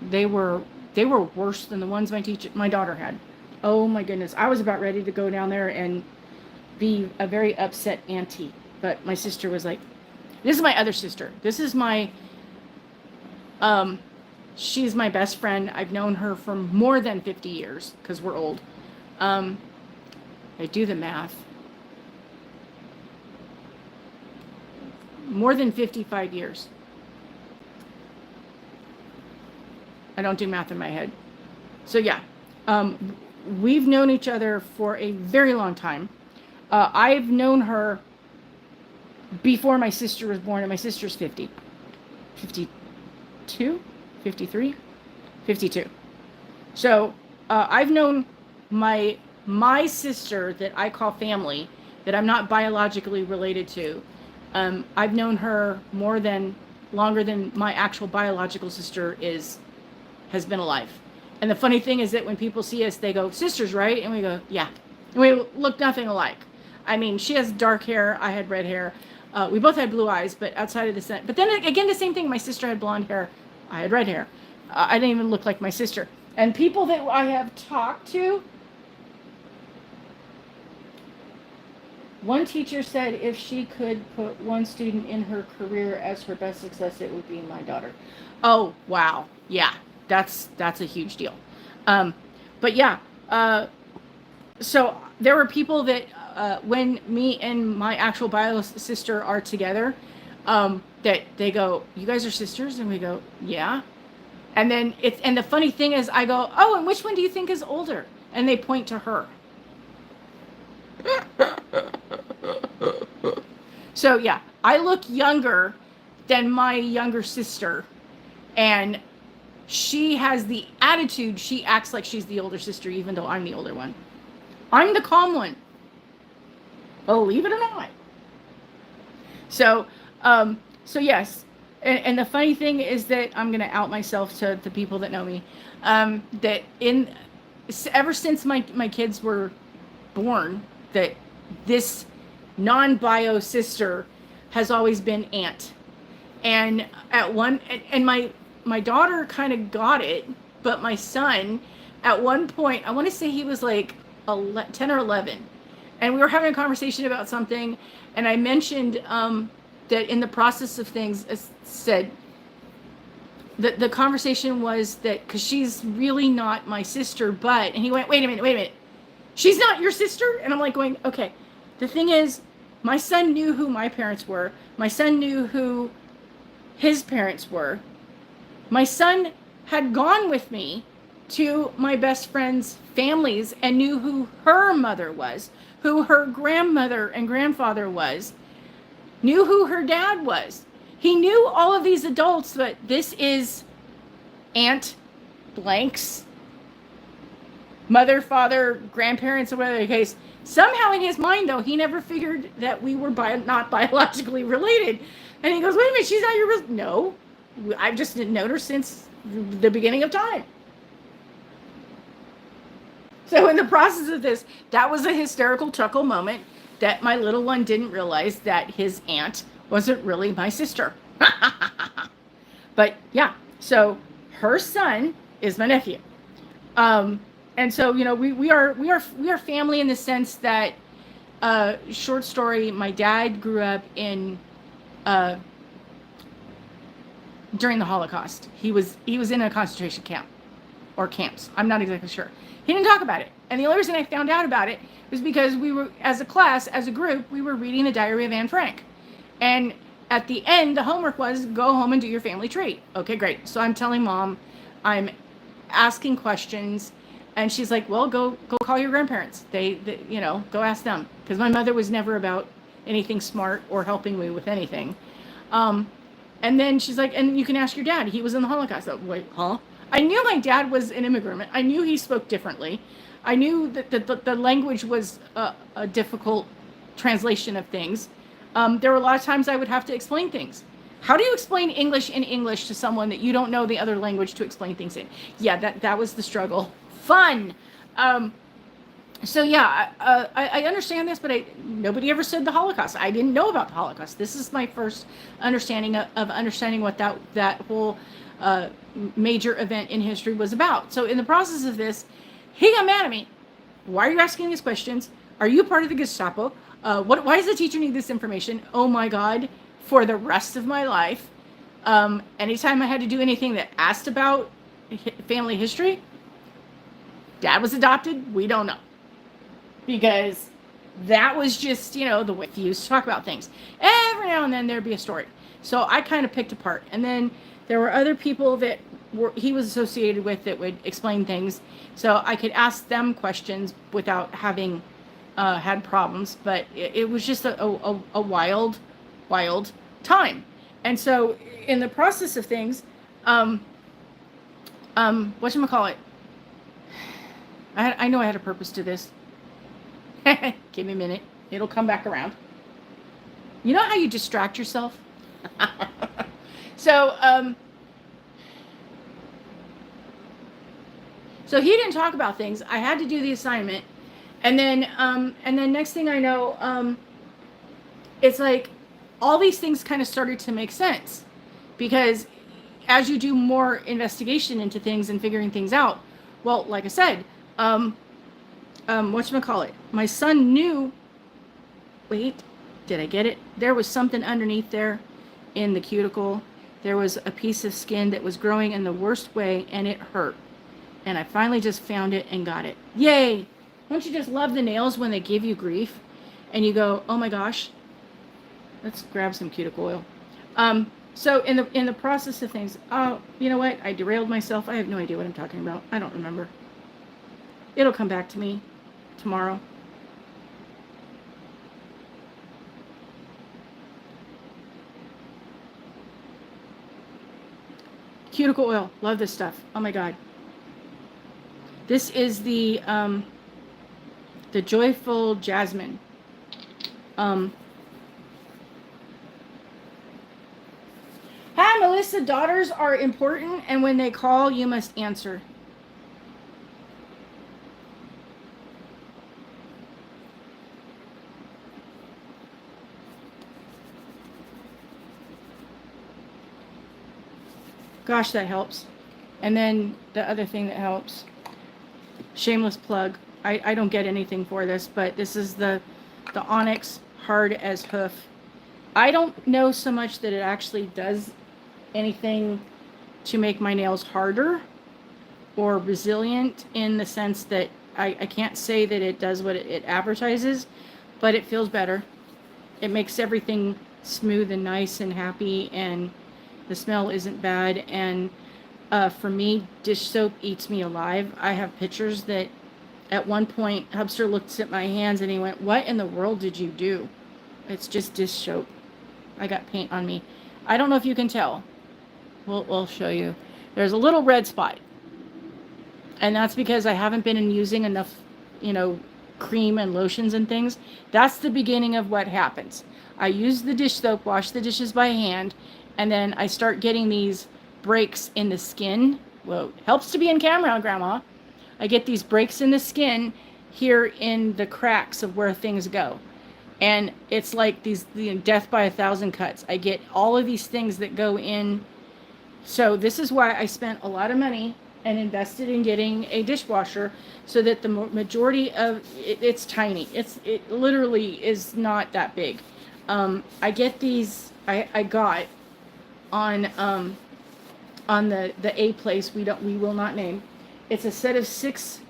They were worse than the ones my daughter had. Oh my goodness, I was about ready to go down there and be a very upset auntie, but my sister was like, this is my other sister. This is my she's my best friend. I've known her for more than 50 years because we're old. I do the math. More than 55 years. I don't do math in my head. So yeah, we've known each other for a very long time. I've known her before my sister was born, and my sister's 50. 52? 53? 52. So I've known my sister that I call family, that I'm not biologically related to. I've known her longer than my actual biological sister has been alive. And the funny thing is that when people see us, they go, sisters, right? And we go, yeah. And we look nothing alike. I mean, she has dark hair. I had red hair. We both had blue eyes, but outside of the but then again, the same thing. My sister had blonde hair. I had red hair. I didn't even look like my sister. And people that I have talked to, one teacher said if she could put one student in her career as her best success, it would be my daughter. Oh, wow. Yeah, that's a huge deal. But yeah, so there were people that when me and my actual bio sister are together, that they go, you guys are sisters? And we go, yeah. And then and the funny thing is I go, oh, and which one do you think is older? And they point to her. So yeah, I look younger than my younger sister, and she has the attitude, she acts like she's the older sister, even though I'm the older one. I'm the calm one. Believe it or not. So yes. And the funny thing is that I'm going to out myself to the people that know me, that ever since my kids were born, that this non-bio sister has always been aunt. And my daughter kind of got it, but my son, at one point, I want to say he was like 10 or 11, and we were having a conversation about something, and I mentioned that in the process of things, said that the conversation was that because she's really not my sister, and he went, wait a minute, she's not your sister? And I'm like going, okay. The thing is, my son knew who my parents were. My son knew who his parents were. My son had gone with me to my best friend's families and knew who her mother was, who her grandmother and grandfather was, knew who her dad was. He knew all of these adults, but this is Aunt Blank's mother, father, grandparents, or whatever the case. Somehow in his mind, though, he never figured that we were not biologically related. And he goes, wait a minute, she's not your... No, I've just known her since the beginning of time. So in the process of this, that was a hysterical chuckle moment that my little one didn't realize that his aunt wasn't really my sister. But yeah, so her son is my nephew. And so, you know, we are family in the sense that, short story, my dad grew up in during the Holocaust. He was in a concentration camp or camps. I'm not exactly sure. He didn't talk about it. And the only reason I found out about it was because we were, as a class, as a group, we were reading the Diary of Anne Frank. And at the end, the homework was go home and do your family tree. Okay, great. So I'm telling Mom, I'm asking questions, and she's like, well, go call your grandparents. They you know, go ask them. Because my mother was never about anything smart or helping me with anything. And then she's like, and you can ask your dad. He was in the Holocaust. So, wait, huh? I knew my dad was an immigrant. I knew he spoke differently. I knew that the language was a difficult translation of things. There were a lot of times I would have to explain things. How do you explain English in English to someone that you don't know the other language to explain things in? Yeah, that was the struggle. Fun. So yeah, I understand this, but nobody ever said the Holocaust. I didn't know about the Holocaust. This is my first understanding of understanding what that whole major event in history was about. So in the process of this, he got mad at me. Why are you asking these questions? Are you part of the Gestapo? Why does the teacher need this information? Oh my God, for the rest of my life. Anytime I had to do anything that asked about family history, dad was adopted, we don't know. Because that was just, the way he used to talk about things. Every now and then there'd be a story. So I kind of picked apart. And then there were other people that he was associated with that would explain things. So I could ask them questions without having had problems. But it was just a wild, wild time. And so in the process of things, whatchamacallit? I know I had a purpose to this. Give me a minute. It'll come back around. You know how you distract yourself? So he didn't talk about things. I had to do the assignment. And then next thing I know, it's like all these things kind of started to make sense. Because as you do more investigation into things and figuring things out, well, like I said, whatchamacallit? My son knew, wait, did I get it? There was something underneath there in the cuticle. There was a piece of skin that was growing in the worst way and it hurt. And I finally just found it and got it. Yay! Don't you just love the nails when they give you grief? And you go, oh my gosh, let's grab some cuticle oil. So in the process of things, oh, you know what? I derailed myself. I have no idea what I'm talking about. I don't remember. It'll come back to me tomorrow. Cuticle oil. Love this stuff. Oh my God. This is the Joyful Jasmine. Hi, Melissa. Daughters are important, and when they call, you must answer. Gosh, that helps. And then the other thing that helps, shameless plug. I don't get anything for this, but this is the Onyx Hard as Hoof. I don't know so much that it actually does anything to make my nails harder or resilient in the sense that I can't say that it does what it advertises, but it feels better. It makes everything smooth and nice and happy, and the smell isn't bad. And for me, dish soap eats me alive. I have pictures that at one point Hubster looked at my hands and he went, what in the world did you do? It's just dish soap. I got paint on me. I don't know if you can tell. We'll show you. There's a little red spot. And that's because I haven't been using enough, cream and lotions and things. That's the beginning of what happens. I use the dish soap, wash the dishes by hand, and then I start getting these breaks in the skin. Whoa, helps to be in camera, Grandma. I get these breaks in the skin here in the cracks of where things go. And it's like death by 1,000 cuts. I get all of these things that go in. So this is why I spent a lot of money and invested in getting a dishwasher, so that the majority of it's tiny. It literally is not that big. I get these. I got on the A place we will not name. It's a set of 6.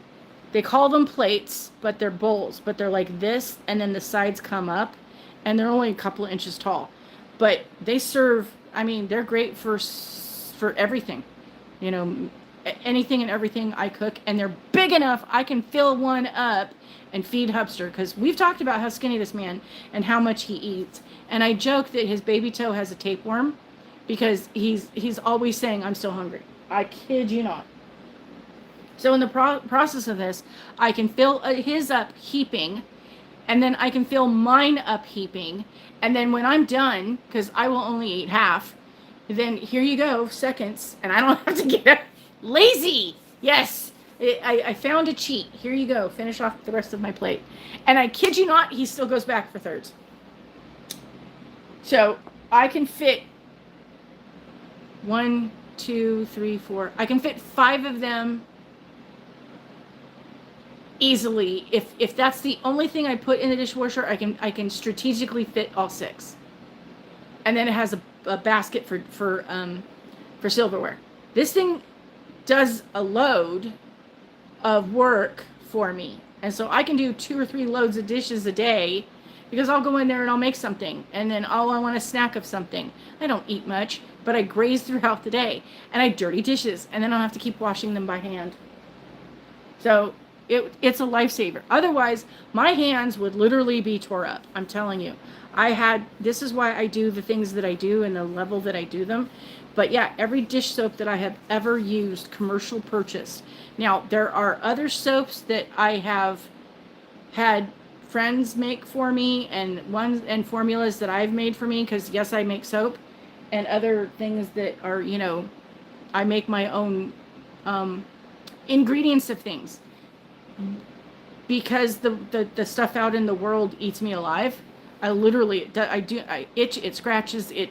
They call them plates, but they're bowls. But they're like this, and then the sides come up, and they're only a couple of inches tall. But they serve. I mean, they're great for everything. anything and everything I cook, and they're big enough I can fill one up and feed Hubster, because we've talked about how skinny this man and how much he eats. And I joke that his baby toe has a tapeworm because he's always saying, I'm still hungry. I kid you not. So in the process of this, I can fill his up heaping, and then I can fill mine up heaping. And then when I'm done, because I will only eat half, then here you go, seconds, and I don't have to get lazy. Yes, I found a cheat. Here you go, finish off the rest of my plate. And I kid you not, he still goes back for thirds. So I can fit 1, 2, 3, 4. I can fit 5 of them easily. If that's the only thing I put in the dishwasher, I can strategically fit all 6. And then it has a basket for silverware. This thing does a load of work for me, and so I can do 2 or 3 loads of dishes a day, because I'll go in there and I'll make something, and then I want a snack of something. I don't eat much, but I graze throughout the day, and I dirty dishes, and then I'll have to keep washing them by hand. So it's a lifesaver. Otherwise, my hands would literally be tore up. I'm telling you. This is why I do the things that I do and the level that I do them. But yeah, every dish soap that I have ever used, commercial purchase. Now, there are other soaps that I have had friends make for me, and formulas that I've made for me, because yes, I make soap, and other things that are, I make my own ingredients of things, because the stuff out in the world eats me alive. I literally, I itch, it scratches, it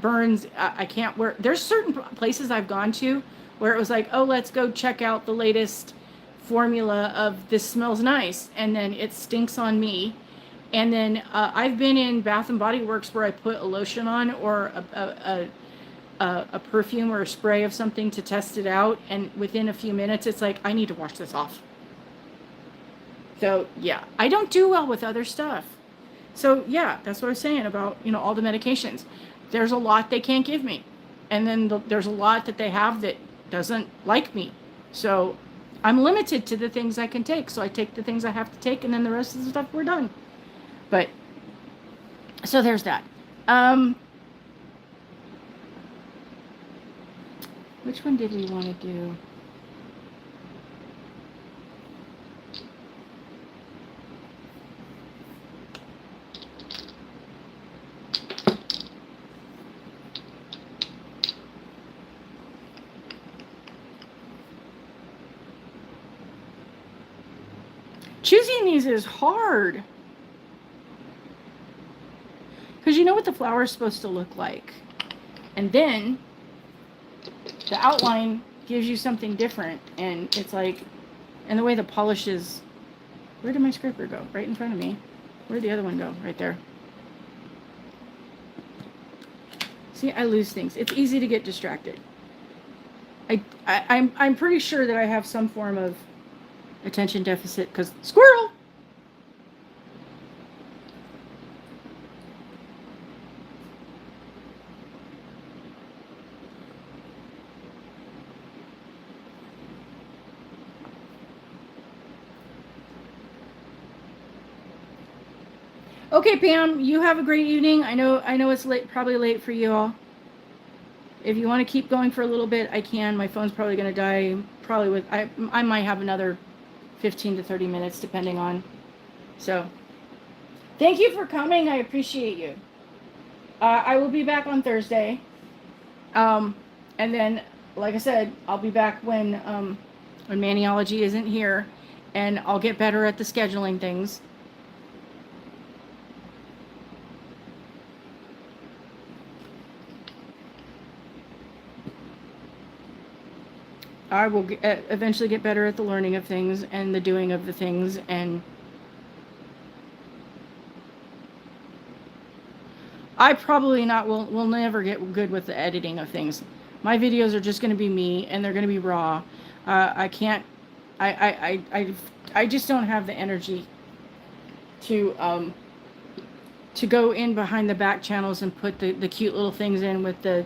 burns. I can't wear. There's certain places I've gone to where it was like, oh, let's go check out the latest formula of this smells nice, and then it stinks on me. And then I've been in Bath and Body Works where I put a lotion on, or a perfume or a spray of something to test it out, and within a few minutes it's like, I need to wash this off. So yeah, I don't do well with other stuff. So yeah, that's what I was saying about, all the medications. There's a lot they can't give me, and then there's a lot that they have that doesn't like me. So I'm limited to the things I can take. So I take the things I have to take, and then the rest of the stuff we're done. But so there's that. Which one did we want to do? Choosing these is hard, because you know what the flower is supposed to look like, and then the outline gives you something different, and it's like, and the way the polish is. Where did my scraper go? Right in front of me. Where did the other one go? Right there. See, I lose things. It's easy to get distracted. I'm pretty sure that I have some form of attention deficit, because squirrel. Okay, Pam, you have a great evening. I know it's late, probably late for you all. If you want to keep going for a little bit, I can. My phone's probably going to die. Probably I might have another 15 to 30 minutes, depending on. So, thank you for coming. I appreciate you. I will be back on Thursday. And then, like I said, I'll be back when Maniology isn't here, and I'll get better at the scheduling things. I will eventually get better at the learning of things and the doing of the things, and I probably will never get good with the editing of things. My videos are just going to be me, and they're going to be raw. I can't. I just don't have the energy to go in behind the back channels and put the cute little things in with the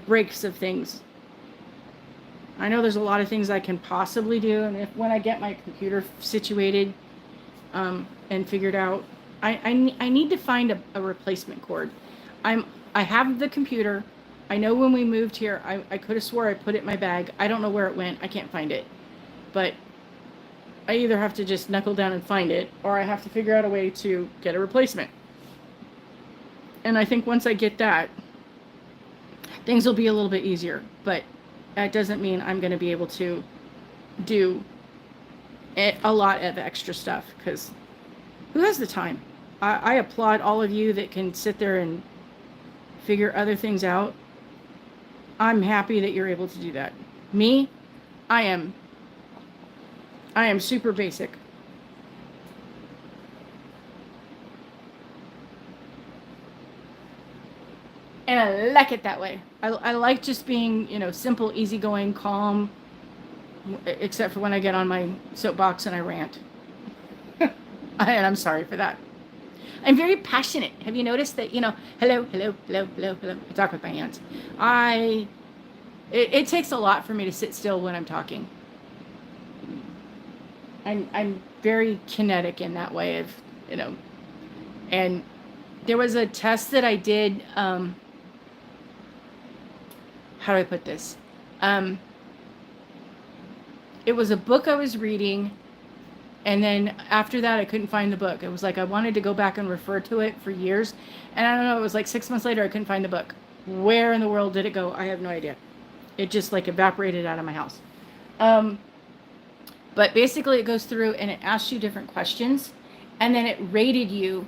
breaks of things. I know there's a lot of things I can possibly do, and when I get my computer situated and figured out, I need to find a replacement cord. I have the computer. I know when we moved here, I could have swore I put it in my bag. I don't know where it went. I can't find it. But I either have to just knuckle down and find it, or I have to figure out a way to get a replacement. And I think once I get that, things will be a little bit easier. But that doesn't mean I'm going to be able to do a lot of extra stuff, because who has the time? I applaud all of you that can sit there and figure other things out. I'm happy that you're able to do that. Me, I am super basic. And I like it that way. I like just being, simple, easygoing, calm, except for when I get on my soapbox and I rant. And I'm sorry for that. I'm very passionate. Have you noticed that, hello, hello, hello, hello, hello. I talk with my hands. It takes a lot for me to sit still when I'm talking. I'm very kinetic in that way of, and there was a test that I did, how do I put this? It was a book I was reading, and then after that, I couldn't find the book. It was like I wanted to go back and refer to it for years, and I don't know, it was like 6 months later, I couldn't find the book. Where in the world did it go? I have no idea. It just like evaporated out of my house. But basically, it goes through and it asks you different questions, and then it rated you.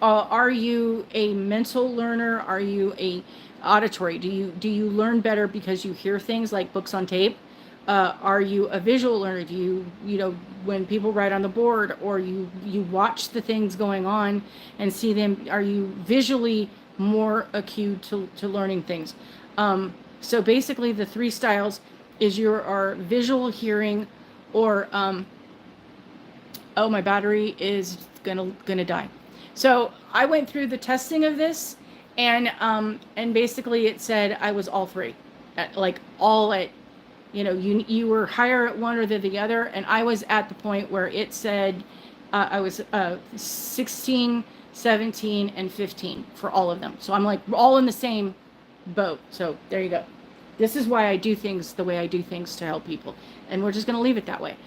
Are you a mental learner? Are you a auditory? Do you learn better because you hear things like books on tape? Are you a visual learner? Do you when people write on the board, or you watch the things going on and see them? Are you visually more acute to learning things? So basically, the 3 styles is your visual, hearing, or oh, my battery is gonna die. So I went through the testing of this, and basically it said I was all 3, you were higher at one or the other, and I was at the point where it said I was 16, 17, and 15 for all of them. So I'm like all in the same boat. So there you go. This is why I do things the way I do things, to help people, and we're just going to leave it that way.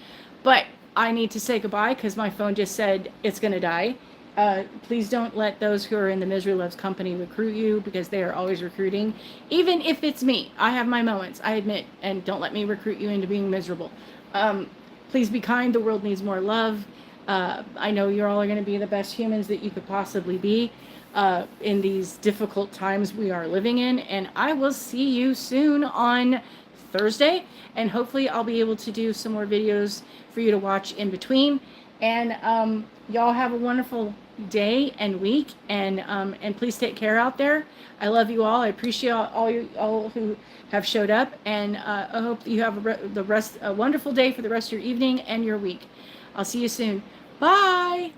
But I need to say goodbye because my phone just said it's going to die. Please don't let those who are in the Misery Loves company recruit you, because they are always recruiting. Even if it's me, I have my moments, I admit, and don't let me recruit you into being miserable. Please be kind. The world needs more love. I know you're all going to be the best humans that you could possibly be in these difficult times we are living in. And I will see you soon on Thursday. And hopefully I'll be able to do some more videos for you to watch in between. And y'all have a wonderful day and week, and please take care out there. I love you all. I appreciate all who have showed up, and I hope you have a wonderful day for the rest of your evening and your week. I'll see you soon. Bye.